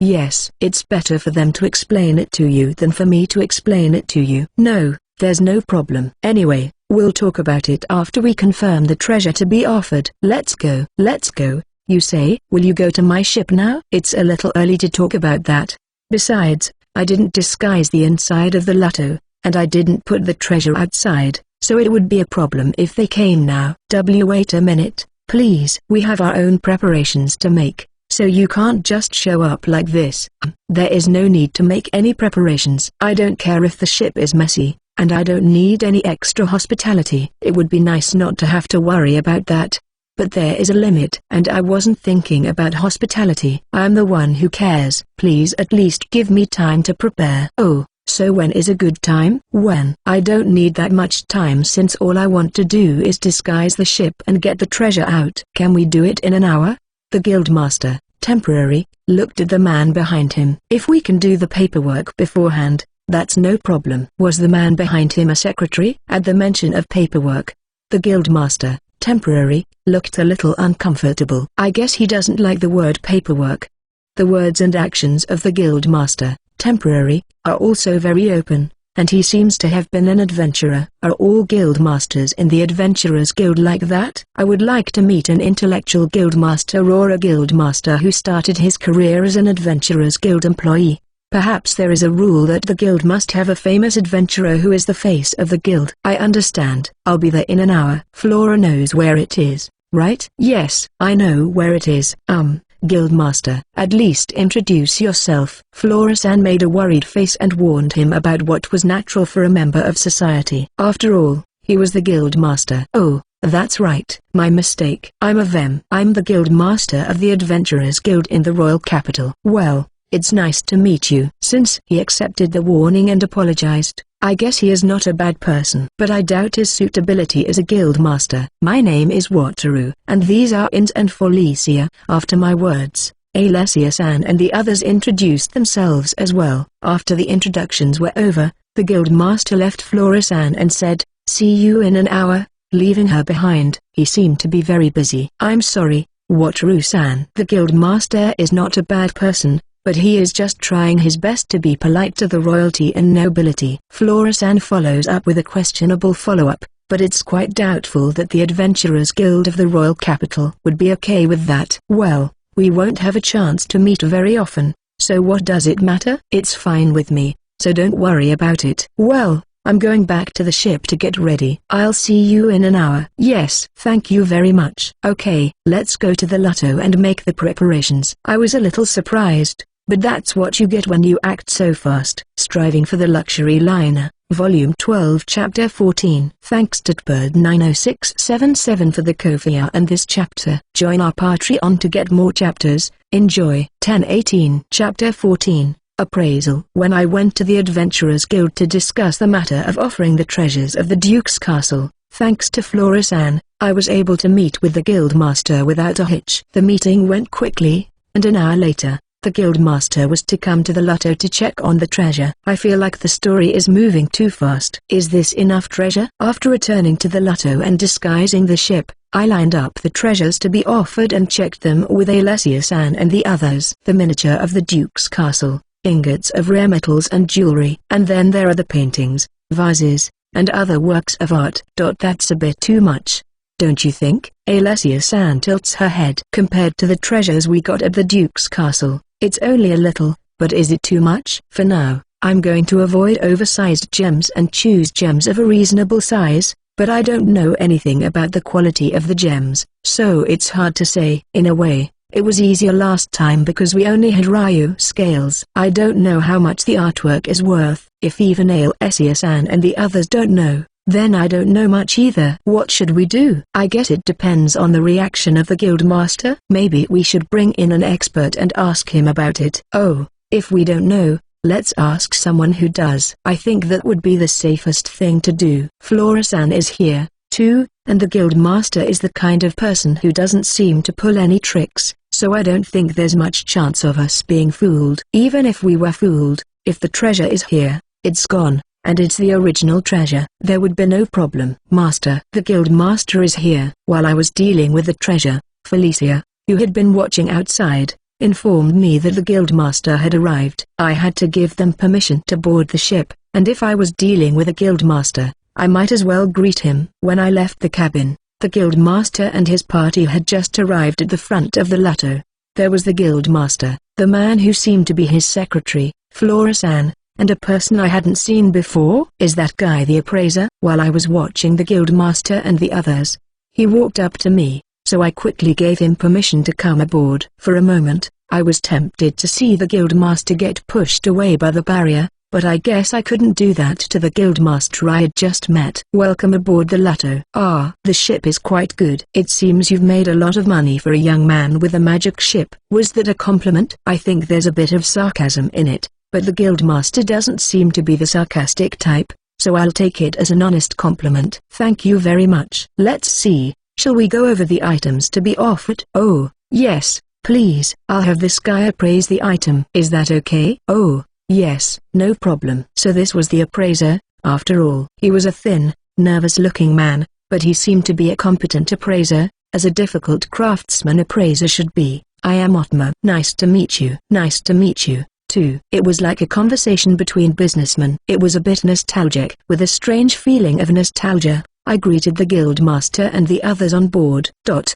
Yes, it's better for them to explain it to you than for me to explain it to you. No, there's no problem. Anyway, we'll talk about it after we confirm the treasure to be offered. Let's go. Let's go, you say? Will you go to my ship now? It's a little early to talk about that. Besides, I didn't disguise the inside of the Lotto, and I didn't put the treasure outside, so it would be a problem if they came now. Wait a minute, please. We have our own preparations to make. So you can't just show up like this. There is no need to make any preparations. I don't care if the ship is messy, and I don't need any extra hospitality. It would be nice not to have to worry about that. But there is a limit. And I wasn't thinking about hospitality. I'm the one who cares. Please at least give me time to prepare. Oh, so when is a good time? When? I don't need that much time since all I want to do is disguise the ship and get the treasure out. Can we do it in an hour? The guildmaster, temporary, looked at the man behind him. If we can do the paperwork beforehand, that's no problem. Was the man behind him a secretary? At the mention of paperwork, the guildmaster, temporary, looked a little uncomfortable. I guess he doesn't like the word paperwork. The words and actions of the guildmaster, temporary, are also very open, and he seems to have been an adventurer. Are all guildmasters in the Adventurers Guild like that? I would like to meet an intellectual guildmaster or a guildmaster who started his career as an Adventurers Guild employee. Perhaps there is a rule that the guild must have a famous adventurer who is the face of the guild. I understand. I'll be there in an hour. Flora knows where it is, right? Yes, I know where it is. Guildmaster, at least introduce yourself. Flora-san made a worried face and warned him about what was natural for a member of society. After all, he was the guildmaster. Oh, that's right. My mistake. I'm the guildmaster of the Adventurers Guild in the royal capital. Well, it's nice to meet you. Since he accepted the warning and apologized, I guess he is not a bad person. But I doubt his suitability as a guildmaster. My name is Wataru, and these are Ins and Felicia. After my words, Alessia-san and the others introduced themselves as well. After the introductions were over, the guildmaster left Flora-san and said, "See you in an hour," leaving her behind. He seemed to be very busy. "I'm sorry, Wataru-san." The guildmaster is not a bad person, but he is just trying his best to be polite to the royalty and nobility. Flora-san follows up with a questionable follow-up, but it's quite doubtful that the Adventurers Guild of the royal capital would be okay with that. Well, we won't have a chance to meet very often, so what does it matter? It's fine with me, so don't worry about it. Well, I'm going back to the ship to get ready. I'll see you in an hour. Yes, thank you very much. Okay, let's go to the Lotto and make the preparations. I was a little surprised, but that's what you get when you act so fast. Striving for the Luxury Liner, Volume 12 Chapter 14. Thanks to Bird90677 for the Kofia and this chapter. Join our Patreon to get more chapters. Enjoy. 1018 Chapter 14. Appraisal. When I went to the Adventurers Guild to discuss the matter of offering the treasures of the Duke's castle, thanks to Flora-san, I was able to meet with the Guildmaster without a hitch. The meeting went quickly, and an hour later, the Guildmaster was to come to the Lotto to check on the treasure. I feel like the story is moving too fast. Is this enough treasure? After returning to the Lotto and disguising the ship, I lined up the treasures to be offered and checked them with Alessia-san and the others. The miniature of the Duke's castle, ingots of rare metals and jewelry. And then there are the paintings, vases, and other works of art. That's a bit too much, don't you think? Alessia-san tilts her head. Compared to the treasures we got at the Duke's castle, it's only a little, but is it too much? For now, I'm going to avoid oversized gems and choose gems of a reasonable size, but I don't know anything about the quality of the gems, so it's hard to say. In a way, it was easier last time because we only had Ryu scales. I don't know how much the artwork is worth. If even Alessia-san and the others don't know, then I don't know much either. What should we do? I guess it depends on the reaction of the Guildmaster. Maybe we should bring in an expert and ask him about it. Oh, if we don't know, let's ask someone who does. I think that would be the safest thing to do. Flora-san is here, too, and the Guildmaster is the kind of person who doesn't seem to pull any tricks, so I don't think there's much chance of us being fooled. Even if we were fooled, if the treasure is here, it's gone, and it's the original treasure, there would be no problem. Master, the Guildmaster is here. While I was dealing with the treasure, Felicia, who had been watching outside, informed me that the Guildmaster had arrived. I had to give them permission to board the ship, and if I was dealing with a Guildmaster, I might as well greet him. When I left the cabin, the Guildmaster and his party had just arrived at the front of the Lotto. There was the Guildmaster, the man who seemed to be his secretary, Flora-san, and a person I hadn't seen before. Is that guy the appraiser? While I was watching the Guildmaster and the others, he walked up to me, so I quickly gave him permission to come aboard. For a moment, I was tempted to see the Guildmaster get pushed away by the barrier, but I guess I couldn't do that to the Guildmaster I had just met. Welcome aboard the Lotto. Ah, the ship is quite good. It seems you've made a lot of money for a young man with a magic ship. Was that a compliment? I think there's a bit of sarcasm in it, but the Guildmaster doesn't seem to be the sarcastic type, so I'll take it as an honest compliment. Thank you very much. Let's see, shall we go over the items to be offered? Oh, yes, please. I'll have this guy appraise the item. Is that okay? Oh, yes, no problem. So this was the appraiser, after all. He was a thin, nervous-looking man, but he seemed to be a competent appraiser, as a difficult craftsman appraiser should be. I am Otma. Nice to meet you. Nice to meet you. It was like a conversation between businessmen. It was a bit nostalgic. With a strange feeling of nostalgia, I greeted the Guildmaster and the others on board. The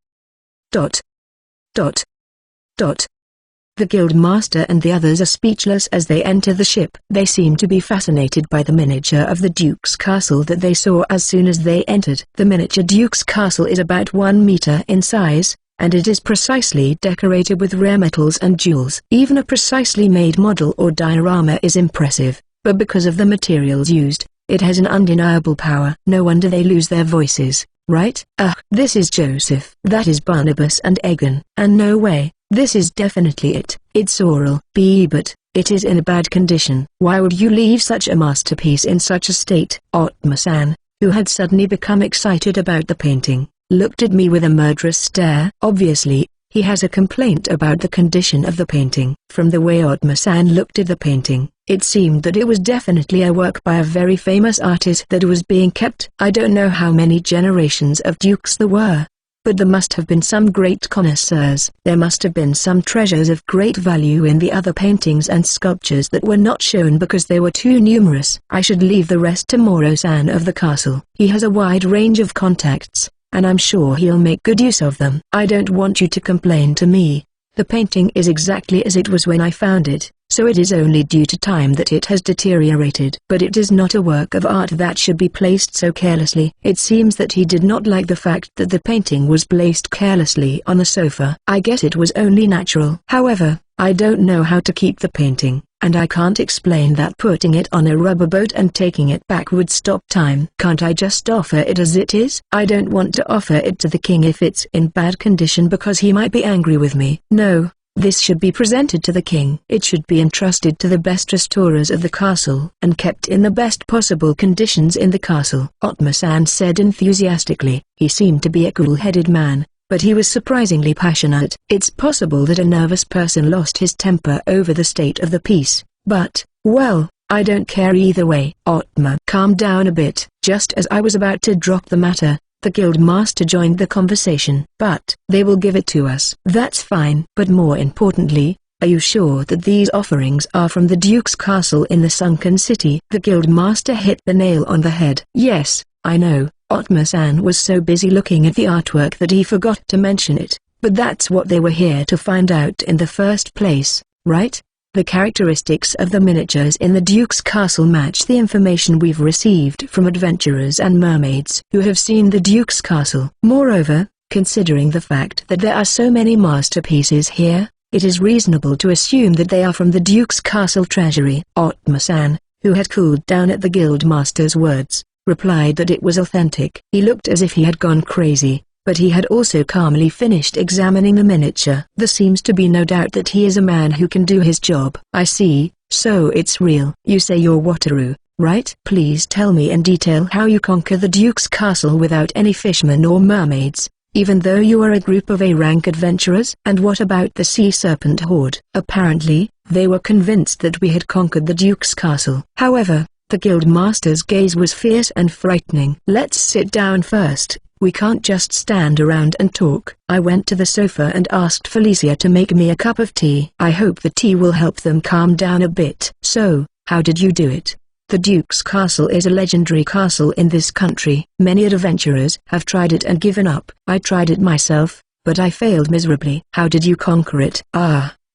Guildmaster and the others are speechless as they enter the ship. They seem to be fascinated by the miniature of the Duke's castle that they saw as soon as they entered. The miniature Duke's castle is about 1 meter in size, and it is precisely decorated with rare metals and jewels. Even a precisely made model or diorama is impressive, but because of the materials used, it has an undeniable power. No wonder they lose their voices, right? This is Joseph. That is Barnabas and Egan. And no way, this is definitely it. It's Oral B, but it is in a bad condition. Why would you leave such a masterpiece in such a state? Otma-san, who had suddenly become excited about the painting, looked at me with a murderous stare. Obviously, he has a complaint about the condition of the painting. From the way Otma-san looked at the painting, it seemed that it was definitely a work by a very famous artist that was being kept. I don't know how many generations of dukes there were, but there must have been some great connoisseurs. There must have been some treasures of great value in the other paintings and sculptures that were not shown because they were too numerous. I should leave the rest to Moro-san of the castle. He has a wide range of contacts, and I'm sure he'll make good use of them. I don't want you to complain to me. The painting is exactly as it was when I found it, so it is only due to time that it has deteriorated. But it is not a work of art that should be placed so carelessly. It seems that he did not like the fact that the painting was placed carelessly on the sofa. I guess it was only natural. However, I don't know how to keep the painting, and I can't explain that putting it on a rubber boat and taking it back would stop time. Can't I just offer it as it is? I don't want to offer it to the king if it's in bad condition because he might be angry with me. No. This should be presented to the king. It should be entrusted to the best restorers of the castle and kept in the best possible conditions in the castle. Otma-san said enthusiastically. He seemed to be a cool-headed man, but he was surprisingly passionate. It's possible that a nervous person lost his temper over the state of the piece, but, well, I don't care either way. Otma calmed down a bit. Just as I was about to drop the matter, the guild master joined the conversation. But they will give it to us. That's fine. But more importantly, are you sure that these offerings are from the Duke's castle in the sunken city? The guild master hit the nail on the head. Yes, I know. Otma-san was so busy looking at the artwork that he forgot to mention it. But that's what they were here to find out in the first place, right? The characteristics of the miniatures in the Duke's castle match the information we've received from adventurers and mermaids who have seen the Duke's castle. Moreover, considering the fact that there are so many masterpieces here, it is reasonable to assume that they are from the Duke's castle treasury. Otma-san, who had cooled down at the guild master's words, replied that it was authentic. He looked as if he had gone crazy, but he had also calmly finished examining the miniature. There seems to be no doubt that he is a man who can do his job. I see, so it's real. You say you're Wataru, right? Please tell me in detail how you conquer the Duke's castle without any fishmen or mermaids, even though you are a group of A-rank adventurers. And what about the Sea Serpent Horde? Apparently, they were convinced that we had conquered the Duke's castle. However, the guild master's gaze was fierce and frightening. Let's sit down first. We can't just stand around and talk. I went to the sofa and asked Felicia to make me a cup of tea. I hope the tea will help them calm down a bit. So, how did you do it? The Duke's castle is a legendary castle in this country. Many adventurers have tried it and given up. I tried it myself, but I failed miserably. How did you conquer it?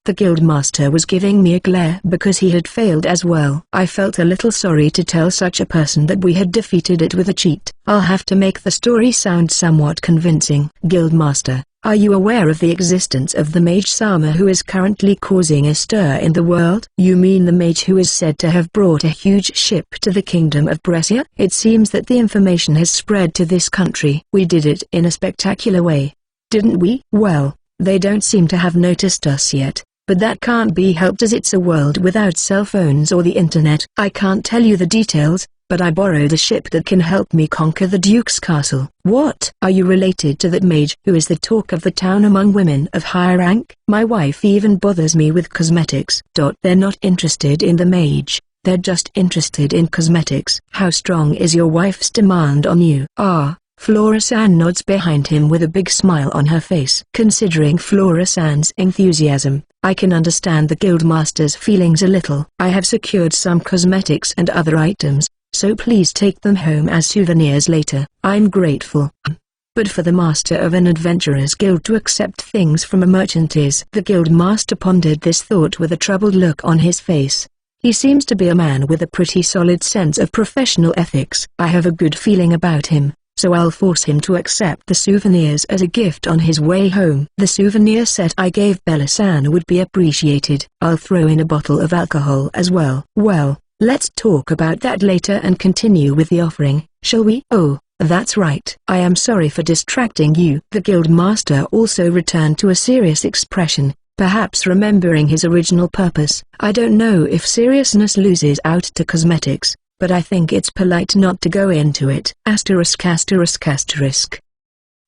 The guild master was giving me a glare because he had failed as well. I felt a little sorry to tell such a person that we had defeated it with a cheat. I'll have to make the story sound somewhat convincing. Guild master, are you aware of the existence of the mage Sama who is currently causing a stir in the world? You mean the mage who is said to have brought a huge ship to the kingdom of Brescia? It seems that the information has spread to this country. We did it in a spectacular way, didn't we? Well, they don't seem to have noticed us yet. But that can't be helped as it's a world without cell phones or the internet. I can't tell you the details, but I borrowed a ship that can help me conquer the Duke's castle. What? Are you related to that mage who is the talk of the town among women of higher rank? My wife even bothers me with cosmetics. They're not interested in the mage, they're just interested in cosmetics. How strong is your wife's demand on you? Flora-san nods behind him with a big smile on her face. Considering Flora-san's enthusiasm, I can understand the guildmaster's feelings a little. I have secured some cosmetics and other items, so please take them home as souvenirs later. I'm grateful. But for the master of an adventurer's guild to accept things from a merchant is... The guildmaster pondered this thought with a troubled look on his face. He seems to be a man with a pretty solid sense of professional ethics. I have a good feeling about him, so I'll force him to accept the souvenirs as a gift on his way home. The souvenir set I gave Bella-san would be appreciated. I'll throw in a bottle of alcohol as well. Well, let's talk about that later and continue with the offering, shall we? Oh, that's right. I am sorry for distracting you. The guild master also returned to a serious expression, perhaps remembering his original purpose. I don't know if seriousness loses out to cosmetics, but I think it's polite not to go into it. *****.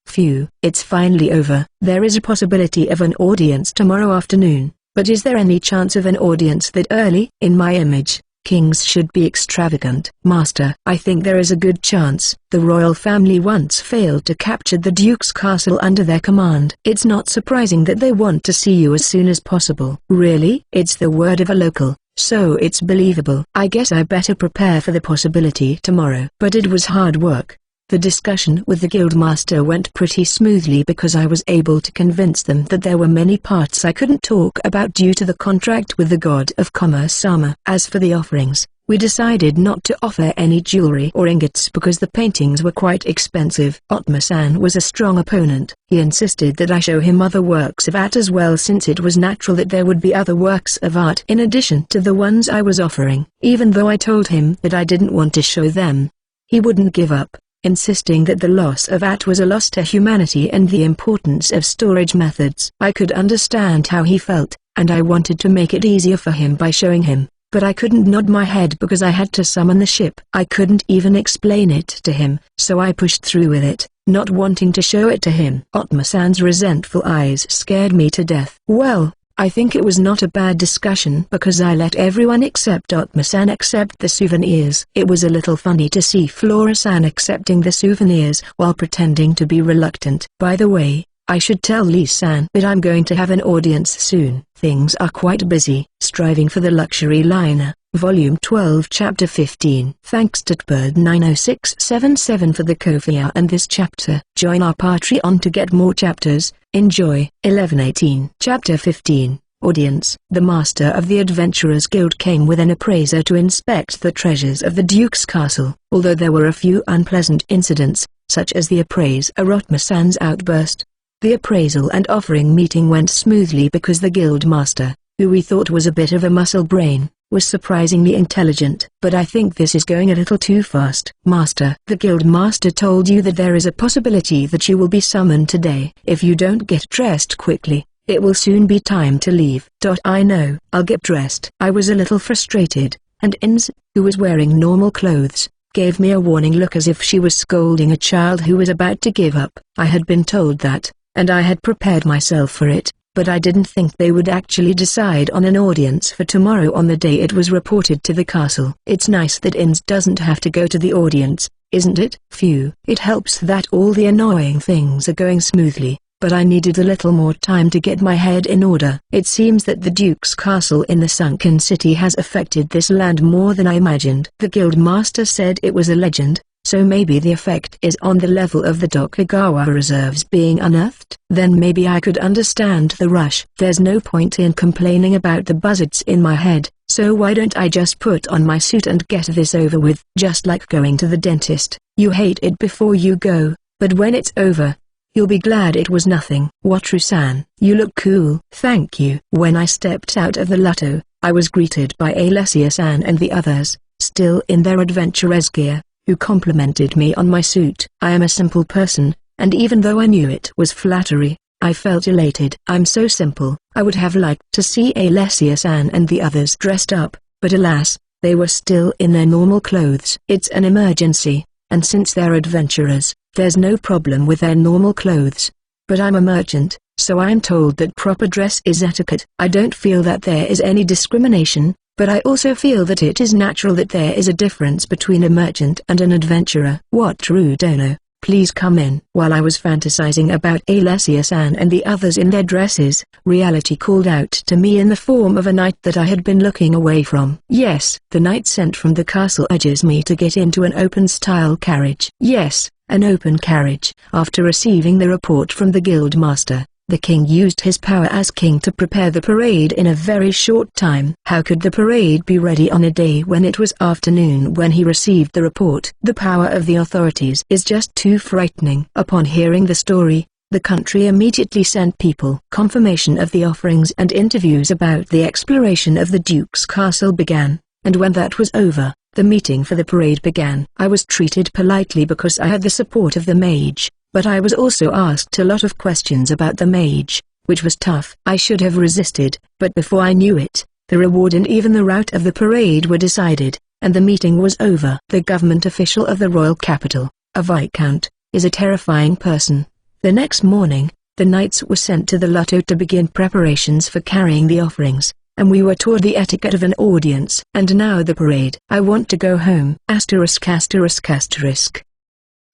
Phew, it's finally over. There is a possibility of an audience tomorrow afternoon, but is there any chance of an audience that early? In my image, kings should be extravagant. Master, I think there is a good chance. The royal family once failed to capture the Duke's castle under their command. It's not surprising that they want to see you as soon as possible. Really? It's the word of a local, so it's believable. I guess I better prepare for the possibility tomorrow. But it was hard work. The discussion with the guildmaster went pretty smoothly because I was able to convince them that there were many parts I couldn't talk about due to the contract with the god of commerce Sama. As for the offerings, we decided not to offer any jewelry or ingots because the paintings were quite expensive. Otma-san was a strong opponent. He insisted that I show him other works of art as well, since it was natural that there would be other works of art in addition to the ones I was offering. Even though I told him that I didn't want to show them, he wouldn't give up, insisting that the loss of art was a loss to humanity and the importance of storage methods. I could understand how he felt, and I wanted to make it easier for him by showing him, but I couldn't nod my head because I had to summon the ship. I couldn't even explain it to him, so I pushed through with it, not wanting to show it to him. Otma-san's resentful eyes scared me to death. Well, I think it was not a bad discussion because I let everyone except Otma-san accept the souvenirs. It was a little funny to see Flora-san accepting the souvenirs while pretending to be reluctant. By the way, I should tell Lee-san that I'm going to have an audience soon. Things are quite busy. Striving for the Luxury Liner, Volume 12 Chapter 15. Thanks to Tbird90677 for the Ko-fi and this chapter. Join our Patreon to get more chapters. Enjoy. 1118. Chapter 15. Audience. The master of the Adventurers Guild came with an appraiser to inspect the treasures of the Duke's castle. Although there were a few unpleasant incidents, such as the appraiser Otma-san's outburst, the appraisal and offering meeting went smoothly because the guild master, who we thought was a bit of a muscle brain, was surprisingly intelligent. But I think this is going a little too fast. Master, the guild master told you that there is a possibility that you will be summoned today. If you don't get dressed quickly, it will soon be time to leave. I know. I'll get dressed. I was a little frustrated, and Inz, who was wearing normal clothes, gave me a warning look as if she was scolding a child who was about to give up. I had been told that, and I had prepared myself for it, but I didn't think they would actually decide on an audience for tomorrow on the day it was reported to the castle. It's nice that Inz doesn't have to go to the audience, isn't it? Phew. It helps that all the annoying things are going smoothly, but I needed a little more time to get my head in order. It seems that the Duke's castle in the sunken city has affected this land more than I imagined. The guild master said it was a legend, so maybe the effect is on the level of the Tokugawa reserves being unearthed. Then maybe I could understand the rush. There's no point in complaining about the buzzards in my head, so why don't I just put on my suit and get this over with? Just like going to the dentist. You hate it before you go, but when it's over, you'll be glad it was nothing. Wataru-san, you look cool. Thank you. When I stepped out of the Lotto, I was greeted by Alessia-san and the others, still in their adventurers gear, who complimented me on my suit. I am a simple person, and even though I knew it was flattery, I felt elated. I'm so simple. I would have liked to see Alessia-san and the others dressed up, but alas, they were still in their normal clothes. It's an emergency, and since they're adventurers, there's no problem with their normal clothes. But I'm a merchant, so I'm told that proper dress is etiquette. I don't feel that there is any discrimination, but I also feel that it is natural that there is a difference between a merchant and an adventurer. Wataru Dono, please come in. While I was fantasizing about Alessia-san and the others in their dresses, reality called out to me in the form of a knight that I had been looking away from. Yes, the knight sent from the castle urges me to get into an open-style carriage. Yes, an open carriage. After receiving the report from the guild master, the king used his power as king to prepare the parade in a very short time. How could the parade be ready on a day when it was afternoon when he received the report? The power of the authorities is just too frightening. Upon hearing the story, the country immediately sent people. Confirmation of the offerings and interviews about the exploration of the Duke's castle began, and when that was over, the meeting for the parade began. I was treated politely because I had the support of the mage, but I was also asked a lot of questions about the mage, which was tough. I should have resisted, but before I knew it, the reward and even the route of the parade were decided, and the meeting was over. The government official of the royal capital, a viscount, is a terrifying person. The next morning, the knights were sent to the Lotto to begin preparations for carrying the offerings, and we were taught the etiquette of an audience. And now the parade. I want to go home. *****.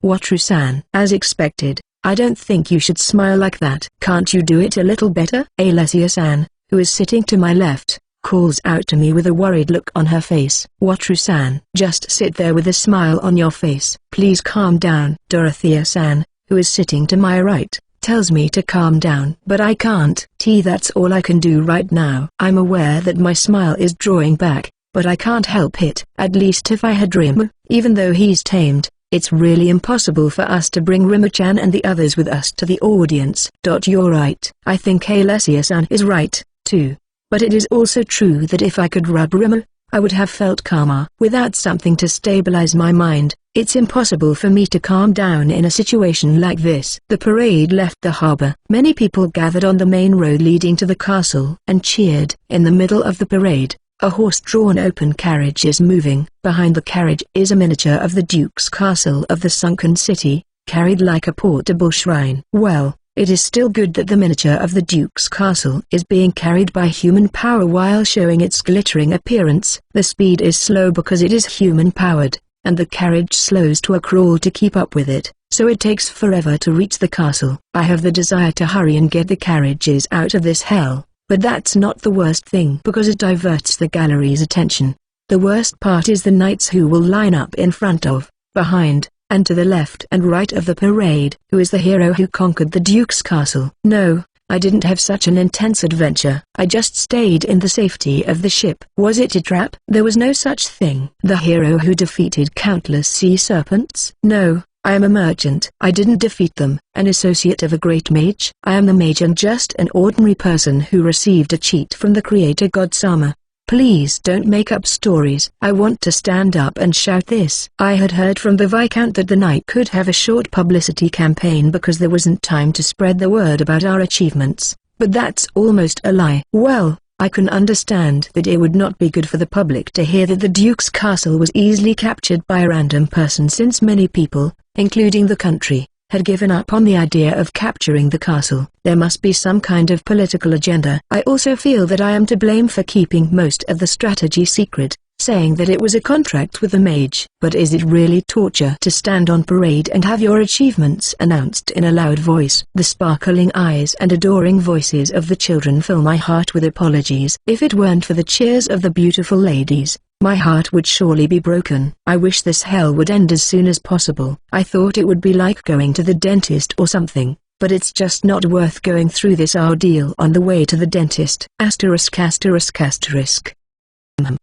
Wataru-san. As expected, I don't think you should smile like that. Can't you do it a little better? Alessia-san, who is sitting to my left, calls out to me with a worried look on her face. Wataru-san, just sit there with a smile on your face. Please calm down. Dorothea-san, who is sitting to my right, tells me to calm down. But I can't. That's all I can do right now. I'm aware that my smile is drawing back, but I can't help it. At least if I had Rimuru, even though he's tamed, it's really impossible for us to bring Rimuru-chan and the others with us to the audience. You're right. I think Alessia-san is right, too. But it is also true that if I could rub Rimuru, I would have felt calmer. Without something to stabilize my mind, it's impossible for me to calm down in a situation like this. The parade left the harbor. Many people gathered on the main road leading to the castle and cheered. In the middle of the parade, a horse-drawn open carriage is moving. Behind the carriage is a miniature of the Duke's castle of the sunken city, carried like a portable shrine. Well, it is still good that the miniature of the Duke's castle is being carried by human power while showing its glittering appearance. The speed is slow because it is human-powered, and the carriage slows to a crawl to keep up with it, so it takes forever to reach the castle. I have the desire to hurry and get the carriages out of this hell. But that's not the worst thing because it diverts the gallery's attention. The worst part is the knights who will line up in front of, behind, and to the left and right of the parade. Who is the hero who conquered the Duke's castle? No, I didn't have such an intense adventure. I just stayed in the safety of the ship. Was it a trap? There was no such thing. The hero who defeated countless sea serpents? No. I am a merchant. I didn't defeat them. An associate of a great mage? I am the mage and just an ordinary person who received a cheat from the creator god Sama. Please don't make up stories. I want to stand up and shout this. I had heard from the Viscount that the knight could have a short publicity campaign because there wasn't time to spread the word about our achievements, but that's almost a lie. Well, I can understand that it would not be good for the public to hear that the Duke's castle was easily captured by a random person since many people, including the country, had given up on the idea of capturing the castle. There must be some kind of political agenda. I also feel that I am to blame for keeping most of the strategy secret, saying that it was a contract with the mage. But is it really torture to stand on parade and have your achievements announced in a loud voice? The sparkling eyes and adoring voices of the children fill my heart with apologies. If it weren't for the cheers of the beautiful ladies, my heart would surely be broken. I wish this hell would end as soon as possible. I thought it would be like going to the dentist or something, but it's just not worth going through this ordeal on the way to the dentist. Asterisk asterisk asterisk.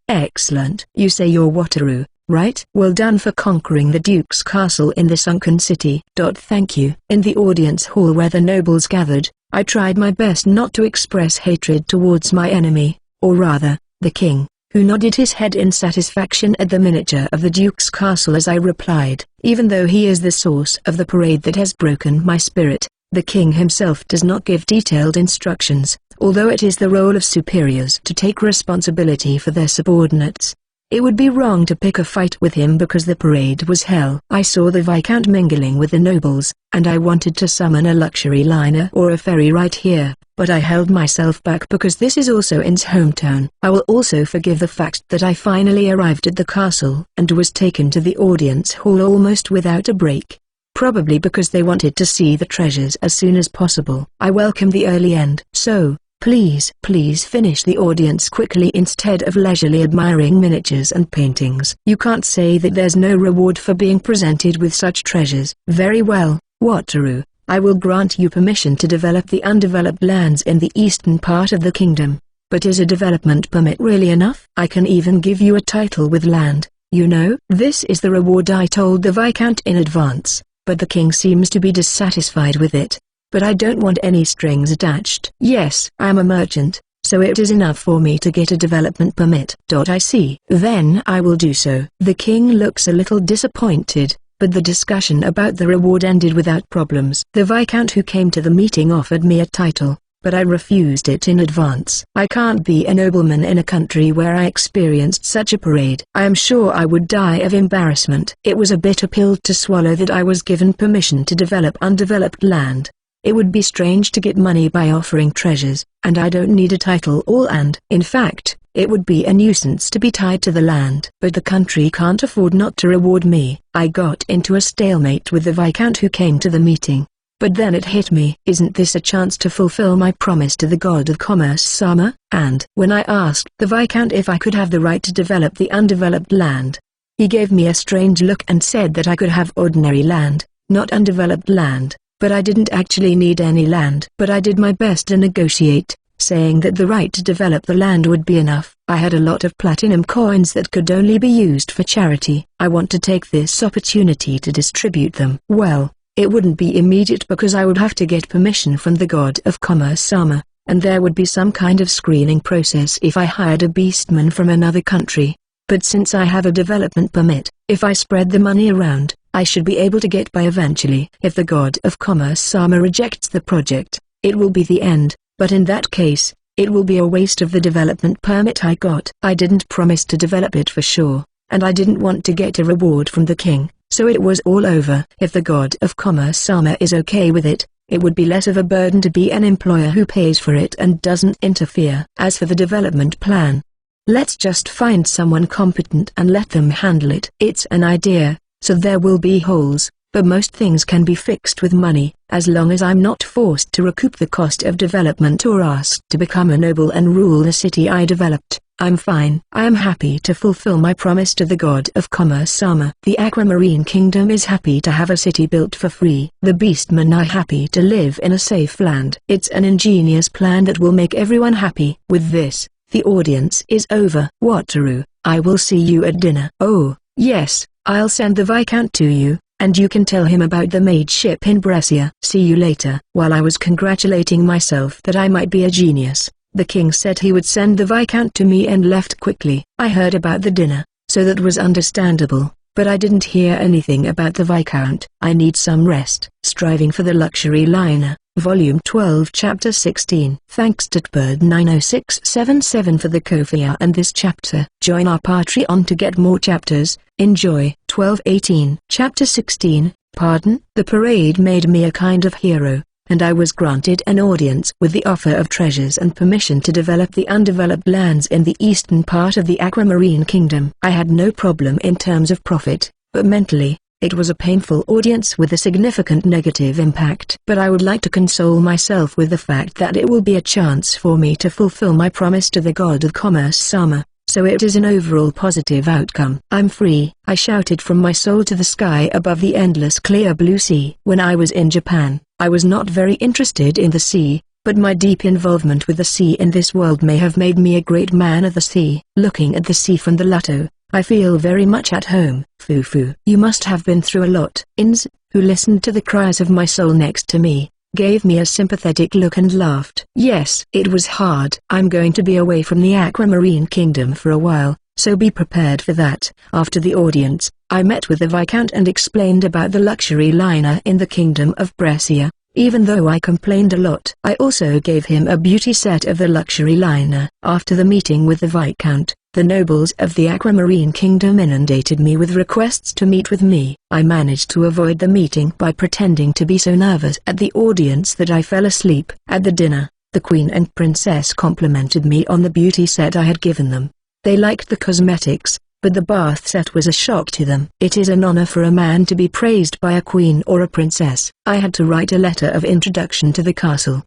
Excellent. You say you're Wataru, right? Well done for conquering the Duke's castle in the sunken city. Thank you. In the audience hall where the nobles gathered, I tried my best not to express hatred towards my enemy, or rather, the king, who nodded his head in satisfaction at the miniature of the Duke's castle as I replied. Even though he is the source of the parade that has broken my spirit, the king himself does not give detailed instructions, although it is the role of superiors to take responsibility for their subordinates. It would be wrong to pick a fight with him because the parade was hell. I saw the Viscount mingling with the nobles, and I wanted to summon a luxury liner or a ferry right here, but I held myself back because this is also In's hometown. I will also forgive the fact that I finally arrived at the castle and was taken to the audience hall almost without a break. Probably because they wanted to see the treasures as soon as possible. I welcome the early end. So, please finish the audience quickly instead of leisurely admiring miniatures and paintings. You can't say that there's no reward for being presented with such treasures. Very well, Wataru, I will grant you permission to develop the undeveloped lands in the eastern part of the kingdom. But is a development permit really enough? I can even give you a title with land, you know. This is the reward I told the Viscount in advance. But the king seems to be dissatisfied with it. But I don't want any strings attached. Yes, I am a merchant, so it is enough for me to get a development permit. I see. Then I will do so. The king looks a little disappointed, but the discussion about the reward ended without problems. The Viscount who came to the meeting offered me a title, but I refused it in advance. I can't be a nobleman in a country where I experienced such a parade. I am sure I would die of embarrassment. It was a bitter pill to swallow that I was given permission to develop undeveloped land. It would be strange to get money by offering treasures, and I don't need a title and in fact, it would be a nuisance to be tied to the land. But the country can't afford not to reward me. I got into a stalemate with the Viscount who came to the meeting. But then it hit me. Isn't this a chance to fulfill my promise to the god of commerce Sama? And when I asked the Viscount if I could have the right to develop the undeveloped land, he gave me a strange look and said that I could have ordinary land, not undeveloped land, but I didn't actually need any land. But I did my best to negotiate, saying that the right to develop the land would be enough. I had a lot of platinum coins that could only be used for charity. I want to take this opportunity to distribute them. Well, it wouldn't be immediate because I would have to get permission from the god of commerce Sama, and there would be some kind of screening process if I hired a beastman from another country. But since I have a development permit, if I spread the money around, I should be able to get by eventually. If the god of commerce Sama rejects the project, it will be the end, but in that case, it will be a waste of the development permit I got. I didn't promise to develop it for sure, and I didn't want to get a reward from the king, so it was all over. If the god of commerce Sama is okay with it, it would be less of a burden to be an employer who pays for it and doesn't interfere. As for the development plan, let's just find someone competent and let them handle it. It's an idea, so there will be holes, but most things can be fixed with money. As long as I'm not forced to recoup the cost of development or asked to become a noble and rule the city I developed, I'm fine. I am happy to fulfill my promise to the god of commerce Sama. The Aquamarine Kingdom is happy to have a city built for free. The beastmen are happy to live in a safe land. It's an ingenious plan that will make everyone happy. With this, the audience is over. Wataru, I will see you at dinner. Oh, yes, I'll send the Viscount to you, and you can tell him about the maid ship in Brescia. See you later. While I was congratulating myself that I might be a genius, the king said he would send the Viscount to me and left quickly. I heard about the dinner, so that was understandable, but I didn't hear anything about the Viscount. I need some rest. Striving for the Luxury Liner, Volume 12 Chapter 16. Thanks to Tbird90677 for the Kofia and this chapter. Join our Patreon to get more chapters. Enjoy. 1218. Chapter 16. Pardon? The parade made me a kind of hero, and I was granted an audience with the offer of treasures and permission to develop the undeveloped lands in the eastern part of the Aquamarine Kingdom. I had no problem in terms of profit, but mentally, it was a painful audience with a significant negative impact. But I would like to console myself with the fact that it will be a chance for me to fulfill my promise to the god of commerce Sama, so it is an overall positive outcome. I'm free, I shouted from my soul to the sky above the endless clear blue sea. When I was in Japan, I was not very interested in the sea, but my deep involvement with the sea in this world may have made me a great man of the sea. Looking at the sea from the Lotto, I feel very much at home. Fufu. You must have been through a lot. Inz, who listened to the cries of my soul next to me, gave me a sympathetic look and laughed. Yes, it was hard. I'm going to be away from the Aquamarine Kingdom for a while, so be prepared for that. After the audience, I met with the Viscount and explained about the luxury liner in the Kingdom of Brescia. Even though I complained a lot, I also gave him a beauty set of the luxury liner. After the meeting with the Viscount, the nobles of the Aquamarine Kingdom inundated me with requests to meet with me. I managed to avoid the meeting by pretending to be so nervous at the audience that I fell asleep. At the dinner, the Queen and Princess complimented me on the beauty set I had given them. They liked the cosmetics, but the bath set was a shock to them. It is an honor for a man to be praised by a queen or a princess. I had to write a letter of introduction to the castle,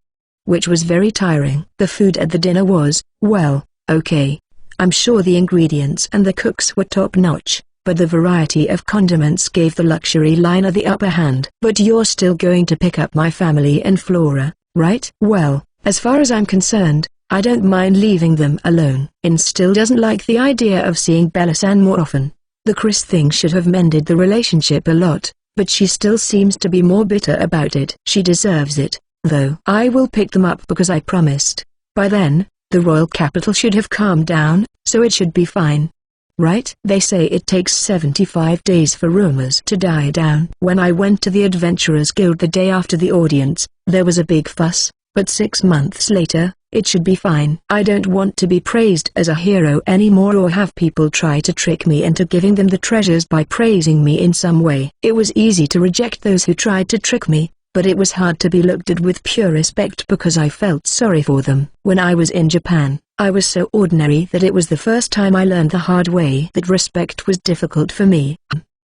which was very tiring. The food at the dinner was, well, okay. I'm sure the ingredients and the cooks were top-notch, but the variety of condiments gave the luxury liner the upper hand. But you're still going to pick up my family and Flora, right? Well, as far as I'm concerned, I don't mind leaving them alone. In still doesn't like the idea of seeing Bella-san more often. The Chris thing should have mended the relationship a lot, but she still seems to be more bitter about it. She deserves it, though. I will pick them up because I promised. By then, the royal capital should have calmed down, so it should be fine. Right? They say it takes 75 days for rumors to die down. When I went to the Adventurers Guild the day after the audience, there was a big fuss, but 6 months later, it should be fine. I don't want to be praised as a hero anymore or have people try to trick me into giving them the treasures by praising me in some way. It was easy to reject those who tried to trick me, but it was hard to be looked at with pure respect because I felt sorry for them. When I was in Japan, I was so ordinary that it was the first time I learned the hard way that respect was difficult for me.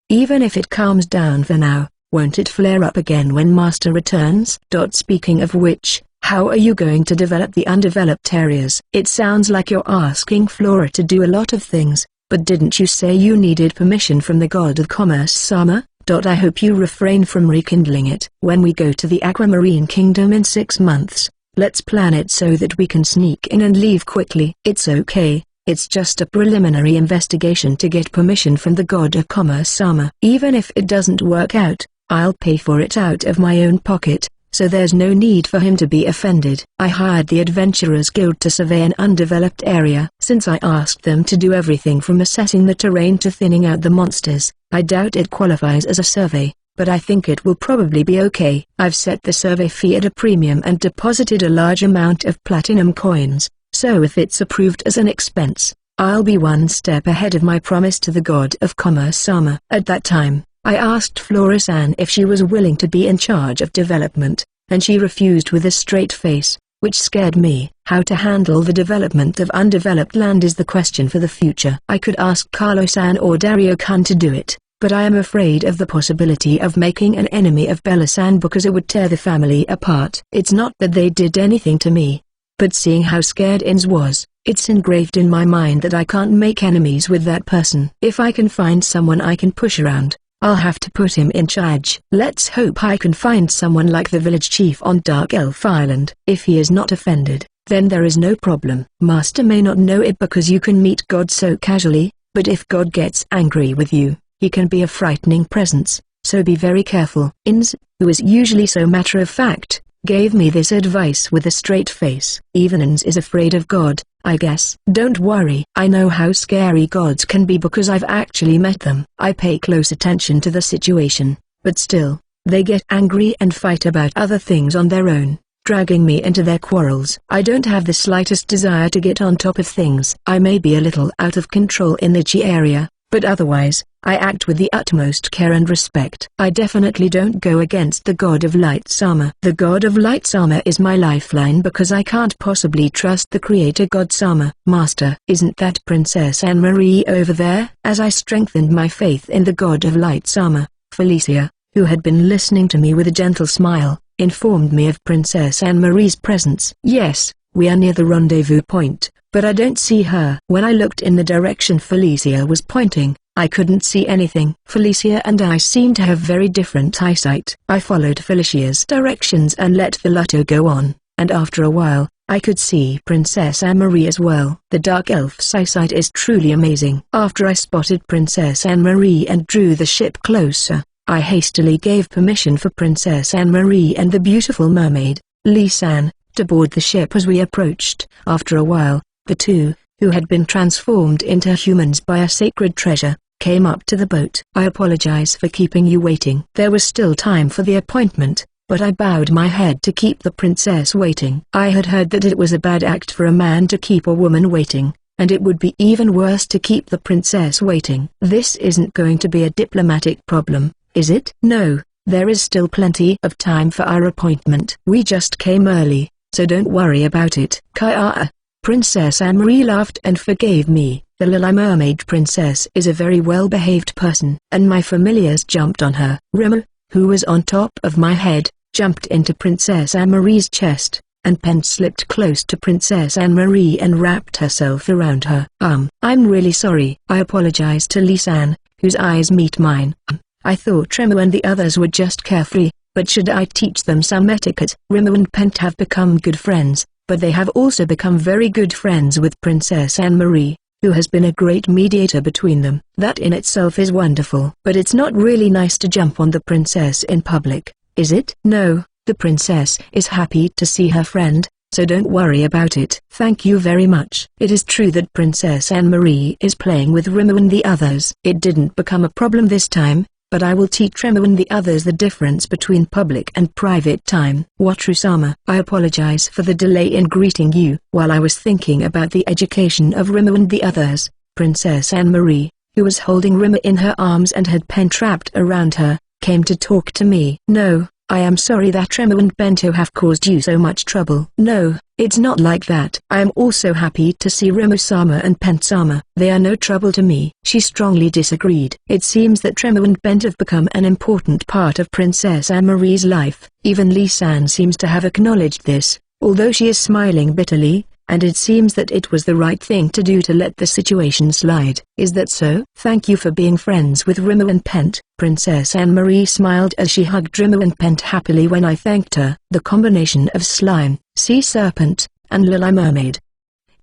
Even if it calms down for now, Won't it flare up again when Master returns? Speaking of which, how are you going to develop the undeveloped areas? It sounds like you're asking Flora to do a lot of things, but didn't you say you needed permission from the god of commerce Sama? I hope you refrain from rekindling it. When we go to the Aquamarine Kingdom in 6 months, let's plan it so that we can sneak in and leave quickly. It's okay, it's just a preliminary investigation to get permission from the god of commerce Sama. Even if it doesn't work out, I'll pay for it out of my own pocket, so there's no need for him to be offended. I hired the Adventurers Guild to survey an undeveloped area. Since I asked them to do everything from assessing the terrain to thinning out the monsters, I doubt it qualifies as a survey, but I think it will probably be okay. I've set the survey fee at a premium and deposited a large amount of platinum coins, so if it's approved as an expense, I'll be one step ahead of my promise to the god of commerce Sama. At that time, I asked Flora-san if she was willing to be in charge of development, and she refused with a straight face, which scared me. How to handle the development of undeveloped land is the question for the future. I could ask Carlo-san or Dario-kun to do it, but I am afraid of the possibility of making an enemy of Bella-san because it would tear the family apart. It's not that they did anything to me, but seeing how scared Ins was, it's engraved in my mind that I can't make enemies with that person. If I can find someone I can push around, I'll have to put him in charge. Let's hope I can find someone like the village chief on Dark Elf Island. If he is not offended, then there is no problem. Master may not know it because you can meet God so casually, but if God gets angry with you, he can be a frightening presence, so be very careful. Ins, who is usually so matter-of-fact, gave me this advice with a straight face. Even Ins is afraid of God, I guess. Don't worry. I know how scary gods can be because I've actually met them. I pay close attention to the situation, but still, they get angry and fight about other things on their own, dragging me into their quarrels. I don't have the slightest desire to get on top of things. I may be a little out of control in the chi area, but otherwise, I act with the utmost care and respect. I definitely don't go against the god of light Sama. The god of light Sama is my lifeline because I can't possibly trust the creator god Sama. Master, isn't that Princess Anne-Marie over there? As I strengthened my faith in the god of light Sama, Felicia, who had been listening to me with a gentle smile, informed me of Princess Anne-Marie's presence. Yes, we are near the rendezvous point, but I don't see her. When I looked in the direction Felicia was pointing, I couldn't see anything. Felicia and I seem to have very different eyesight. I followed Felicia's directions and let the Lotto go on, and after a while, I could see Princess Anne-Marie as well. The Dark Elf's eyesight is truly amazing. After I spotted Princess Anne-Marie and drew the ship closer, I hastily gave permission for Princess Anne-Marie and the beautiful mermaid, Lee-san, to board the ship as we approached. After a while, the two, who had been transformed into humans by a sacred treasure, came up to the boat. I apologize for keeping you waiting. There was still time for the appointment, but I bowed my head to keep the princess waiting. I had heard that it was a bad act for a man to keep a woman waiting, and it would be even worse to keep the princess waiting. This isn't going to be a diplomatic problem, is it? No, there is still plenty of time for our appointment. We just came early, so don't worry about it. Kaya. Princess Anne-Marie laughed and forgave me. The Lily Mermaid Princess is a very well-behaved person, and my familiars jumped on her. Rimmer, who was on top of my head, jumped into Princess Anne-Marie's chest, and Pen slipped close to Princess Anne-Marie and wrapped herself around her. I'm really sorry. I apologize to Lee-san, whose eyes meet mine. I thought Remo and the others were just carefree, but should I teach them some etiquette? Remo and Pent have become good friends, but they have also become very good friends with Princess Anne-Marie, who has been a great mediator between them. That in itself is wonderful. But it's not really nice to jump on the princess in public, is it? No, the princess is happy to see her friend, so don't worry about it. Thank you very much. It is true that Princess Anne-Marie is playing with Remo and the others. It didn't become a problem this time, but I will teach Remo and the others the difference between public and private time. Wataru-sama, I apologize for the delay in greeting you. While I was thinking about the education of Remo and the others, Princess Anne-Marie, who was holding Remo in her arms and had Pen trapped around her, came to talk to me. No, I am sorry that Remo and Bento have caused you so much trouble. No, it's not like that. I am also happy to see Remo-sama and Pent-sama. They are no trouble to me. She strongly disagreed. It seems that Remo and Bent have become an important part of Princess Anne-Marie's life. Even Lee-san seems to have acknowledged this, although she is smiling bitterly, and it seems that it was the right thing to do to let the situation slide. Is that so? Thank you for being friends with Remo and Pent. Princess Anne-Marie smiled as she hugged Remo and Pent happily when I thanked her. The combination of slime, sea serpent, and lily mermaid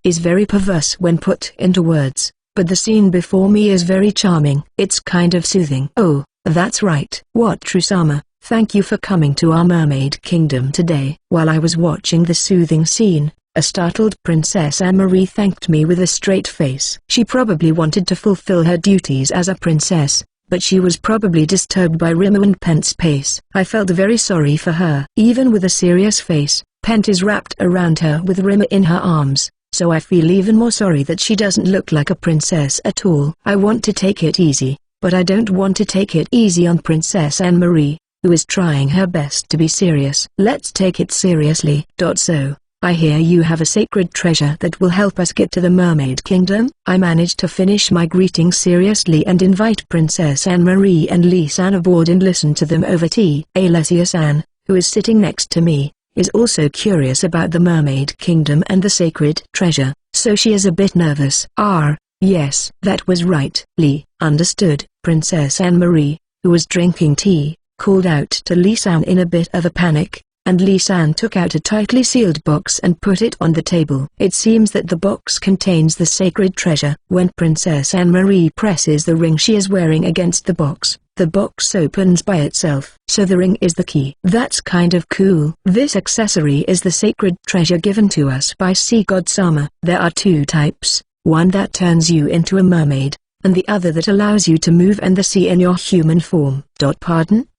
is very perverse when put into words, but the scene before me is very charming. It's kind of soothing. Oh, that's right. What True-sama, thank you for coming to our mermaid kingdom today. While I was watching the soothing scene, a startled Princess Anne-Marie thanked me with a straight face. She probably wanted to fulfill her duties as a princess, but she was probably disturbed by Remo and Pent's pace. I felt very sorry for her. Even with a serious face, Pent is wrapped around her with Remo in her arms, so I feel even more sorry that she doesn't look like a princess at all. I want to take it easy, but I don't want to take it easy on Princess Anne-Marie, who is trying her best to be serious. Let's take it seriously. So, I hear you have a sacred treasure that will help us get to the Mermaid Kingdom. I managed to finish my greeting seriously and invite Princess Anne-Marie and Lee-san aboard and listen to them over tea. Alessia-san, who is sitting next to me, is also curious about the Mermaid Kingdom and the sacred treasure, so she is a bit nervous. Yes, that was right. Lee, understood. Princess Anne-Marie, who was drinking tea, called out to Lee-san in a bit of a panic, and Lee-san took out a tightly sealed box and put it on the table. It seems that the box contains the sacred treasure. When Princess Anne-Marie presses the ring she is wearing against the box opens by itself. So the ring is the key. That's kind of cool. This accessory is the sacred treasure given to us by Sea God Sama. There are two types, one that turns you into a mermaid, and the other that allows you to move in the sea in your human form. Pardon?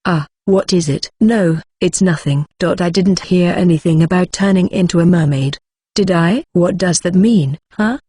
What is it? No, it's nothing. I didn't hear anything about turning into a mermaid. Did I? What does that mean?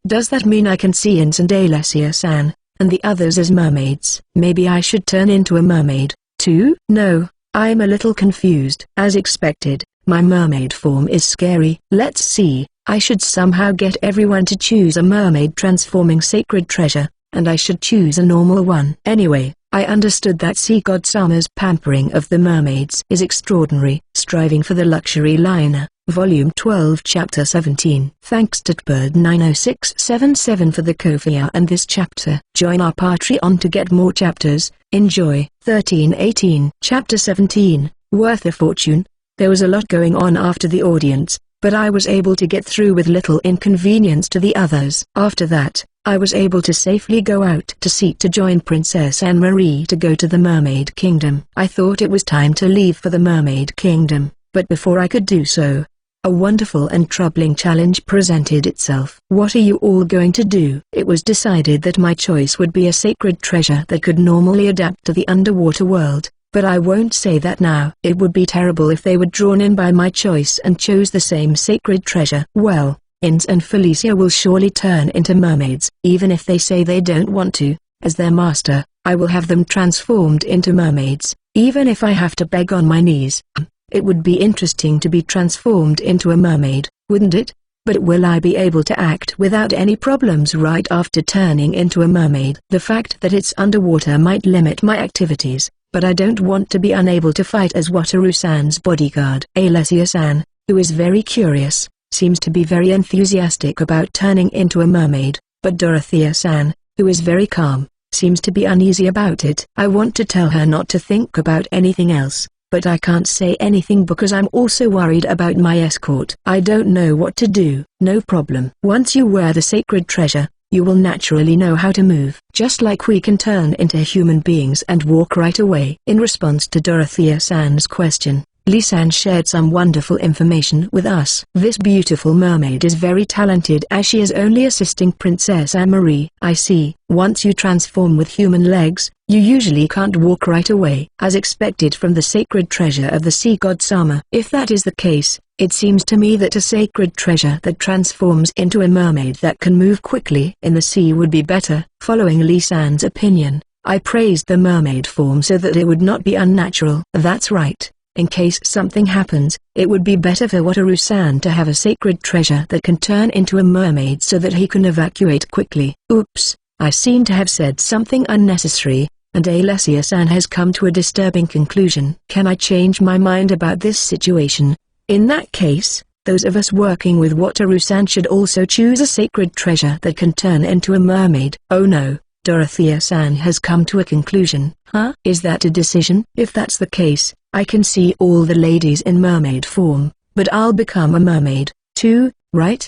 Does that mean I can see Ins and Alessia-san, and the others as mermaids? Maybe I should turn into a mermaid, too? No, I'm a little confused. As expected, my mermaid form is scary. Let's see, I should somehow get everyone to choose a mermaid transforming sacred treasure, and I should choose a normal one. Anyway, I understood that Sea God Sama's pampering of the mermaids is extraordinary. Striving for the Luxury Liner, Volume 12 Chapter 17. Thanks to Bird90677 for the Ko-fi and this chapter. Join our Patreon to get more chapters. Enjoy. 1318. Chapter 17, Worth a Fortune. There was a lot going on after the audience, but I was able to get through with little inconvenience to the others. After that, I was able to safely go out to sea to join Princess Anne-Marie to go to the Mermaid Kingdom. I thought it was time to leave for the Mermaid Kingdom, but before I could do so, a wonderful and troubling challenge presented itself. What are you all going to do? It was decided that my choice would be a sacred treasure that could normally adapt to the underwater world, but I won't say that now. It would be terrible if they were drawn in by my choice and chose the same sacred treasure. Well, Ins and Felicia will surely turn into mermaids. Even if they say they don't want to, as their master, I will have them transformed into mermaids, even if I have to beg on my knees. It would be interesting to be transformed into a mermaid, wouldn't it? But will I be able to act without any problems right after turning into a mermaid? The fact that it's underwater might limit my activities, but I don't want to be unable to fight as Wataru-san's bodyguard. Alessia-san, who is very curious, seems to be very enthusiastic about turning into a mermaid, but Dorothea-san, who is very calm, seems to be uneasy about it. I want to tell her not to think about anything else, but I can't say anything because I'm also worried about my escort. I don't know what to do. No problem. Once you wear the sacred treasure, you will naturally know how to move. Just like we can turn into human beings and walk right away. In response to Dorothea-san's question, Lee-san shared some wonderful information with us. This beautiful mermaid is very talented as she is only assisting Princess Anne-Marie. I see. Once you transform with human legs, you usually can't walk right away, as expected from the sacred treasure of the Sea God Sama. If that is the case, it seems to me that a sacred treasure that transforms into a mermaid that can move quickly in the sea would be better. Following Lee-san's opinion, I praised the mermaid form so that it would not be unnatural. That's right. In case something happens, it would be better for Wataru-san to have a sacred treasure that can turn into a mermaid so that he can evacuate quickly. Oops, I seem to have said something unnecessary, and Alessia-san has come to a disturbing conclusion. Can I change my mind about this situation? In that case, those of us working with Wataru-san should also choose a sacred treasure that can turn into a mermaid. Oh no, Dorothea-san has come to a conclusion. Huh? Is that a decision? If that's the case, I can see all the ladies in mermaid form, but I'll become a mermaid, too, right?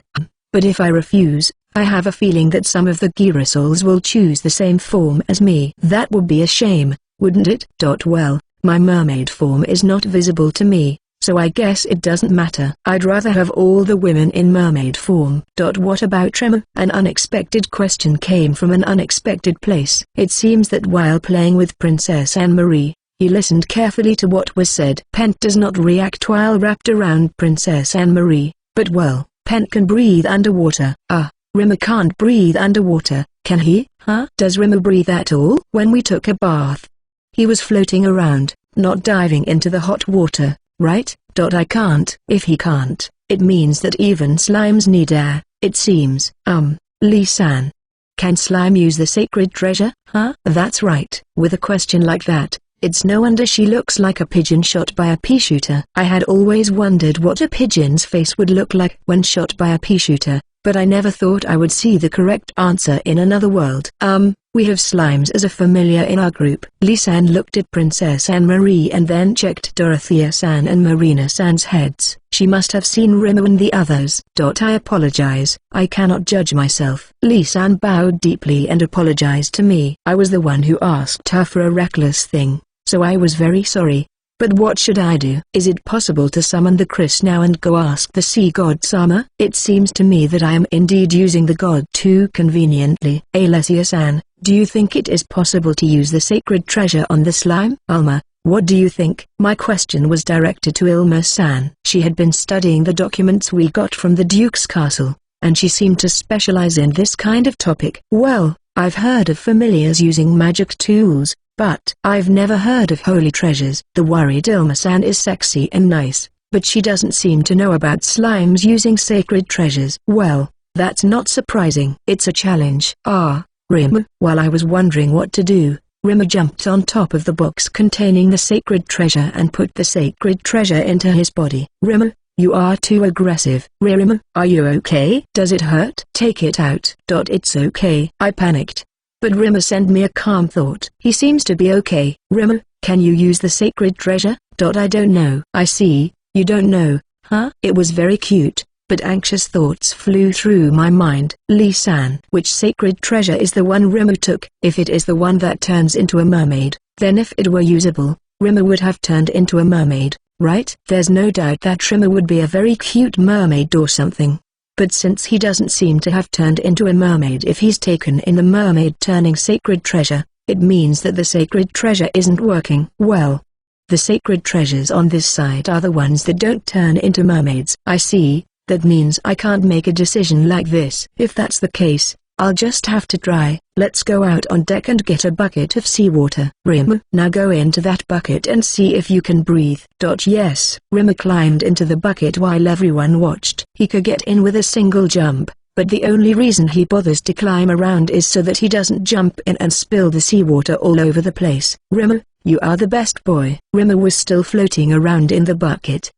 But if I refuse, I have a feeling that some of the Girasouls will choose the same form as me. That would be a shame, wouldn't it? Well, my mermaid form is not visible to me, so I guess it doesn't matter. I'd rather have all the women in mermaid form. What about Tremor? An unexpected question came from an unexpected place. It seems that while playing with Princess Anne-Marie, he listened carefully to what was said. Pent does not react while wrapped around Princess Anne-Marie, but well, Pent can breathe underwater. Rimmer can't breathe underwater, can he? Huh? Does Rimmer breathe at all? When we took a bath, he was floating around, not diving into the hot water, right? I can't. If he can't, it means that even slimes need air, it seems. Lee-san. Can slime use the sacred treasure? Huh? That's right. With a question like that, it's no wonder she looks like a pigeon shot by a pea shooter. I had always wondered what a pigeon's face would look like when shot by a pea shooter, but I never thought I would see the correct answer in another world. We have slimes as a familiar in our group. Lee-san looked at Princess Anne-Marie and then checked Dorothea-san and Marina-san's heads. She must have seen Rimmer and the others. I apologize. I cannot judge myself. Lee-san bowed deeply and apologized to me. I was the one who asked her for a reckless thing, so I was very sorry. But what should I do? Is it possible to summon the Chris now and go ask the sea god Sama? It seems to me that I am indeed using the god too conveniently. Alessia-san, do you think it is possible to use the sacred treasure on the slime? Alma, what do you think? My question was directed to Ilma-san. She had been studying the documents we got from the Duke's castle, and she seemed to specialize in this kind of topic. Well, I've heard of familiars using magic tools, but I've never heard of holy treasures. The worried Ilma-san is sexy and nice, but she doesn't seem to know about slimes using sacred treasures. Well, that's not surprising. It's a challenge. Rimmer. While I was wondering what to do, Rimmer jumped on top of the box containing the sacred treasure and put the sacred treasure into his body. Rimmer, you are too aggressive. Rimmer, are you okay? Does it hurt? Take it out. It's okay. I panicked. But Rimmer sent me a calm thought. He seems to be okay. Rimmer, can you use the sacred treasure? I don't know. I see, you don't know, huh? It was very cute, but anxious thoughts flew through my mind. Lee-san, which sacred treasure is the one Rimmer took? If it is the one that turns into a mermaid, then if it were usable, Rimmer would have turned into a mermaid, right? There's no doubt that Rimmer would be a very cute mermaid or something. But since he doesn't seem to have turned into a mermaid if he's taken in the mermaid turning sacred treasure, it means that the sacred treasure isn't working. Well, the sacred treasures on this site are the ones that don't turn into mermaids. I see, that means I can't make a decision like this. If that's the case, I'll just have to try. Let's go out on deck and get a bucket of seawater. Rimmer, now go into that bucket and see if you can breathe. Yes. Rimmer climbed into the bucket while everyone watched. He could get in with a single jump, but the only reason he bothers to climb around is so that he doesn't jump in and spill the seawater all over the place. Rimmer, you are the best boy. Rimmer was still floating around in the bucket.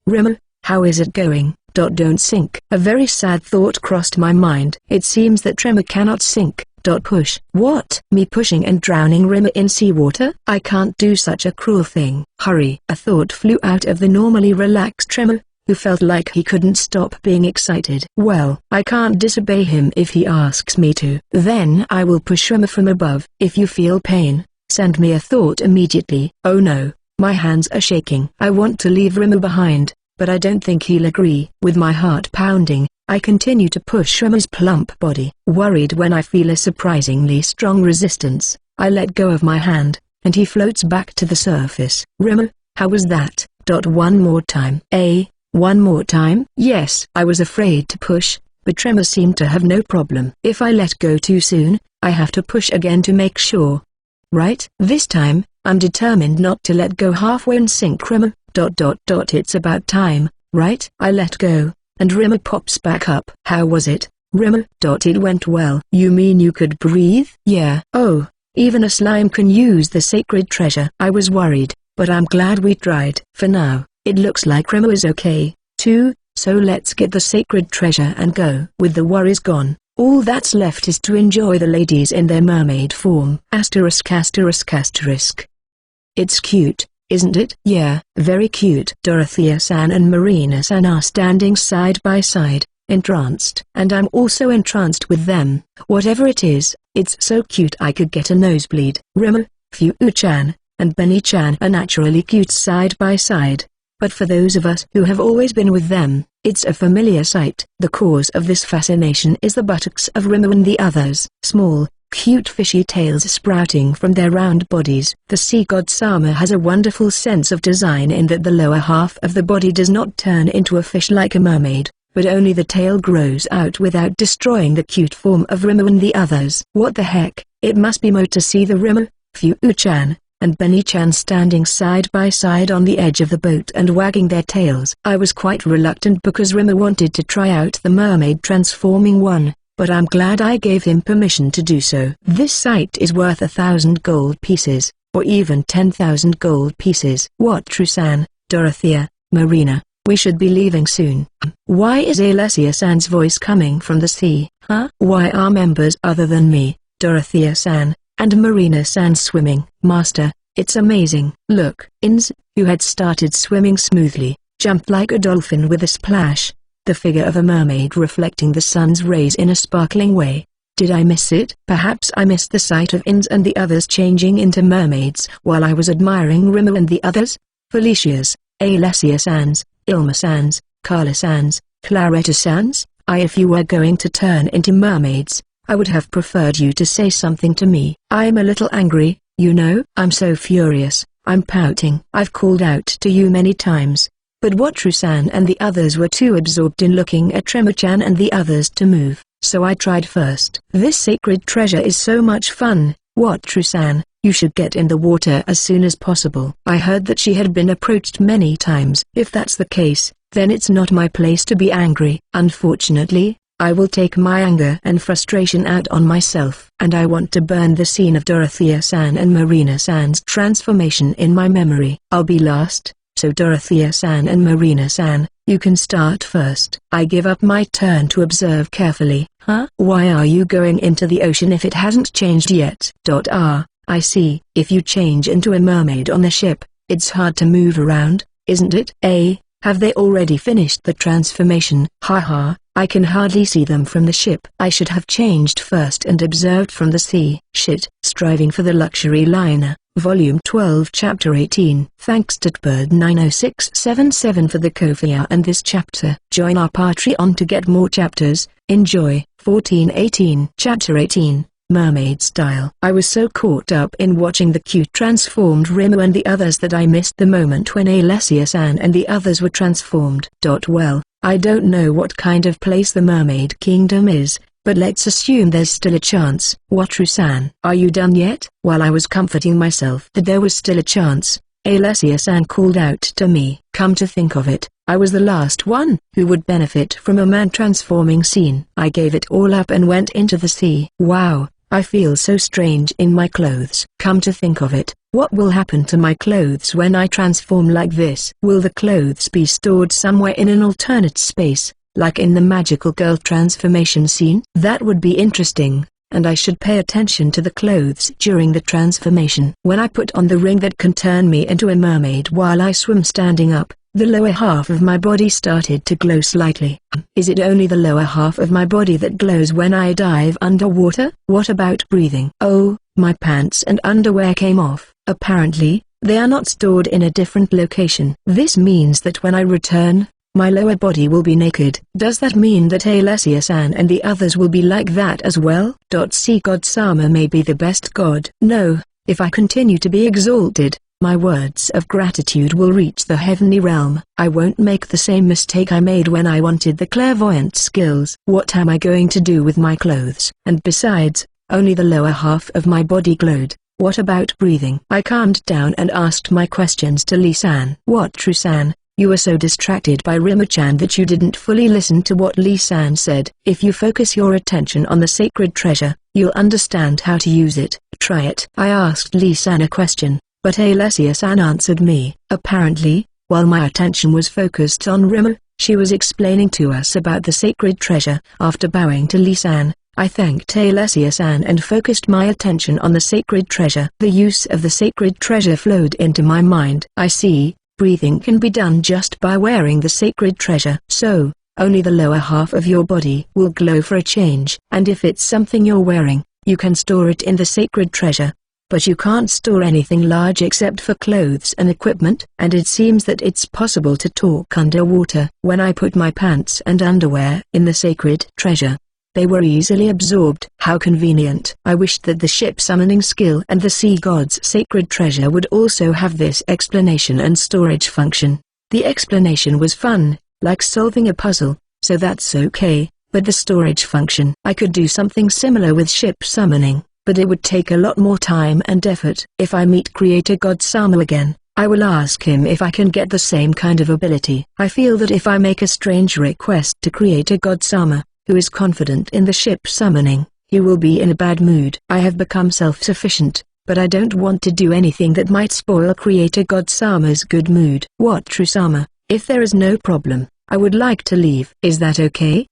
Rimmer, how is it going? Don't sink. A very sad thought crossed my mind. It seems that Rimmer cannot sink. Push. What? Me pushing and drowning Rimmer in seawater? I can't do such a cruel thing. Hurry. A thought flew out of the normally relaxed Rimmer, who felt like he couldn't stop being excited. Well, I can't disobey him if he asks me to. Then I will push Rimmer from above. If you feel pain, send me a thought immediately. Oh no, my hands are shaking. I want to leave Rimmer behind, but I don't think he'll agree. With my heart pounding, I continue to push Rimmer's plump body. Worried when I feel a surprisingly strong resistance, I let go of my hand, and he floats back to the surface. Rimmer, how was that? One more time. One more time? Yes. I was afraid to push, but Rimmer seemed to have no problem. If I let go too soon, I have to push again to make sure. Right? This time, I'm determined not to let go halfway and sink Rimmer. It's about time, right? I let go, and Rimmer pops back up. How was it, Rimmer? It went well. You mean you could breathe? Yeah. Oh, even a slime can use the sacred treasure. I was worried, but I'm glad we tried. For now, it looks like Rimmer is okay, too, so let's get the sacred treasure and go. With the worries gone, all that's left is to enjoy the ladies in their mermaid form. Asterisk asterisk asterisk. It's cute, isn't it? Yeah, very cute. Dorothea-san and Marina-san are standing side by side, entranced. And I'm also entranced with them. Whatever it is, it's so cute I could get a nosebleed. Rimmer, Fuu-chan, and Benny-chan are naturally cute side by side. But for those of us who have always been with them, it's a familiar sight. The cause of this fascination is the buttocks of Rimmer and the others. Small, cute fishy tails sprouting from their round bodies. The sea god Sama has a wonderful sense of design in that the lower half of the body does not turn into a fish like a mermaid, but only the tail grows out without destroying the cute form of Rimmer and the others. What the heck, it must be Mo to see the Rimmer, Fuu-chan, and Benny-chan standing side by side on the edge of the boat and wagging their tails. I was quite reluctant because Rimmer wanted to try out the mermaid transforming one, but I'm glad I gave him permission to do so. This sight is worth 1,000 gold pieces, or even 10,000 gold pieces. What, Trusan, Dorothea, Marina, we should be leaving soon. Why is Alessia-san's voice coming from the sea? Huh? Why are members other than me, Dorothea-san, and Marina-san swimming? Master, it's amazing. Look. Ins, who had started swimming smoothly, jumped like a dolphin with a splash, the figure of a mermaid reflecting the sun's rays in a sparkling way. Did I miss it? Perhaps I missed the sight of Ins and the others changing into mermaids while I was admiring Rimmer and the others. Felicia's, Alessia-san's, Ilma-san's, Carla-san's, Claretta-san's. If you were going to turn into mermaids, I would have preferred you to say something to me. I'm a little angry, you know. I'm so furious, I'm pouting. I've called out to you many times, but Watru-san and the others were too absorbed in looking at Tremor-chan and the others to move, so I tried first. This sacred treasure is so much fun. Watru-san, you should get in the water as soon as possible. I heard that she had been approached many times. If that's the case, then it's not my place to be angry. Unfortunately, I will take my anger and frustration out on myself. And I want to burn the scene of Dorothea-san and Marina-san's transformation in my memory. I'll be last, so Dorothea-san and Marina-san, you can start first. I give up my turn to observe carefully. Huh? Why are you going into the ocean if it hasn't changed yet? I see. If you change into a mermaid on the ship, it's hard to move around, isn't it? Have they already finished the transformation? Haha. I can hardly see them from the ship. I should have changed first and observed from the sea. Shit. Striving for the Luxury Liner, Volume 12 Chapter 18. Thanks to Bird90677 for the Kofiya and this chapter. Join our Patreon to get more chapters. Enjoy. 1418 Chapter 18. Mermaid Style. I was so caught up in watching the cute transformed Rimmer and the others that I missed the moment when Alessia-san and the others were transformed. Well, I don't know what kind of place the Mermaid Kingdom is, but let's assume there's still a chance. Watru-san, are you done yet? While I was comforting myself that there was still a chance, Alessia-san called out to me. Come to think of it, I was the last one who would benefit from a man transforming scene. I gave it all up and went into the sea. Wow. I feel so strange in my clothes. Come to think of it, what will happen to my clothes when I transform like this? Will the clothes be stored somewhere in an alternate space, like in the magical girl transformation scene? That would be interesting, and I should pay attention to the clothes during the transformation. When I put on the ring that can turn me into a mermaid while I swim standing up, the lower half of my body started to glow slightly. Is it only the lower half of my body that glows when I dive underwater? What about breathing? Oh, my pants and underwear came off. Apparently, they are not stored in a different location. This means that when I return, my lower body will be naked. Does that mean that Alessia-san and the others will be like that as well? Sea God Sama may be the best god. No, if I continue to be exalted, my words of gratitude will reach the heavenly realm. I won't make the same mistake I made when I wanted the clairvoyant skills. What am I going to do with my clothes? And besides, only the lower half of my body glowed. What about breathing? I calmed down and asked my questions to Lee-san. What, True-san? You were so distracted by Rimachan that you didn't fully listen to what Lee-san said. If you focus your attention on the sacred treasure, you'll understand how to use it. Try it. I asked Lee-san a question, but Alessia-san answered me. Apparently, while my attention was focused on Rima, she was explaining to us about the sacred treasure. After bowing to Lee-san, I thanked Alessia-san and focused my attention on the sacred treasure. The use of the sacred treasure flowed into my mind. I see. Breathing can be done just by wearing the sacred treasure. So, only the lower half of your body will glow for a change. And if it's something you're wearing, you can store it in the sacred treasure. But you can't store anything large except for clothes and equipment. And it seems that it's possible to talk underwater. When I put my pants and underwear in the sacred treasure, they were easily absorbed. How convenient. I wished that the ship summoning skill and the sea god's sacred treasure would also have this explanation and storage function. The explanation was fun, like solving a puzzle, so that's okay, but the storage function. I could do something similar with ship summoning, but it would take a lot more time and effort. If I meet Creator God Sama again, I will ask him if I can get the same kind of ability. I feel that if I make a strange request to Creator God Sama, who is confident in the ship summoning, he will be in a bad mood. I have become self-sufficient, but I don't want to do anything that might spoil Creator God Sama's good mood. What, True-sama? If there is no problem, I would like to leave. Is that okay?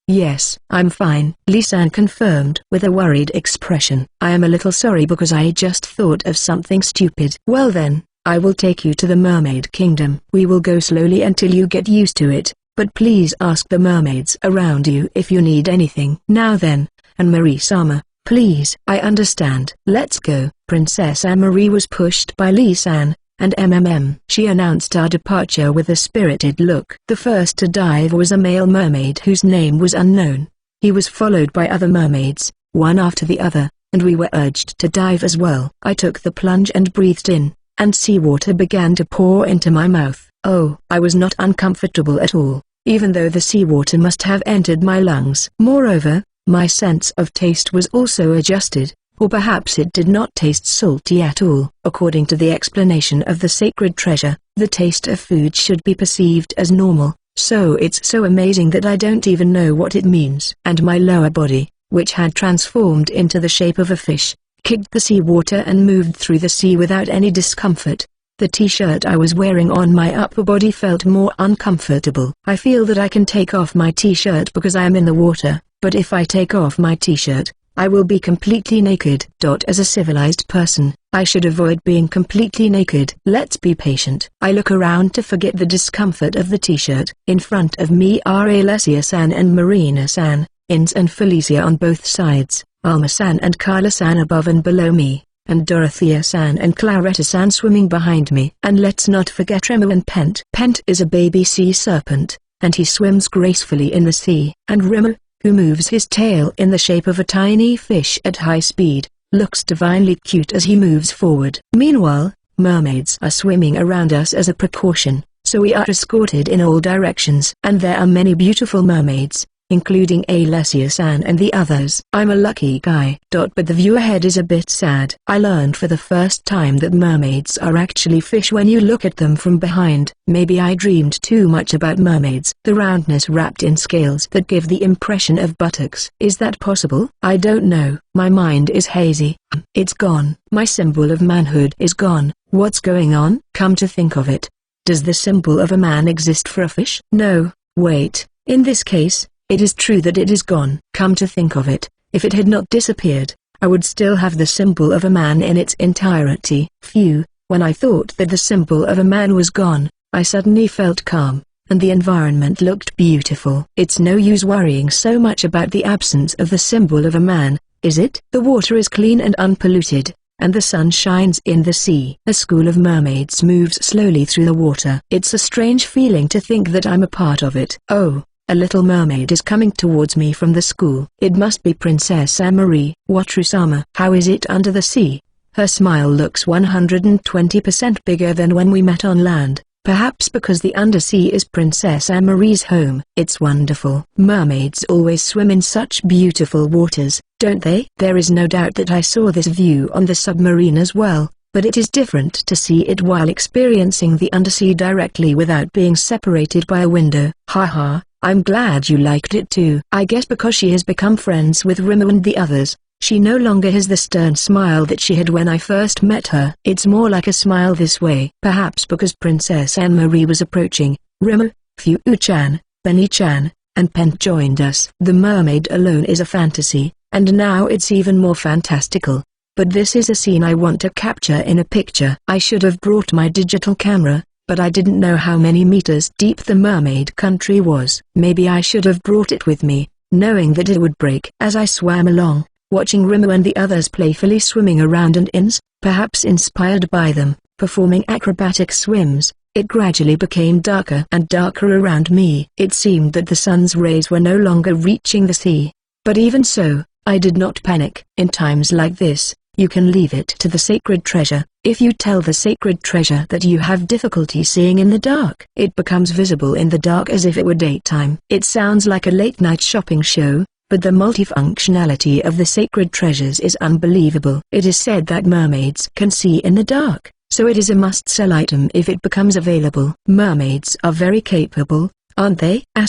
Yes, I'm fine. Lee-san confirmed with a worried expression. I am a little sorry because I just thought of something stupid. Well then, I will take you to the Mermaid Kingdom. We will go slowly until you get used to it. But please ask the mermaids around you if you need anything. Now then, Anne-Marie-sama, please. I understand. Let's go. Princess Anne-Marie was pushed by Lee-san, and she announced our departure with a spirited look. The first to dive was a male mermaid whose name was unknown. He was followed by other mermaids, one after the other, and we were urged to dive as well. I took the plunge and breathed in, and seawater began to pour into my mouth. Oh, I was not uncomfortable at all, even though the seawater must have entered my lungs. Moreover, my sense of taste was also adjusted, or perhaps it did not taste salty at all. According to the explanation of the sacred treasure, the taste of food should be perceived as normal, so it's so amazing that I don't even know what it means. And my lower body, which had transformed into the shape of a fish, kicked the seawater and moved through the sea without any discomfort. The t-shirt I was wearing on my upper body felt more uncomfortable. I feel that I can take off my t-shirt because I am in the water, but if I take off my t-shirt, I will be completely naked. As a civilized person, I should avoid being completely naked. Let's be patient. I look around to forget the discomfort of the t-shirt. In front of me are Alessia-san and Marina-san, Ins and Felicia on both sides, Alma-san and Carla-san above and below me, and Dorothea-san and Claretta-san swimming behind me. And let's not forget Remo and Pent. Pent is a baby sea serpent, and he swims gracefully in the sea. And Remo, who moves his tail in the shape of a tiny fish at high speed, looks divinely cute as he moves forward. Meanwhile, mermaids are swimming around us as a precaution, so we are escorted in all directions. And there are many beautiful mermaids, including Alessia-san and the others. I'm a lucky guy. But the view ahead is a bit sad. I learned for the first time that mermaids are actually fish when you look at them from behind. Maybe I dreamed too much about mermaids. The roundness wrapped in scales that give the impression of buttocks. Is that possible? I don't know. My mind is hazy. It's gone. My symbol of manhood is gone. What's going on? Come to think of it, does the symbol of a man exist for a fish? No, wait. In this case, it is true that it is gone. Come to think of it, if it had not disappeared, I would still have the symbol of a man in its entirety. Phew, when I thought that the symbol of a man was gone, I suddenly felt calm, and the environment looked beautiful. It's no use worrying so much about the absence of the symbol of a man, is it? The water is clean and unpolluted, and the sun shines in the sea. A school of mermaids moves slowly through the water. It's a strange feeling to think that I'm a part of it. Oh. A little mermaid is coming towards me from the school. It must be Princess Anne-Marie. Wataru-sama. How is it under the sea? Her smile looks 120% bigger than when we met on land, perhaps because the undersea is Princess Anne-Marie's home. It's wonderful. Mermaids always swim in such beautiful waters, don't they? There is no doubt that I saw this view on the submarine as well, but it is different to see it while experiencing the undersea directly without being separated by a window. Haha, I'm glad you liked it too. I guess because she has become friends with Rimu and the others, she no longer has the stern smile that she had when I first met her. It's more like a smile this way. Perhaps because Princess Anne-Marie was approaching, Rimu, Fu-chan, Benny-chan, and Pent joined us. The mermaid alone is a fantasy, and now it's even more fantastical. But this is a scene I want to capture in a picture. I should have brought my digital camera, but I didn't know how many meters deep the mermaid country was. Maybe I should have brought it with me, knowing that it would break. As I swam along, watching Rimu and the others playfully swimming around and perhaps inspired by them, performing acrobatic swims, it gradually became darker and darker around me. It seemed that the sun's rays were no longer reaching the sea. But even so, I did not panic. In times like this, you can leave it to the sacred treasure. If you tell the sacred treasure that you have difficulty seeing in the dark, it becomes visible in the dark as if it were daytime. It sounds like a late-night shopping show, but the multifunctionality of the sacred treasures is unbelievable. It is said that mermaids can see in the dark, so it is a must-sell item if it becomes available. Mermaids are very capable, aren't they? ******.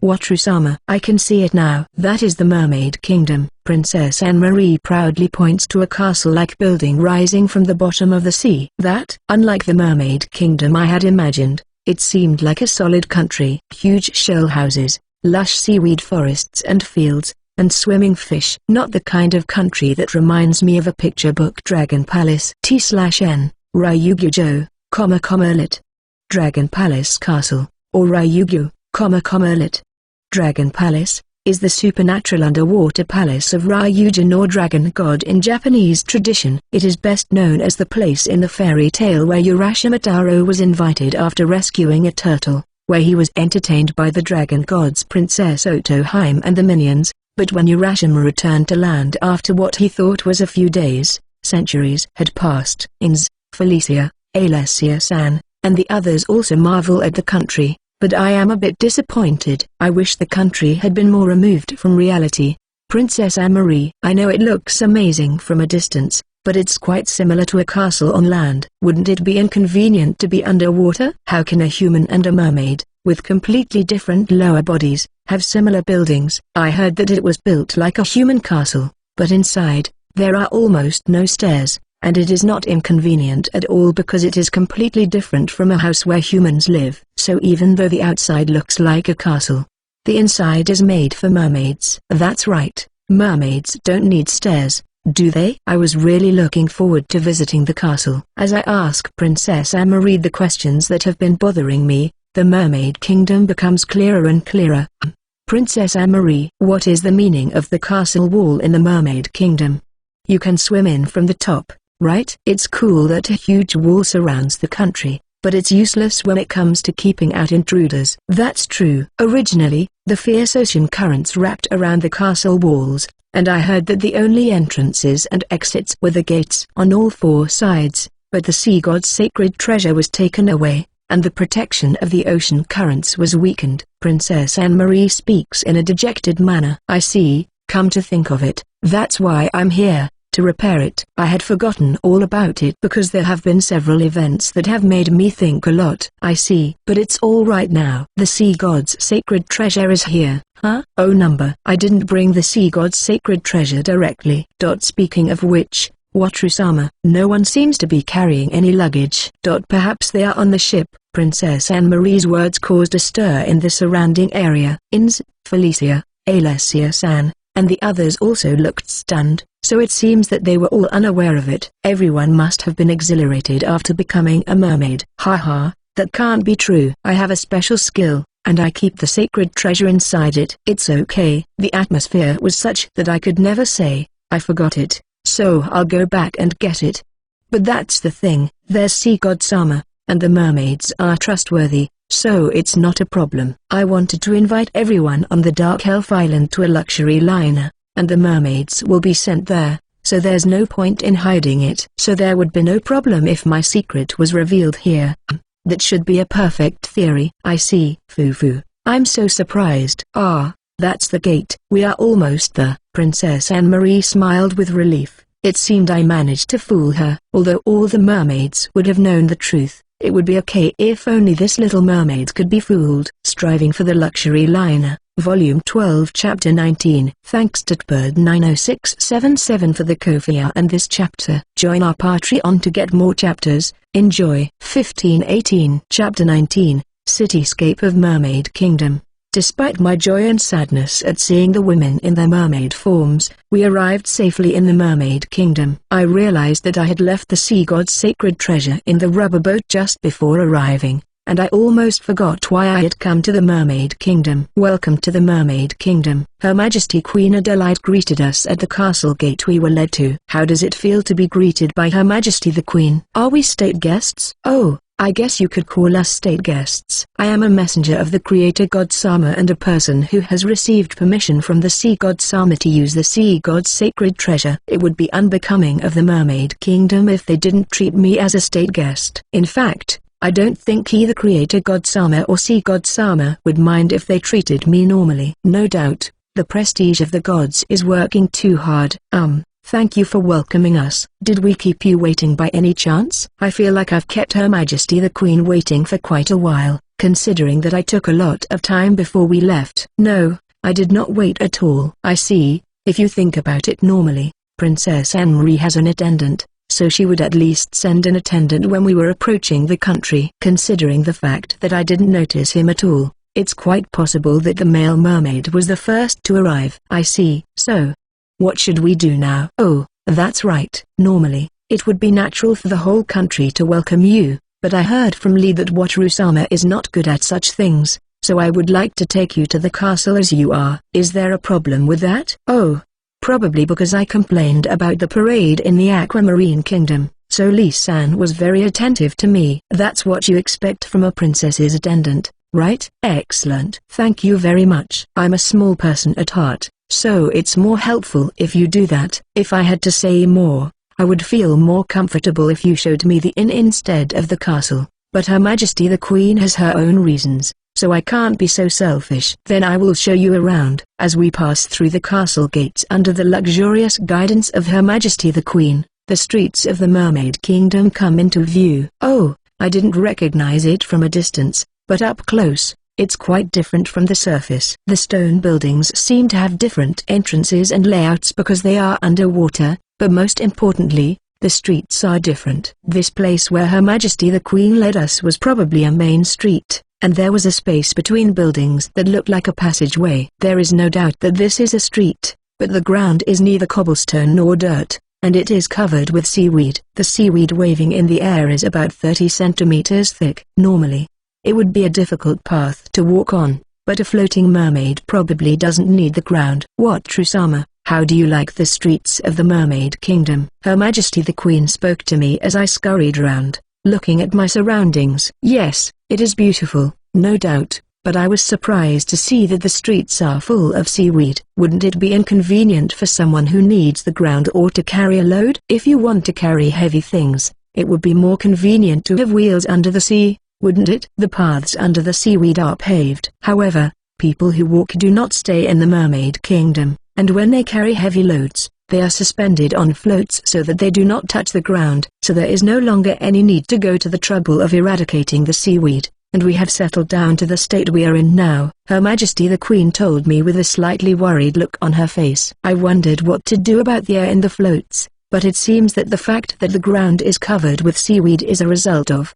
Wataru-sama. I can see it now. That is the Mermaid Kingdom. Princess Anne-Marie proudly points to a castle-like building rising from the bottom of the sea. That, unlike the Mermaid Kingdom I had imagined, it seemed like a solid country. Huge shell houses, lush seaweed forests and fields, and swimming fish. Not the kind of country that reminds me of a picture book. Dragon Palace. T/N, Ryugyujo, lit. Dragon Palace Castle, or Ryugyu, lit. Dragon Palace, is the supernatural underwater palace of Ryujin or dragon god in Japanese tradition. It is best known as the place in the fairy tale where Urashima Taro was invited after rescuing a turtle, where he was entertained by the dragon gods Princess Otohime and the minions, but when Urashima returned to land after what he thought was a few days, centuries had passed. Felicia, Alessia-san, and the others also marvel at the country. But I am a bit disappointed. I wish the country had been more removed from reality. Princess Anne-Marie. I know it looks amazing from a distance, but it's quite similar to a castle on land. Wouldn't it be inconvenient to be underwater? How can a human and a mermaid, with completely different lower bodies, have similar buildings? I heard that it was built like a human castle, but inside, there are almost no stairs. And it is not inconvenient at all because it is completely different from a house where humans live. So even though the outside looks like a castle, the inside is made for mermaids. That's right, mermaids don't need stairs, do they? I was really looking forward to visiting the castle. As I ask Princess Anne-Marie the questions that have been bothering me, the Mermaid Kingdom becomes clearer and clearer. Princess Anne-Marie. What is the meaning of the castle wall in the Mermaid Kingdom? You can swim in from the top, right? It's cool that a huge wall surrounds the country, but it's useless when it comes to keeping out intruders. That's true. Originally, the fierce ocean currents wrapped around the castle walls, and I heard that the only entrances and exits were the gates on all four sides, but the sea god's sacred treasure was taken away, and the protection of the ocean currents was weakened. Princess Anne-Marie speaks in a dejected manner. I see, come to think of it, that's why I'm here. To repair it. I had forgotten all about it because there have been several events that have made me think a lot. I see. But it's all right now. The sea god's sacred treasure is here. Huh? Oh number. I didn't bring the sea god's sacred treasure directly. Speaking of which, Wataru-sama, no one seems to be carrying any luggage. Perhaps they are on the ship. Princess Anne-Marie's words caused a stir in the surrounding area. Felicia, Alessia-san, and the others also looked stunned. So it seems that they were all unaware of it. Everyone must have been exhilarated after becoming a mermaid. Haha, that can't be true. I have a special skill, and I keep the sacred treasure inside it. It's okay. The atmosphere was such that I could never say, I forgot it, so I'll go back and get it. But that's the thing, there's Sea God Sama, and the mermaids are trustworthy, so it's not a problem. I wanted to invite everyone on the Dark Elf Island to a luxury liner, and the mermaids will be sent there, so there's no point in hiding it. So there would be no problem if my secret was revealed here. That should be a perfect theory. I see. Foo-foo. I'm so surprised. Ah, That's the gate. We are almost there. Princess Anne-Marie smiled with relief. It seemed I managed to fool her. Although all the mermaids would have known the truth, it would be okay if only this little mermaid could be fooled. Striving for the Luxury Liner, Volume 12 Chapter 19. Thanks to Bird90677 for the Kofi and this chapter. Join our Patreon to get more chapters. Enjoy. 1518 Chapter 19, Cityscape of Mermaid Kingdom. Despite my joy and sadness at seeing the women in their mermaid forms, we arrived safely in the Mermaid Kingdom. I realized that I had left the sea god's sacred treasure in the rubber boat just before arriving, and I almost forgot why I had come to the Mermaid Kingdom. Welcome to the Mermaid Kingdom. Her Majesty Queen Adelaide greeted us at the castle gate we were led to. How does it feel to be greeted by Her Majesty the Queen? Are we state guests? Oh, I guess you could call us state guests. I am a messenger of the creator god Sama and a person who has received permission from the sea god Sama to use the sea god's sacred treasure. It would be unbecoming of the Mermaid Kingdom if they didn't treat me as a state guest. In fact, I don't think either creator god Sama or sea god Sama would mind if they treated me normally. No doubt, the prestige of the gods is working too hard. Thank you for welcoming us. Did we keep you waiting by any chance? I feel like I've kept Her Majesty the Queen waiting for quite a while, considering that I took a lot of time before we left. No, I did not wait at all. I see, if you think about it normally, Princess Anne-Marie has an attendant, so she would at least send an attendant when we were approaching the country. Considering the fact that I didn't notice him at all, it's quite possible that the male mermaid was the first to arrive. I see. So, what should we do now? Oh, that's right. Normally, it would be natural for the whole country to welcome you, but I heard from Lee that Wataru-sama is not good at such things, so I would like to take you to the castle as you are. Is there a problem with that? Oh, probably because I complained about the parade in the Aquamarine Kingdom, so Lee-san was very attentive to me. That's what you expect from a princess's attendant, right? Excellent. Thank you very much. I'm a small person at heart, so it's more helpful if you do that. If I had to say more, I would feel more comfortable if you showed me the inn instead of the castle, but Her Majesty the Queen has her own reasons, so I can't be so selfish. Then I will show you around. As we pass through the castle gates under the luxurious guidance of Her Majesty the Queen, the streets of the Mermaid Kingdom come into view. Oh, I didn't recognize it from a distance, but up close, it's quite different from the surface. The stone buildings seem to have different entrances and layouts because they are underwater, but most importantly, the streets are different. This place where Her Majesty the Queen led us was probably a main street, and there was a space between buildings that looked like a passageway. There is no doubt that this is a street, but the ground is neither cobblestone nor dirt, and it is covered with seaweed. The seaweed waving in the air is about 30 centimeters thick. Normally, it would be a difficult path to walk on, but a floating mermaid probably doesn't need the ground. Wataru-sama, how do you like the streets of the Mermaid Kingdom? Her Majesty the Queen spoke to me as I scurried around, looking at my surroundings. Yes, it is beautiful, no doubt, but I was surprised to see that the streets are full of seaweed. Wouldn't it be inconvenient for someone who needs the ground or to carry a load? If you want to carry heavy things, it would be more convenient to have wheels under the sea, wouldn't it? The paths under the seaweed are paved. However, people who walk do not stay in the Mermaid Kingdom, and when they carry heavy loads, they are suspended on floats so that they do not touch the ground, so there is no longer any need to go to the trouble of eradicating the seaweed, and we have settled down to the state we are in now. Her Majesty the Queen told me with a slightly worried look on her face. I wondered what to do about the air in the floats, but it seems that the fact that the ground is covered with seaweed is a result of,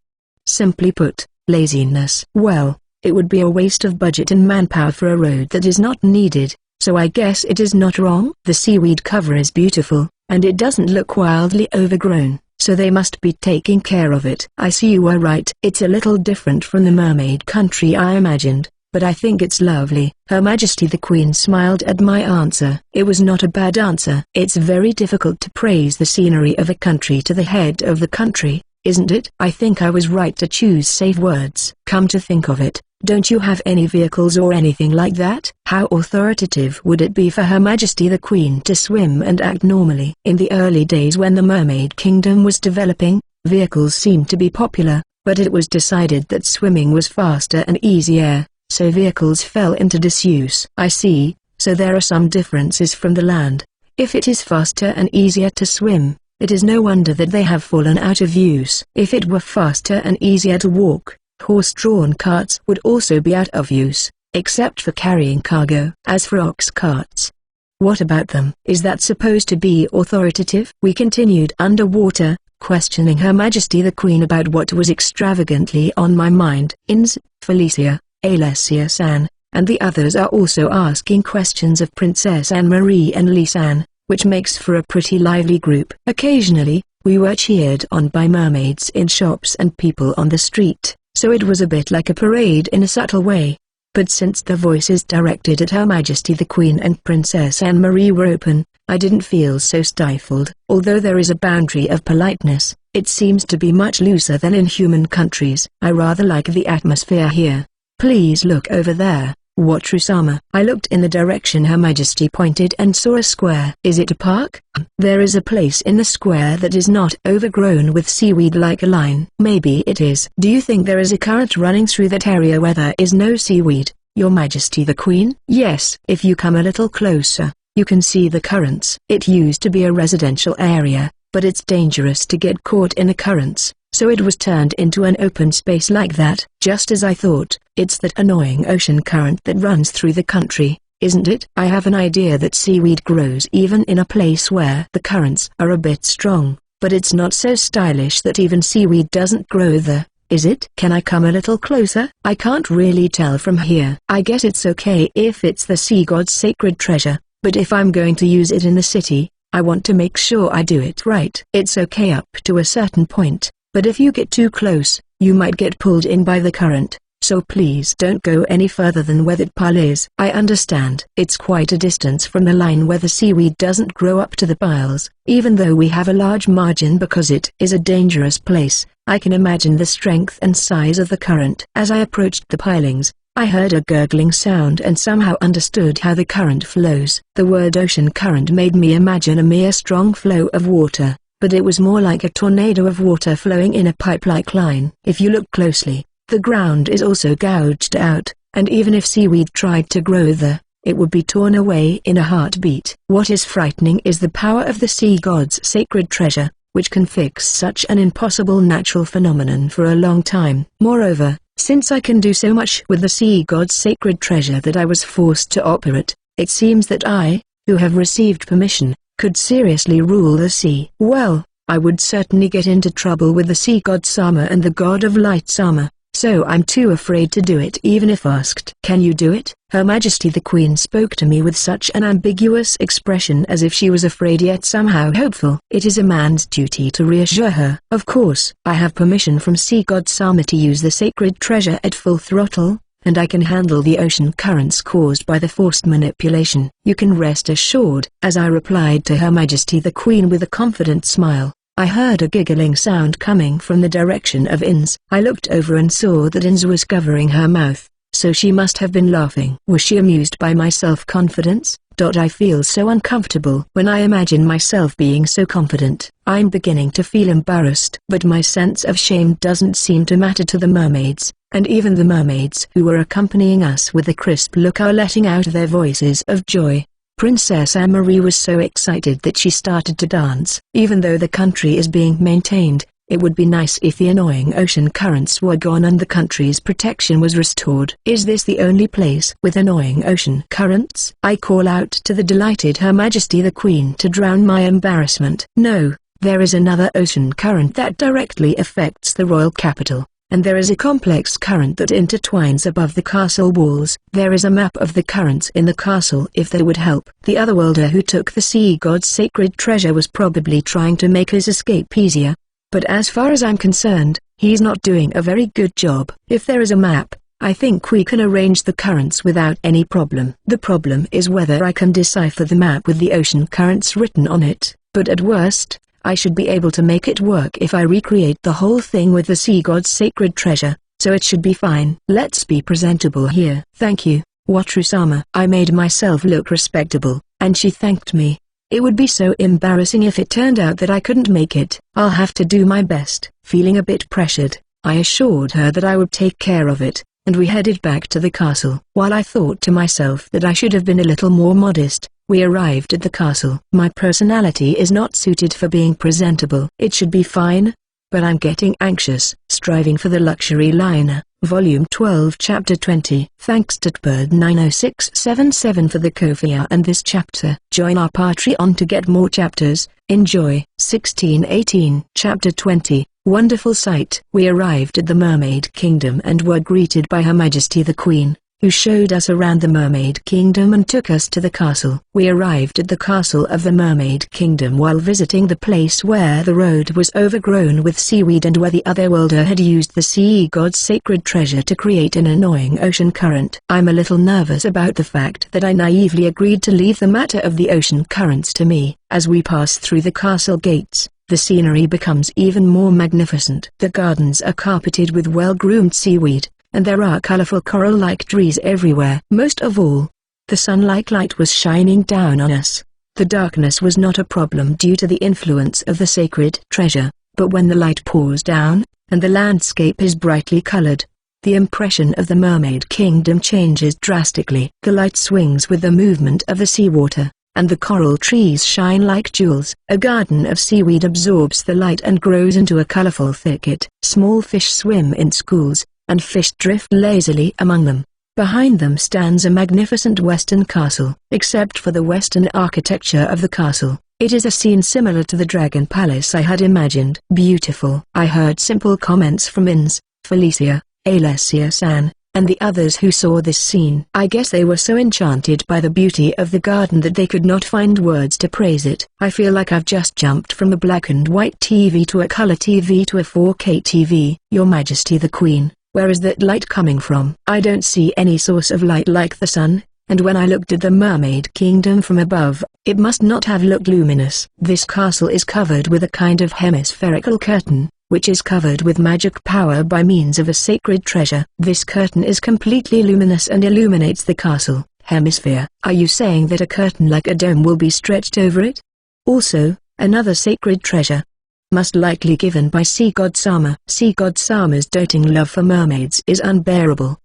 simply put, laziness. Well, it would be a waste of budget and manpower for a road that is not needed, so I guess it is not wrong. The seaweed cover is beautiful, and it doesn't look wildly overgrown, so they must be taking care of it. I see you are right. It's a little different from the mermaid country I imagined, but I think it's lovely. Her Majesty the Queen smiled at my answer. It was not a bad answer. It's very difficult to praise the scenery of a country to the head of the country, isn't it? I think I was right to choose safe words. Come to think of it, don't you have any vehicles or anything like that? How authoritative would it be for Her Majesty the Queen to swim and act normally? In the early days when the Mermaid Kingdom was developing, vehicles seemed to be popular, but it was decided that swimming was faster and easier, so vehicles fell into disuse. I see, so there are some differences from the land. If it is faster and easier to swim, it is no wonder that they have fallen out of use. If it were faster and easier to walk, horse-drawn carts would also be out of use, except for carrying cargo. As for ox carts, what about them? Is that supposed to be authoritative? We continued underwater, questioning Her Majesty the Queen about what was extravagantly on my mind. Ins, Felicia, Alessia-san, and the others are also asking questions of Princess Anne-Marie and Lee-san, which makes for a pretty lively group. Occasionally, we were cheered on by mermaids in shops and people on the street, so it was a bit like a parade in a subtle way. But since the voices directed at Her Majesty the Queen and Princess Anne-Marie were open, I didn't feel so stifled. Although there is a boundary of politeness, it seems to be much looser than in human countries. I rather like the atmosphere here. Please look over there, Watru-sama. I looked in the direction Her Majesty pointed and saw a square. Is it a park? There is a place in the square that is not overgrown with seaweed like a line. Maybe it is. Do you think there is a current running through that area where there is no seaweed, Your Majesty the Queen? Yes. If you come a little closer, you can see the currents. It used to be a residential area, but it's dangerous to get caught in the currents, so it was turned into an open space like that. Just as I thought, it's that annoying ocean current that runs through the country, isn't it? I have an idea that seaweed grows even in a place where the currents are a bit strong, but it's not so stylish that even seaweed doesn't grow there, is it? Can I come a little closer? I can't really tell from here. I guess it's okay if it's the sea god's sacred treasure, but if I'm going to use it in the city, I want to make sure I do it right. It's okay up to a certain point, but if you get too close, you might get pulled in by the current, so please don't go any further than where that pile is. I understand. It's quite a distance from the line where the seaweed doesn't grow up to the piles. Even though we have a large margin because it is a dangerous place, I can imagine the strength and size of the current. As I approached the pilings, I heard a gurgling sound and somehow understood how the current flows. The word ocean current made me imagine a mere strong flow of water, but it was more like a tornado of water flowing in a pipe-like line. If you look closely, the ground is also gouged out, and even if seaweed tried to grow there, it would be torn away in a heartbeat. What is frightening is the power of the sea god's sacred treasure, which can fix such an impossible natural phenomenon for a long time. Moreover, since I can do so much with the sea god's sacred treasure that I was forced to operate, it seems that I, who have received permission, could seriously rule the sea. Well, I would certainly get into trouble with the sea god Sama and the god of light Sama, so I'm too afraid to do it even if asked. Can you do it? Her Majesty the Queen spoke to me with such an ambiguous expression as if she was afraid yet somehow hopeful. It is a man's duty to reassure her. Of course, I have permission from sea god Sama to use the sacred treasure at full throttle, and I can handle the ocean currents caused by the forced manipulation. You can rest assured. As I replied to Her Majesty the Queen with a confident smile, I heard a giggling sound coming from the direction of Ins. I looked over and saw that Ins was covering her mouth, so she must have been laughing. Was she amused by my self-confidence? I feel so uncomfortable when I imagine myself being so confident. I'm beginning to feel embarrassed. But my sense of shame doesn't seem to matter to the mermaids, and even the mermaids who were accompanying us with a crisp look are letting out their voices of joy. Princess Anne-Marie was so excited that she started to dance. Even though the country is being maintained, it would be nice if the annoying ocean currents were gone and the country's protection was restored. Is this the only place with annoying ocean currents? I call out to the delighted Her Majesty the Queen to drown my embarrassment. No, there is another ocean current that directly affects the royal capital, and there is a complex current that intertwines above the castle walls. There is a map of the currents in the castle if they would help. The otherworlder who took the sea god's sacred treasure was probably trying to make his escape easier, but as far as I'm concerned, he's not doing a very good job. If there is a map, I think we can arrange the currents without any problem. The problem is whether I can decipher the map with the ocean currents written on it, but at worst, I should be able to make it work if I recreate the whole thing with the sea god's sacred treasure, so it should be fine. Let's be presentable here. Thank you, Watru-sama. I made myself look respectable, and she thanked me. It would be so embarrassing if it turned out that I couldn't make it. I'll have to do my best. Feeling a bit pressured, I assured her that I would take care of it, and we headed back to the castle. While I thought to myself that I should have been a little more modest, we arrived at the castle. My personality is not suited for being presentable. It should be fine, but I'm getting anxious. Striving for the Luxury Liner, Volume 12 Chapter 20. Thanks to Bird90677 for the Kofiya and this chapter. Join our Patreon to get more chapters. Enjoy. 1618 Chapter 20. Wonderful sight. We arrived at the Mermaid Kingdom and were greeted by Her Majesty the Queen, who showed us around the Mermaid Kingdom and took us to the castle. We arrived at the castle of the Mermaid Kingdom while visiting the place where the road was overgrown with seaweed and where the Otherworlder had used the sea god's sacred treasure to create an annoying ocean current. I'm a little nervous about the fact that I naively agreed to leave the matter of the ocean currents to me. As we pass through the castle gates, the scenery becomes even more magnificent. The gardens are carpeted with well-groomed seaweed, and there are colorful coral-like trees everywhere. Most of all, the sun-like light was shining down on us. The darkness was not a problem due to the influence of the sacred treasure, but when the light pours down, and the landscape is brightly colored, the impression of the Mermaid Kingdom changes drastically. The light swings with the movement of the seawater, and the coral trees shine like jewels. A garden of seaweed absorbs the light and grows into a colorful thicket. Small fish swim in schools, and fish drift lazily among them. Behind them stands a magnificent western castle. Except for the western architecture of the castle, it is a scene similar to the Dragon Palace I had imagined. Beautiful. I heard simple comments from Ins, Felicia, Alessia-san, and the others who saw this scene. I guess they were so enchanted by the beauty of the garden that they could not find words to praise it. I feel like I've just jumped from a black and white TV to a color TV to a 4K TV. Your Majesty the Queen, where is that light coming from? I don't see any source of light like the sun, and when I looked at the Mermaid Kingdom from above, it must not have looked luminous. This castle is covered with a kind of hemispherical curtain, which is covered with magic power by means of a sacred treasure. This curtain is completely luminous and illuminates the castle. Hemisphere. Are you saying that a curtain like a dome will be stretched over it? Also, another sacred treasure, most likely given by Sea God Sama. Sea God Sama's doting love for mermaids is unbearable.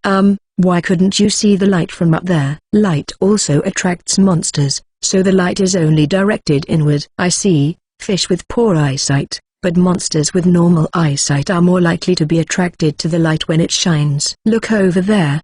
Why couldn't you see the light from up there? Light also attracts monsters, so the light is only directed inward. I see. Fish with poor eyesight, but monsters with normal eyesight are more likely to be attracted to the light when it shines. Look over there.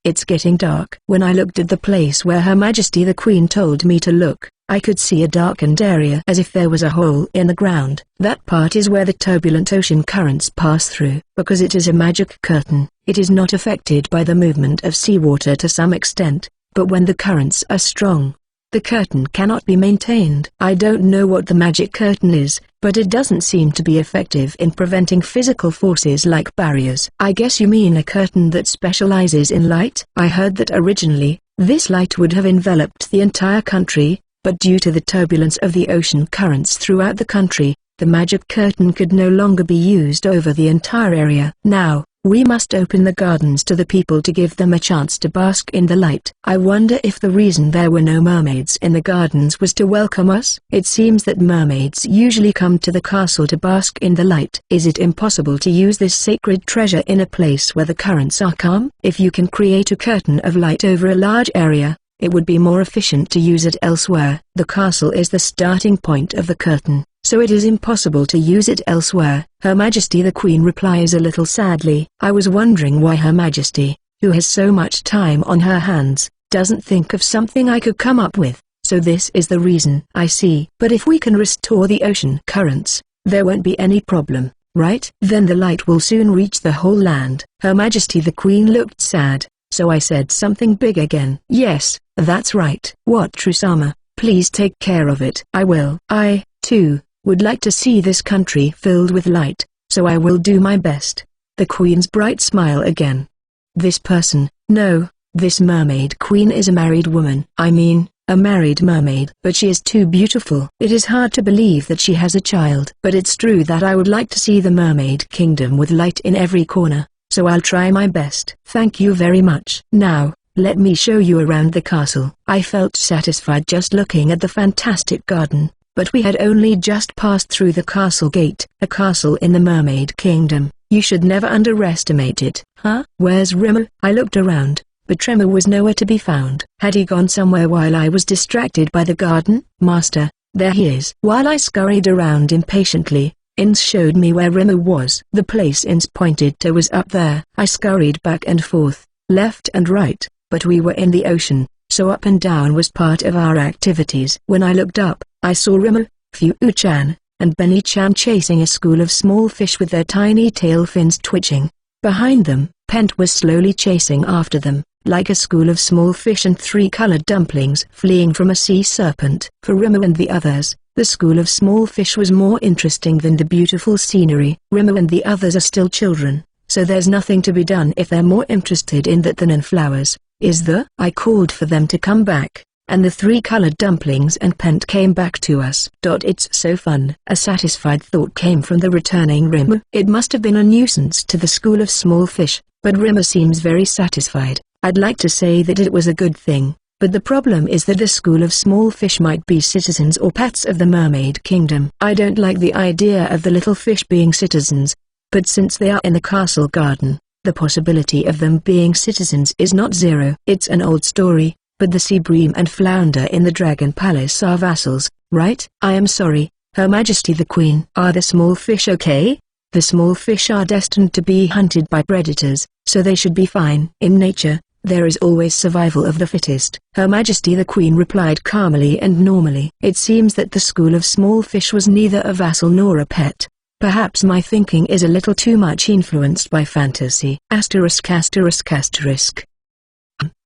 It's getting dark. When I looked at the place where Her Majesty the Queen told me to look, I could see a darkened area as if there was a hole in the ground. That part is where the turbulent ocean currents pass through. Because it is a magic curtain, it is not affected by the movement of seawater to some extent, but when the currents are strong, the curtain cannot be maintained. I don't know what the magic curtain is, but it doesn't seem to be effective in preventing physical forces like barriers. I guess you mean a curtain that specializes in light? I heard that originally, this light would have enveloped the entire country, but due to the turbulence of the ocean currents throughout the country, the magic curtain could no longer be used over the entire area. Now, we must open the gardens to the people to give them a chance to bask in the light. I wonder if the reason there were no mermaids in the gardens was to welcome us. It seems that mermaids usually come to the castle to bask in the light. Is it impossible to use this sacred treasure in a place where the currents are calm? If you can create a curtain of light over a large area, it would be more efficient to use it elsewhere. The castle is the starting point of the curtain, so it is impossible to use it elsewhere. Her Majesty the Queen replies a little sadly. I was wondering why Her Majesty, who has so much time on her hands, doesn't think of something I could come up with. So this is the reason. I see. But if we can restore the ocean currents, there won't be any problem, right? Then the light will soon reach the whole land. Her Majesty the Queen looked sad, so I said something big again. Yes, that's right. What, Trusama? Please take care of it. I will. I, too, would like to see this country filled with light, so I will do my best. The Queen's bright smile again. This person, no, this mermaid queen is a married woman. I mean, a married mermaid. But she is too beautiful. It is hard to believe that she has a child. But it's true that I would like to see the Mermaid Kingdom with light in every corner, so I'll try my best. Thank you very much. Now, let me show you around the castle. I felt satisfied just looking at the fantastic garden, but we had only just passed through the castle gate. A castle in the Mermaid Kingdom, You should never underestimate it. Huh? Where's Rimmer? I looked around, but Tremor was nowhere to be found. Had he gone somewhere while I was distracted by the garden? Master, there he is. While I scurried around impatiently, Inns showed me where Rimmer was. The place Inns pointed to was up there. I scurried back and forth, left and right, but we were in the ocean, so up and down was part of our activities. When I looked up, I saw Rimmer, Fu-chan, and Benny-chan chasing a school of small fish with their tiny tail fins twitching. Behind them, Pent was slowly chasing after them, like a school of small fish and three-colored dumplings fleeing from a sea serpent. For Rimmer and the others, the school of small fish was more interesting than the beautiful scenery. Rimmer and the others are still children, so there's nothing to be done if they're more interested in that than in flowers, is there? I called for them to come back, and the three-colored dumplings and Pent came back to us. It's so fun. A satisfied thought came from the returning Rimmer. It must have been a nuisance to the school of small fish, but Rimmer seems very satisfied. I'd like to say that it was a good thing, but the problem is that the school of small fish might be citizens or pets of the mermaid kingdom. I don't like the idea of the little fish being citizens, but since they are in the castle garden, the possibility of them being citizens is not zero. It's an old story, but the sea bream and flounder in the Dragon Palace are vassals, right? I am sorry, Her Majesty the Queen. Are the small fish okay? The small fish are destined to be hunted by predators, so they should be fine. In nature, there is always survival of the fittest. Her Majesty the Queen replied calmly and normally. It seems that the school of small fish was neither a vassal nor a pet. Perhaps my thinking is a little too much influenced by fantasy. Asterisk asterisk asterisk.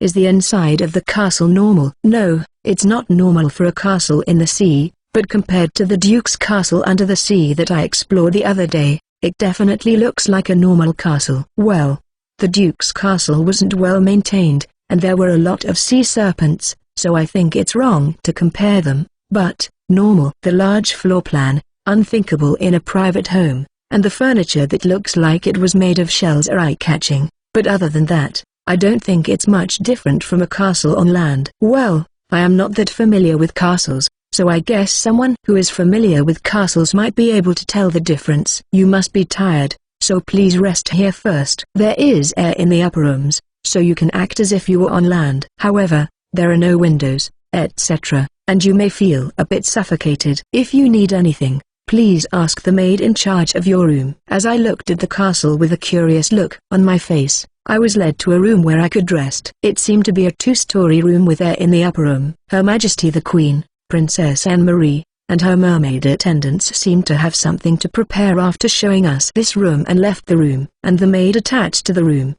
Is the inside of the castle normal? No, it's not normal for a castle in the sea, but compared to the Duke's castle under the sea that I explored the other day, it definitely looks like a normal castle. Well, the Duke's castle wasn't well maintained, and there were a lot of sea serpents, so I think it's wrong to compare them, but, normal. The large floor plan, unthinkable in a private home, and the furniture that looks like it was made of shells are eye-catching, but other than that, I don't think it's much different from a castle on land. Well, I am not that familiar with castles, so I guess someone who is familiar with castles might be able to tell the difference. You must be tired, so please rest here first. There is air in the upper rooms, so you can act as if you were on land. However, there are no windows, etc., and you may feel a bit suffocated. If you need anything, please ask the maid in charge of your room. As I looked at the castle with a curious look on my face, I was led to a room where I could rest. It seemed to be a two-story room with air in the upper room. Her Majesty the Queen, Princess Anne-Marie, and her mermaid attendants seemed to have something to prepare after showing us this room and left the room. And the maid attached to the room.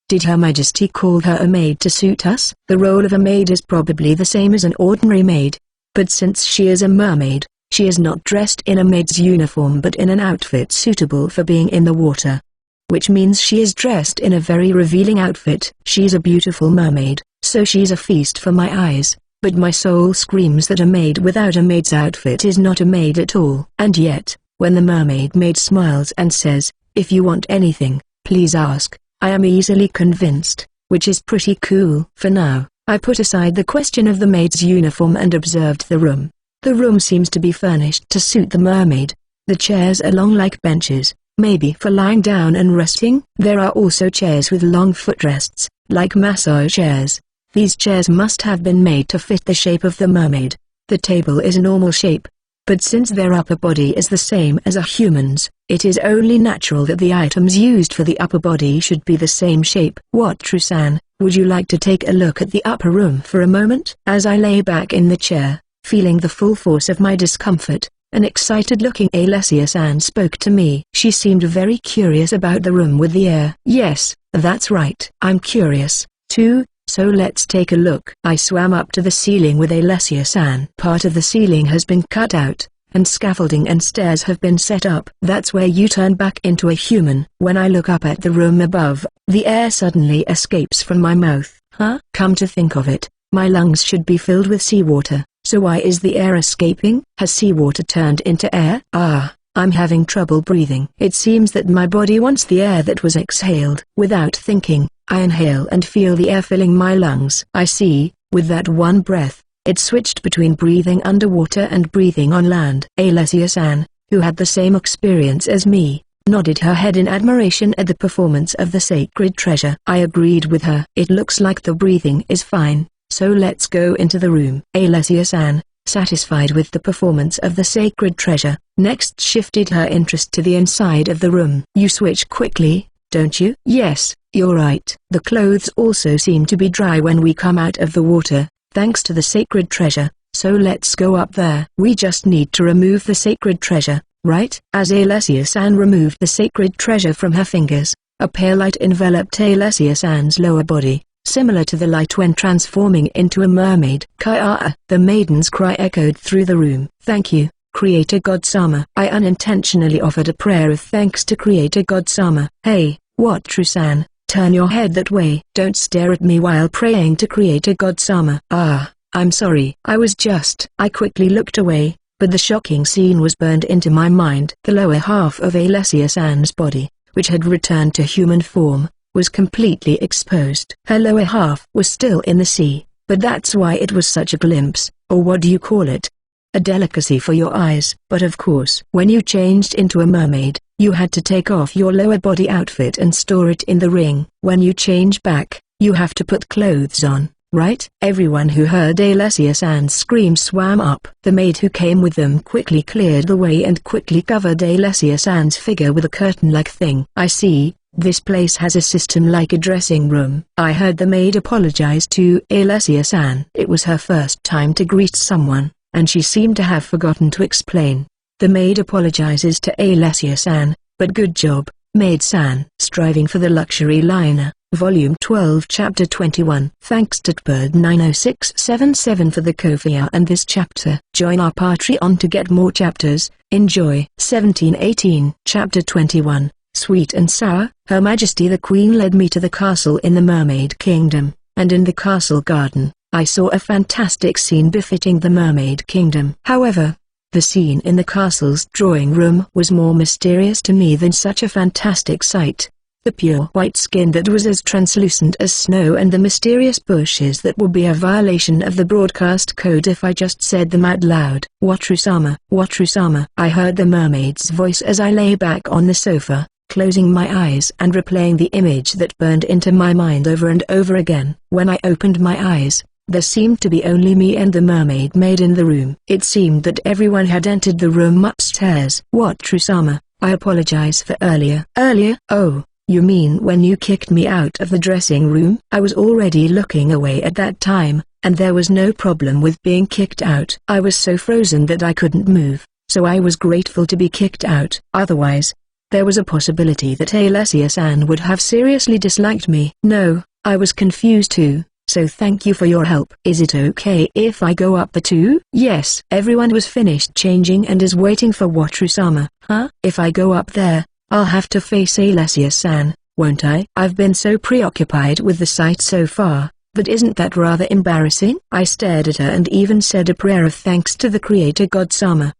Did Her Majesty call her a maid to suit us? The role of a maid is probably the same as an ordinary maid, but since she is a mermaid, she is not dressed in a maid's uniform but in an outfit suitable for being in the water. Which means she is dressed in a very revealing outfit. She's a beautiful mermaid, so she's a feast for my eyes, but my soul screams that a maid without a maid's outfit is not a maid at all. And yet, when the mermaid maid smiles and says, "If you want anything, please ask," I am easily convinced, which is pretty cool. For now, I put aside the question of the maid's uniform and observed the room. The room seems to be furnished to suit the mermaid. The chairs are long like benches, maybe for lying down and resting. There are also chairs with long footrests, like massage chairs. These chairs must have been made to fit the shape of the mermaid. The table is a normal shape, but since their upper body is the same as a human's, it is only natural that the items used for the upper body should be the same shape. What, Trusan, would you like to take a look at the upper room for a moment? As I lay back in the chair, feeling the full force of my discomfort, an excited-looking Alessia-san spoke to me. She seemed very curious about the room with the air. Yes, that's right. I'm curious, too, so let's take a look. I swam up to the ceiling with Alessia-san. Part of the ceiling has been cut out, and scaffolding and stairs have been set up. That's where you turn back into a human. When I look up at the room above, the air suddenly escapes from my mouth. Huh? Come to think of it, my lungs should be filled with seawater. So why is the air escaping? Has seawater turned into air? I'm having trouble breathing. It seems that my body wants the air that was exhaled. Without thinking, I inhale and feel the air filling my lungs. I see, with that one breath, it switched between breathing underwater and breathing on land. Alessia-san, who had the same experience as me, nodded her head in admiration at the performance of the sacred treasure. I agreed with her. It looks like the breathing is fine, so let's go into the room. Alessia-san, satisfied with the performance of the sacred treasure, next shifted her interest to the inside of the room. You switch quickly, don't you? Yes, you're right. The clothes also seem to be dry when we come out of the water, thanks to the sacred treasure, so let's go up there. We just need to remove the sacred treasure, right? As Alessia-san removed the sacred treasure from her fingers, a pale light enveloped Alessia-san's lower body, similar to the light when transforming into a mermaid. Kaya! The maiden's cry echoed through the room. Thank you, Creator God-sama. I unintentionally offered a prayer of thanks to Creator God-sama. Hey, what True-san, turn your head that way. Don't stare at me while praying to Creator God-sama. Ah, I'm sorry. I quickly looked away, but the shocking scene was burned into my mind. The lower half of Alessia-san's body, which had returned to human form, was completely exposed. Her lower half was still in the sea, but that's why it was such a glimpse, or what do you call it? A delicacy for your eyes. But of course, when you changed into a mermaid, you had to take off your lower body outfit and store it in the ring. When you change back, you have to put clothes on, right? Everyone who heard Alessia-san's scream swam up. The maid who came with them quickly cleared the way and quickly covered Alessia-san's figure with a curtain-like thing. I see. This place has a system like a dressing room. I heard the maid apologize to Alessia-san. It was her first time to greet someone, and she seemed to have forgotten to explain. The maid apologizes to Alessia-san, but good job, maid-san. Striving for the Luxury Liner, Volume 12 Chapter 21. Thanks to Bird90677 for the Kofi and this chapter. Join our Patreon to get more chapters. Enjoy. 1718 Chapter 21. Sweet and sour. Her Majesty the Queen led me to the castle in the Mermaid Kingdom, and in the castle garden, I saw a fantastic scene befitting the Mermaid Kingdom. However, the scene in the castle's drawing room was more mysterious to me than such a fantastic sight. The pure white skin that was as translucent as snow and the mysterious bushes that would be a violation of the broadcast code if I just said them out loud. Wataru-sama, Wataru-sama. I heard the mermaid's voice as I lay back on the sofa, closing my eyes and replaying the image that burned into my mind over and over again. When I opened my eyes, there seemed to be only me and the mermaid maid in the room. It seemed that everyone had entered the room upstairs. Wataru-sama, I apologize for earlier. Earlier? Oh, you mean when you kicked me out of the dressing room? I was already looking away at that time, and there was no problem with being kicked out. I was so frozen that I couldn't move, so I was grateful to be kicked out. Otherwise, there was a possibility that Alessia-san would have seriously disliked me. No, I was confused too, so thank you for your help. Is it okay if I go up the too? Yes. Everyone was finished changing and is waiting for Wataru-sama. Huh? If I go up there, I'll have to face Alessia-san, won't I? I've been so preoccupied with the sight so far, but isn't that rather embarrassing? I stared at her and even said a prayer of thanks to the Creator God-sama.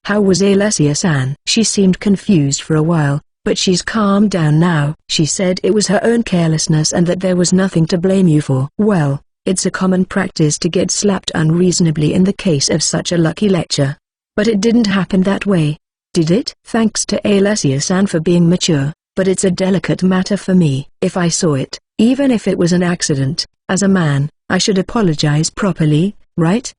How was Alessia-san? She seemed confused for a while, but she's calmed down now. She said it was her own carelessness and that there was nothing to blame you for. Well, it's a common practice to get slapped unreasonably in the case of such a lucky lecture. But it didn't happen that way, did it? Thanks to Alessia-san for being mature, but it's a delicate matter for me. If I saw it, even if it was an accident, as a man, I should apologize properly. Right?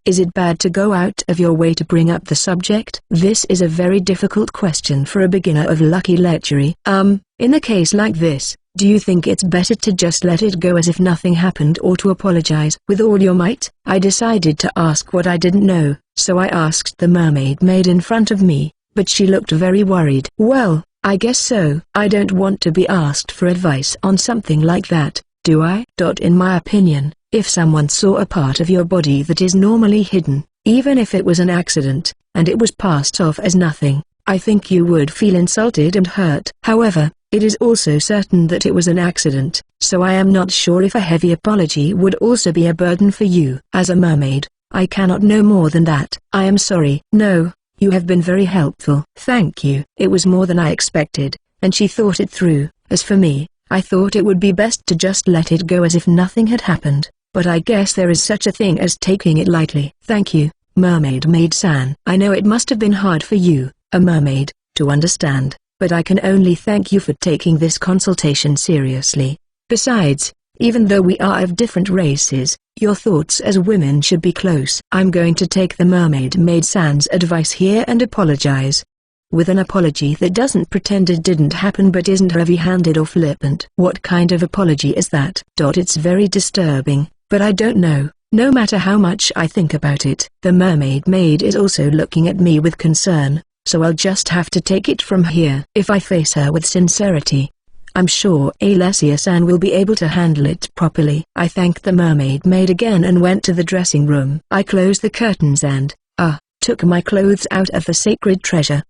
Is it bad to go out of your way to bring up the subject? This is a very difficult question for a beginner of lucky lechery. In a case like this, do you think it's better to just let it go as if nothing happened or to apologize with all your might? I decided to ask what I didn't know, so I asked the mermaid maid in front of me, but she looked very worried. Well, I guess so. I don't want to be asked for advice on something like that, do I? In my opinion, if someone saw a part of your body that is normally hidden, even if it was an accident, and it was passed off as nothing, I think you would feel insulted and hurt. However, it is also certain that it was an accident, so I am not sure if a heavy apology would also be a burden for you. As a mermaid, I cannot know more than that. I am sorry. No, you have been very helpful. Thank you. It was more than I expected, and she thought it through. As for me, I thought it would be best to just let it go as if nothing had happened. But I guess there is such a thing as taking it lightly. Thank you, mermaid maid-san. I know it must have been hard for you, a mermaid, to understand, but I can only thank you for taking this consultation seriously. Besides, even though we are of different races, your thoughts as women should be close. I'm going to take the mermaid maid-san's advice here and apologize. With an apology that doesn't pretend it didn't happen but isn't heavy-handed or flippant. What kind of apology is that? It's very disturbing, but I don't know. No matter how much I think about it. The mermaid maid is also looking at me with concern, so I'll just have to take it from here. If I face her with sincerity, I'm sure Alessia-san will be able to handle it properly. I thanked the mermaid maid again and went to the dressing room. I closed the curtains and, took my clothes out of the sacred treasure.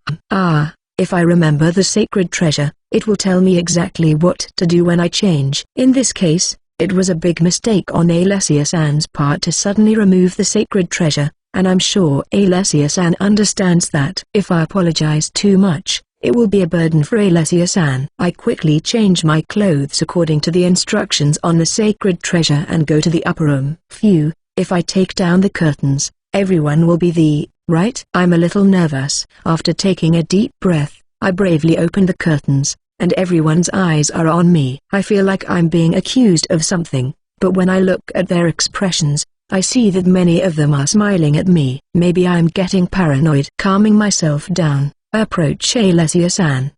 If I remember the sacred treasure, it will tell me exactly what to do when I change. In this case, it was a big mistake on Alessia-san's part to suddenly remove the sacred treasure, and I'm sure Alessia-san understands that. If I apologize too much, it will be a burden for Alessia-san. I quickly change my clothes according to the instructions on the sacred treasure and go to the upper room. Phew, if I take down the curtains, everyone will be right? I'm a little nervous. After taking a deep breath, I bravely open the curtains, and everyone's eyes are on me. I feel like I'm being accused of something, but when I look at their expressions, I see that many of them are smiling at me. Maybe I'm getting paranoid. Calming myself down, I approach Alessia-san.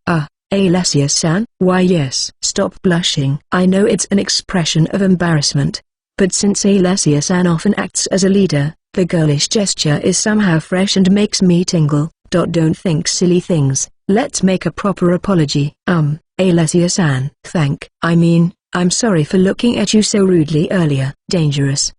Alessia-san? Why yes. Stop blushing. I know it's an expression of embarrassment, but since Alessia-san often acts as a leader, the girlish gesture is somehow fresh and makes me tingle. Don't think silly things. Let's make a proper apology. Alessia-san. I'm sorry for looking at you so rudely earlier. Dangerous.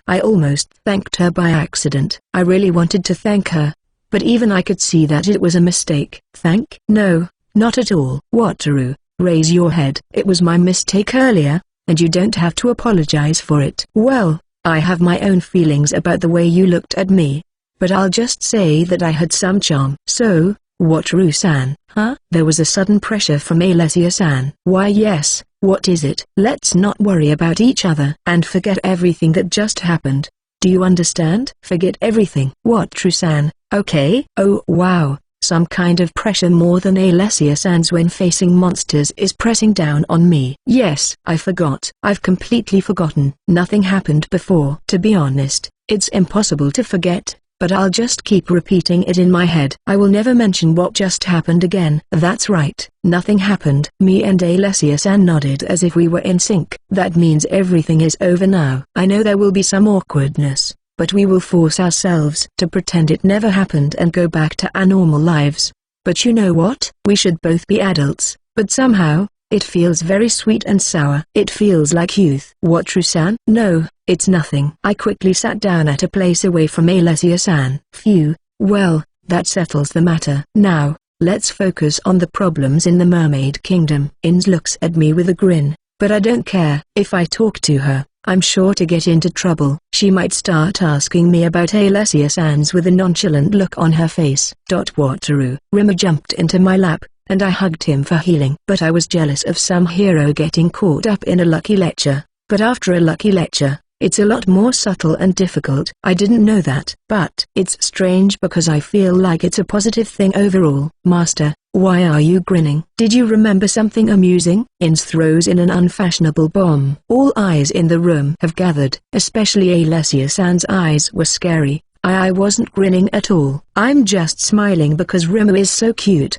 I almost thanked her by accident. I really wanted to thank her, but even I could see that it was a mistake. Thank? No, not at all. Wataru, raise your head. It was my mistake earlier, and you don't have to apologize for it. Well, I have my own feelings about the way you looked at me, but I'll just say that I had some charm. So, Wataru-san, huh? There was a sudden pressure from Alessia-san. Why yes, what is it? Let's not worry about each other and forget everything that just happened. Do you understand? Forget everything. Wataru-san, okay? Oh wow. Some kind of pressure more than Alessia-san's when facing monsters is pressing down on me. Yes, I forgot. I've completely forgotten. Nothing happened before. To be honest, it's impossible to forget, but I'll just keep repeating it in my head. I will never mention what just happened again. That's right. Nothing happened. Me and Alessia-san nodded as if we were in sync. That means everything is over now. I know there will be some awkwardness, but we will force ourselves to pretend it never happened and go back to our normal lives. But you know what? We should both be adults, but somehow, it feels very sweet and sour. It feels like youth. Wataru-san? No, it's nothing. I quickly sat down at a place away from Alessia-san. Phew, well, that settles the matter. Now, let's focus on the problems in the Mermaid Kingdom. Ins looks at me with a grin, but I don't care. If I talk to her, I'm sure to get into trouble. She might start asking me about Alessia-san's with a nonchalant look on her face. Wataru. Rima jumped into my lap, and I hugged him for healing. But I was jealous of some hero getting caught up in a lucky lecture. But after a lucky lecture, it's a lot more subtle and difficult. I didn't know that. But it's strange because I feel like it's a positive thing overall. Master, why are you grinning? Did you remember something amusing? Ins throws in an unfashionable bomb. All eyes in the room have gathered. Especially Alessia-san's eyes were scary. I wasn't grinning at all. I'm just smiling because Rima is so cute.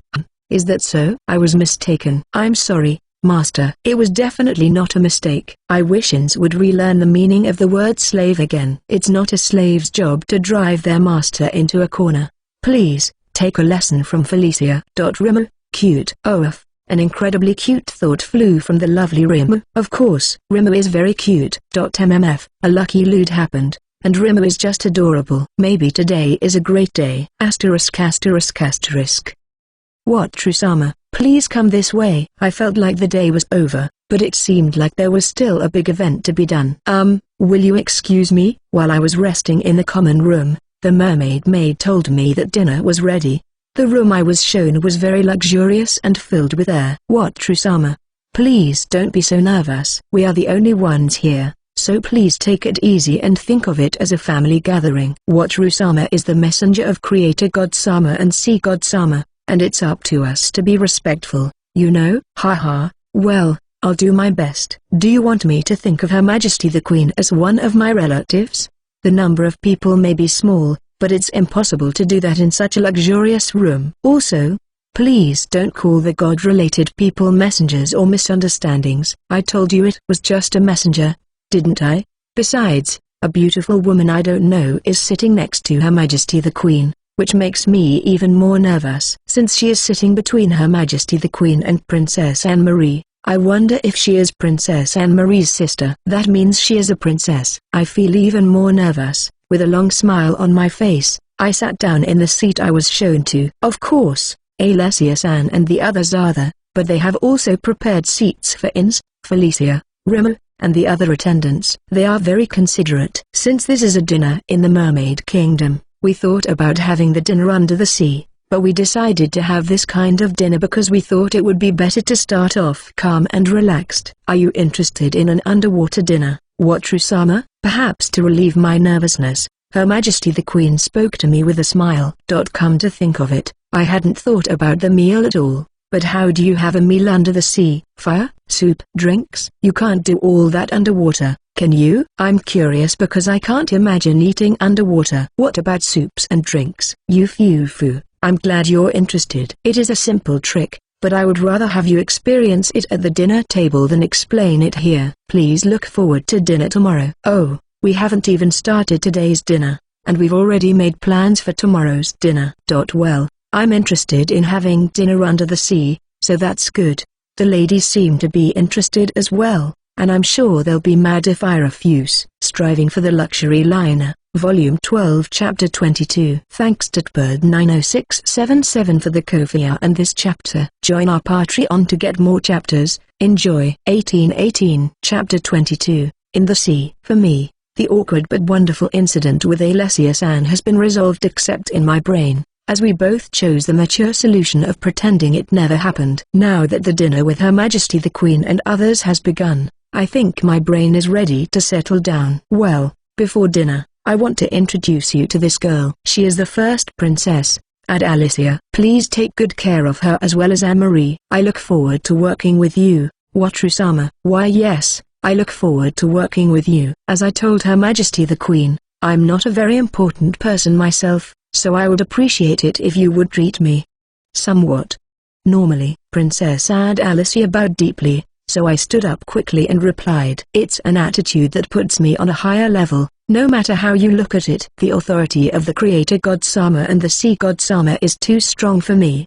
Is that so? I was mistaken. I'm sorry, Master. It was definitely not a mistake. I wish Ins would relearn the meaning of the word slave again. It's not a slave's job to drive their master into a corner. Please, take a lesson from Felicia. Rima, cute. An incredibly cute thought flew from the lovely Rima. Of course, Rima is very cute. MMF, a lucky loot happened, and Rima is just adorable. Maybe today is a great day. *****. Wataru-sama, please come this way. I felt like the day was over, but it seemed like there was still a big event to be done. Will you excuse me? While I was resting in the common room, the mermaid maid told me that dinner was ready. The room I was shown was very luxurious and filled with air. Wataru-sama, please don't be so nervous. We are the only ones here, so please take it easy and think of it as a family gathering. Wataru-sama is the messenger of Creator God Sama and Sea God Sama. and it's up to us to be respectful, you know. Haha, well, I'll do my best. Do you want me to think of Her Majesty the Queen as one of my relatives? The number of people may be small, but it's impossible to do that in such a luxurious room. Also, please don't call the god-related people messengers or misunderstandings. I told you it was just a messenger, didn't I? Besides, a beautiful woman I don't know is sitting next to Her Majesty the Queen, which makes me even more nervous. Since she is sitting between Her Majesty the Queen and Princess Anne-Marie, I wonder if she is Princess Anne-Marie's sister. That means she is a princess. I feel even more nervous. With a long smile on my face, I sat down in the seat I was shown to. Of course, Alessia-san and the others are there, but they have also prepared seats for Ins, Felicia, Remo, and the other attendants. They are very considerate. Since this is a dinner in the Mermaid Kingdom, we thought about having the dinner under the sea, but we decided to have this kind of dinner because we thought it would be better to start off calm and relaxed. Are you interested in an underwater dinner, Watru-sama? Perhaps to relieve my nervousness, Her Majesty the Queen spoke to me with a smile. Come to think of it, I hadn't thought about the meal at all. But how do you have a meal under the sea? Fire, soup, drinks? You can't do all that underwater, can you? I'm curious because I can't imagine eating underwater. What about soups and drinks? Yufu. I'm glad you're interested. It is a simple trick, but I would rather have you experience it at the dinner table than explain it here. Please look forward to dinner tomorrow. Oh, we haven't even started today's dinner, and we've already made plans for tomorrow's dinner. Well, I'm interested in having dinner under the sea, so that's good. The ladies seem to be interested as well, and I'm sure they'll be mad if I refuse. Striving for the Luxury Liner, Volume 12 Chapter 22. Thanks to Bird90677 for the Kofiya and this chapter. Join our Patreon to get more chapters. Enjoy. 1818 Chapter 22. In the Sea. For me, the awkward but wonderful incident with Alessia-san has been resolved except in my brain, as we both chose the mature solution of pretending it never happened. Now that the dinner with Her Majesty the Queen and others has begun, I think my brain is ready to settle down. Well, before dinner, I want to introduce you to this girl. She is the first princess, Alessia. Please take good care of her as well as Anne-Marie. I look forward to working with you, Watru-sama. Why yes, I look forward to working with you. As I told Her Majesty the Queen, I'm not a very important person myself, so I would appreciate it if you would treat me somewhat normally. Princess Alessia bowed deeply, so I stood up quickly and replied. It's an attitude that puts me on a higher level, no matter how you look at it. The authority of the Creator God-sama and the Sea God-sama is too strong for me.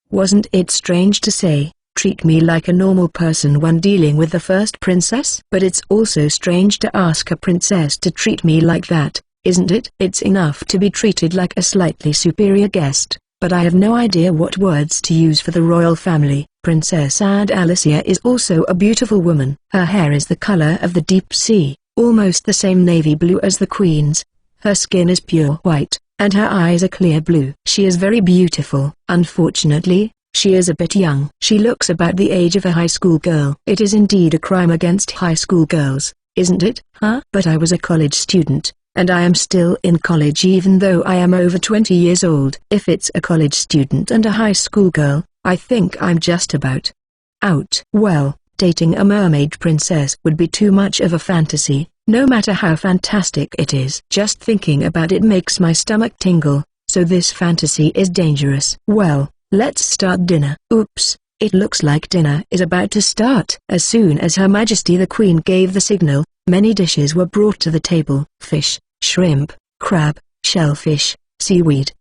Wasn't it strange to say, treat me like a normal person when dealing with the first princess? But it's also strange to ask a princess to treat me like that, isn't it? It's enough to be treated like a slightly superior guest, but I have no idea what words to use for the royal family. Princess Alessia is also a beautiful woman. Her hair is the color of the deep sea, almost the same navy blue as the Queen's. Her skin is pure white, and her eyes are clear blue. She is very beautiful. Unfortunately, she is a bit young. She looks about the age of a high school girl. It is indeed a crime against high school girls, isn't it? But I was a college student, and I am still in college even though I am over 20 years old. If it's a college student and a high school girl, I think I'm just about out. Well, dating a mermaid princess would be too much of a fantasy, no matter how fantastic it is. Just thinking about it makes my stomach tingle, so this fantasy is dangerous. Well, let's start dinner. Oops, it looks like dinner is about to start. As soon as Her Majesty the Queen gave the signal, many dishes were brought to the table. Fish, shrimp, crab, shellfish, seaweed.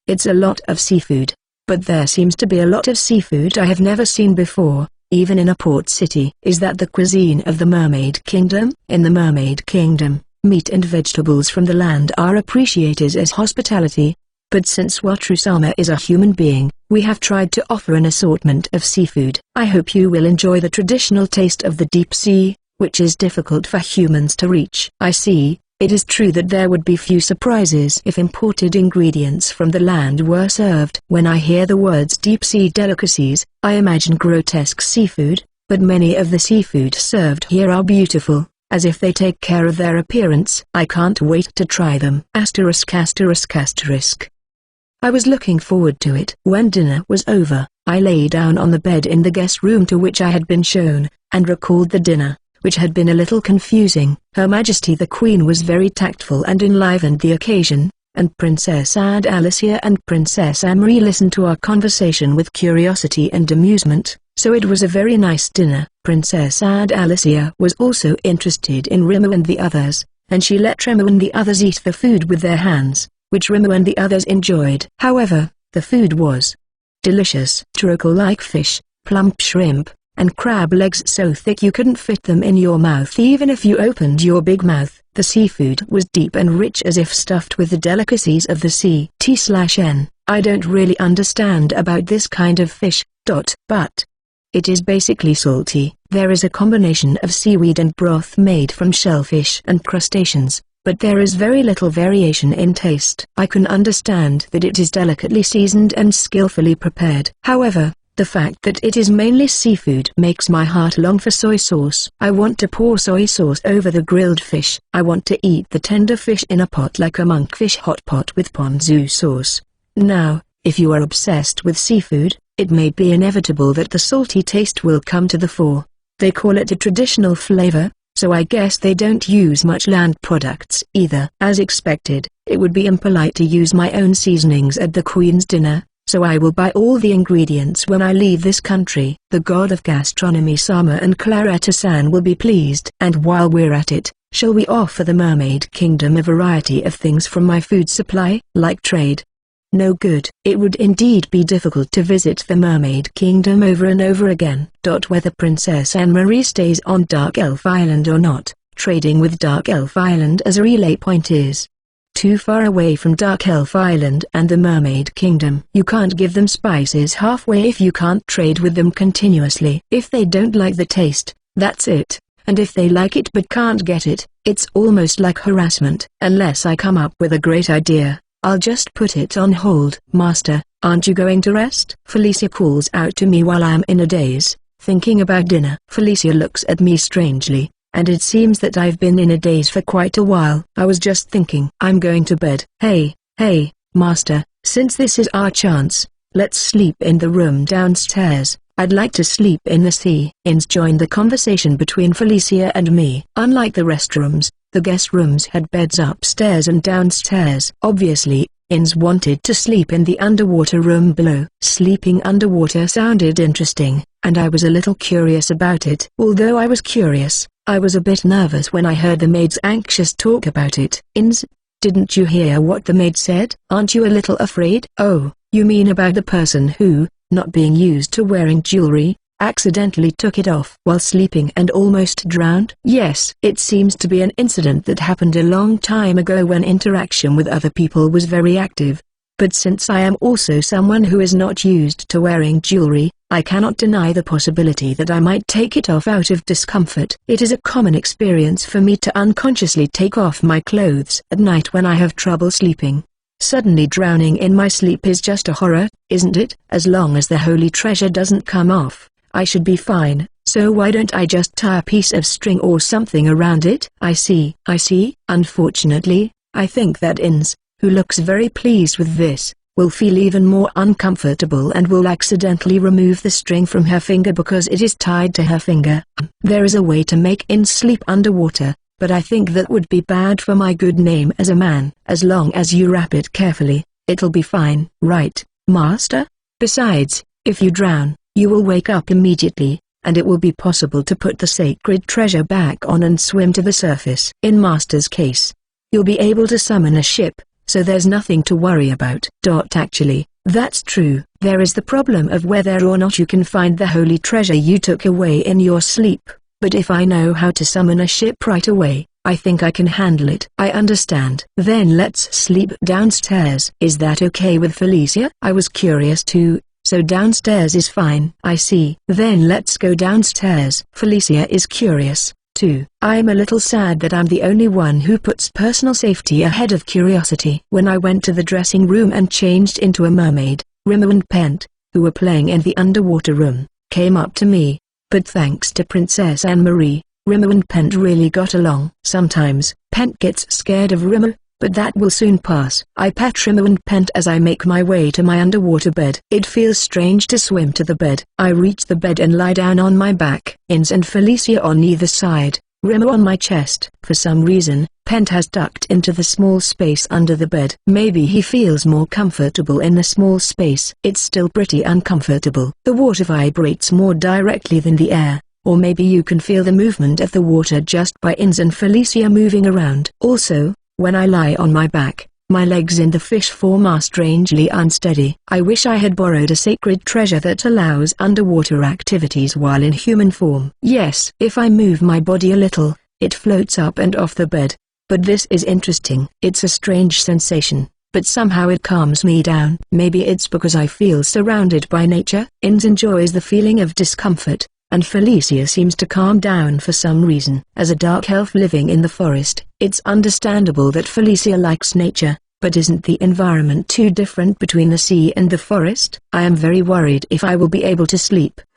It's a lot of seafood. But there seems to be a lot of seafood I have never seen before, even in a port city. Is that the cuisine of the Mermaid Kingdom? In the Mermaid Kingdom, meat and vegetables from the land are appreciated as hospitality. But since Watru-sama is a human being, we have tried to offer an assortment of seafood. I hope you will enjoy the traditional taste of the deep sea, which is difficult for humans to reach. I see. It is true that there would be few surprises if imported ingredients from the land were served. When I hear the words deep-sea delicacies, I imagine grotesque seafood, but many of the seafood served here are beautiful, as if they take care of their appearance. I can't wait to try them. ******. I was looking forward to it. When dinner was over, I lay down on the bed in the guest room to which I had been shown, and recalled the dinner, which had been a little confusing. Her Majesty the Queen was very tactful and enlivened the occasion, and Princess Alicia and Princess Anne-Marie listened to our conversation with curiosity and amusement, so it was a very nice dinner. Princess Alicia was also interested in Rimu and the others, and she let Rimu and the others eat the food with their hands, which Rimu and the others enjoyed. However, the food was delicious. Trocal-like fish, plump shrimp, and crab legs so thick you couldn't fit them in your mouth even if you opened your big mouth. The seafood was deep and rich as if stuffed with the delicacies of the sea. T/N. I don't really understand about this kind of fish, but it is basically salty. There is a combination of seaweed and broth made from shellfish and crustaceans, but there is very little variation in taste. I can understand that it is delicately seasoned and skillfully prepared. However, the fact that it is mainly seafood makes my heart long for soy sauce. I want to pour soy sauce over the grilled fish. I want to eat the tender fish in a pot like a monkfish hot pot with ponzu sauce. Now, if you are obsessed with seafood, it may be inevitable that the salty taste will come to the fore. They call it a traditional flavor, so I guess they don't use much land products either. As expected, it would be impolite to use my own seasonings at the Queen's dinner, so I will buy all the ingredients when I leave this country. The god of gastronomy Sama and Claretta-san will be pleased. And while we're at it, shall we offer the Mermaid Kingdom a variety of things from my food supply? Like trade? No good. It would indeed be difficult to visit the Mermaid Kingdom over and over again. Whether Princess Anne-Marie stays on Dark Elf Island or not, trading with Dark Elf Island as a relay point is too far away from Dark Elf Island and the Mermaid Kingdom. You can't give them spices halfway if you can't trade with them continuously. If they don't like the taste, that's it, and if they like it but can't get it, it's almost like harassment. Unless I come up with a great idea, I'll just put it on hold. Master, aren't you going to rest? Felicia calls out to me while I am in a daze, thinking about dinner. Felicia looks at me strangely, and it seems that I've been in a daze for quite a while. I was just thinking. I'm going to bed. Hey, Master, since this is our chance, let's sleep in the room downstairs. I'd like to sleep in the sea. Ins joined the conversation between Felicia and me. Unlike the restrooms, the guest rooms had beds upstairs and downstairs. Obviously, Ins wanted to sleep in the underwater room below. Sleeping underwater sounded interesting, and I was a little curious about it. Although I was curious, I was a bit nervous when I heard the maid's anxious talk about it. Ins, didn't you hear what the maid said? Aren't you a little afraid? Oh, you mean about the person who, not being used to wearing jewelry, accidentally took it off while sleeping and almost drowned? Yes. It seems to be an incident that happened a long time ago when interaction with other people was very active. But since I am also someone who is not used to wearing jewelry, I cannot deny the possibility that I might take it off out of discomfort. It is a common experience for me to unconsciously take off my clothes at night when I have trouble sleeping. Suddenly drowning in my sleep is just a horror, isn't it? As long as the holy treasure doesn't come off, I should be fine, so why don't I just tie a piece of string or something around it? I see. Unfortunately, I think that Ins, who looks very pleased with this, will feel even more uncomfortable and will accidentally remove the string from her finger because it is tied to her finger. There is a way to make Ins sleep underwater, but I think that would be bad for my good name as a man. As long as you wrap it carefully, it'll be fine. Right, Master? Besides, if you drown, you will wake up immediately, and it will be possible to put the sacred treasure back on and swim to the surface. In Master's case, you'll be able to summon a ship, so there's nothing to worry about. Actually, that's true. There is the problem of whether or not you can find the holy treasure you took away in your sleep. But if I know how to summon a ship right away, I think I can handle it. I understand. Then let's sleep downstairs. Is that okay with Felicia? I was curious too, so downstairs is fine. I see. Then let's go downstairs. Felicia is curious too. I'm a little sad that I'm the only one who puts personal safety ahead of curiosity. When I went to the dressing room and changed into a mermaid, Rimu and Pent, who were playing in the underwater room, came up to me. But thanks to Princess Anne-Marie, Rimu and Pent really got along. Sometimes, Pent gets scared of Rimu, but that will soon pass. I pat Rimmer and pant as I make my way to my underwater bed. It feels strange to swim to the bed. I reach the bed and lie down on my back. Ins and Felicia on either side, Rimmer on my chest. For some reason, Pent has ducked into the small space under the bed. Maybe he feels more comfortable in the small space. It's still pretty uncomfortable. The water vibrates more directly than the air. Or maybe you can feel the movement of the water just by Ins and Felicia moving around. Also, when I lie on my back, my legs in the fish form are strangely unsteady. I wish I had borrowed a sacred treasure that allows underwater activities while in human form. Yes, if I move my body a little, it floats up and off the bed. But this is interesting. It's a strange sensation, but somehow it calms me down. Maybe it's because I feel surrounded by nature. Ins enjoys the feeling of discomfort, and Felicia seems to calm down for some reason. As a dark elf living in the forest, it's understandable that Felicia likes nature, but isn't the environment too different between the sea and the forest? I am very worried if I will be able to sleep. *****.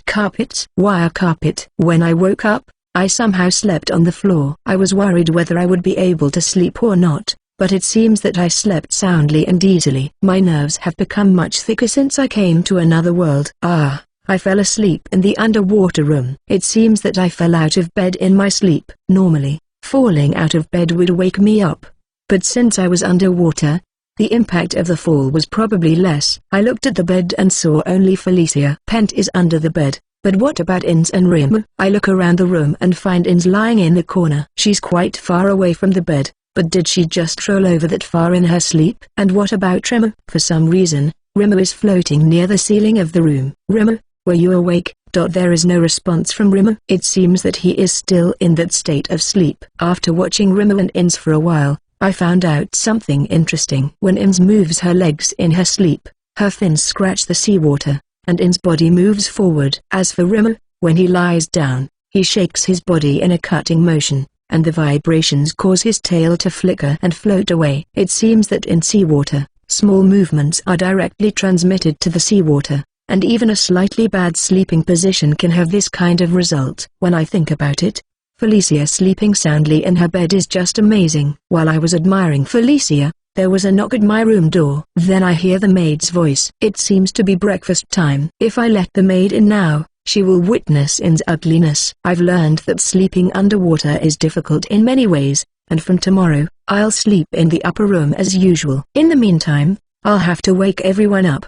Carpets. Wire carpet. When I woke up, I somehow slept on the floor. I was worried whether I would be able to sleep or not, but it seems that I slept soundly and easily. My nerves have become much thicker since I came to another world. I fell asleep in the underwater room. It seems that I fell out of bed in my sleep. Normally, falling out of bed would wake me up. But since I was underwater, the impact of the fall was probably less. I looked at the bed and saw only Felicia. Pent is under the bed, but what about Ins and Rim? I look around the room and find Ins lying in the corner. She's quite far away from the bed. But did she just roll over that far in her sleep? And what about Rimmer? For some reason, Rimmer is floating near the ceiling of the room. Rimmer, were you awake? There is no response from Rimmer. It seems that he is still in that state of sleep. After watching Rimmer and Ins for a while, I found out something interesting. When Ins moves her legs in her sleep, her fins scratch the seawater, and Ins' body moves forward. As for Rimmer, when he lies down, he shakes his body in a cutting motion, and the vibrations cause his tail to flicker and float away. It seems that in seawater, small movements are directly transmitted to the seawater, and even a slightly bad sleeping position can have this kind of result. When I think about it, Felicia sleeping soundly in her bed is just amazing. While I was admiring Felicia, there was a knock at my room door. Then I hear the maid's voice. It seems to be breakfast time. If I let the maid in now, she will witness In's ugliness. I've learned that sleeping underwater is difficult in many ways, and from tomorrow, I'll sleep in the upper room as usual. In the meantime, I'll have to wake everyone up.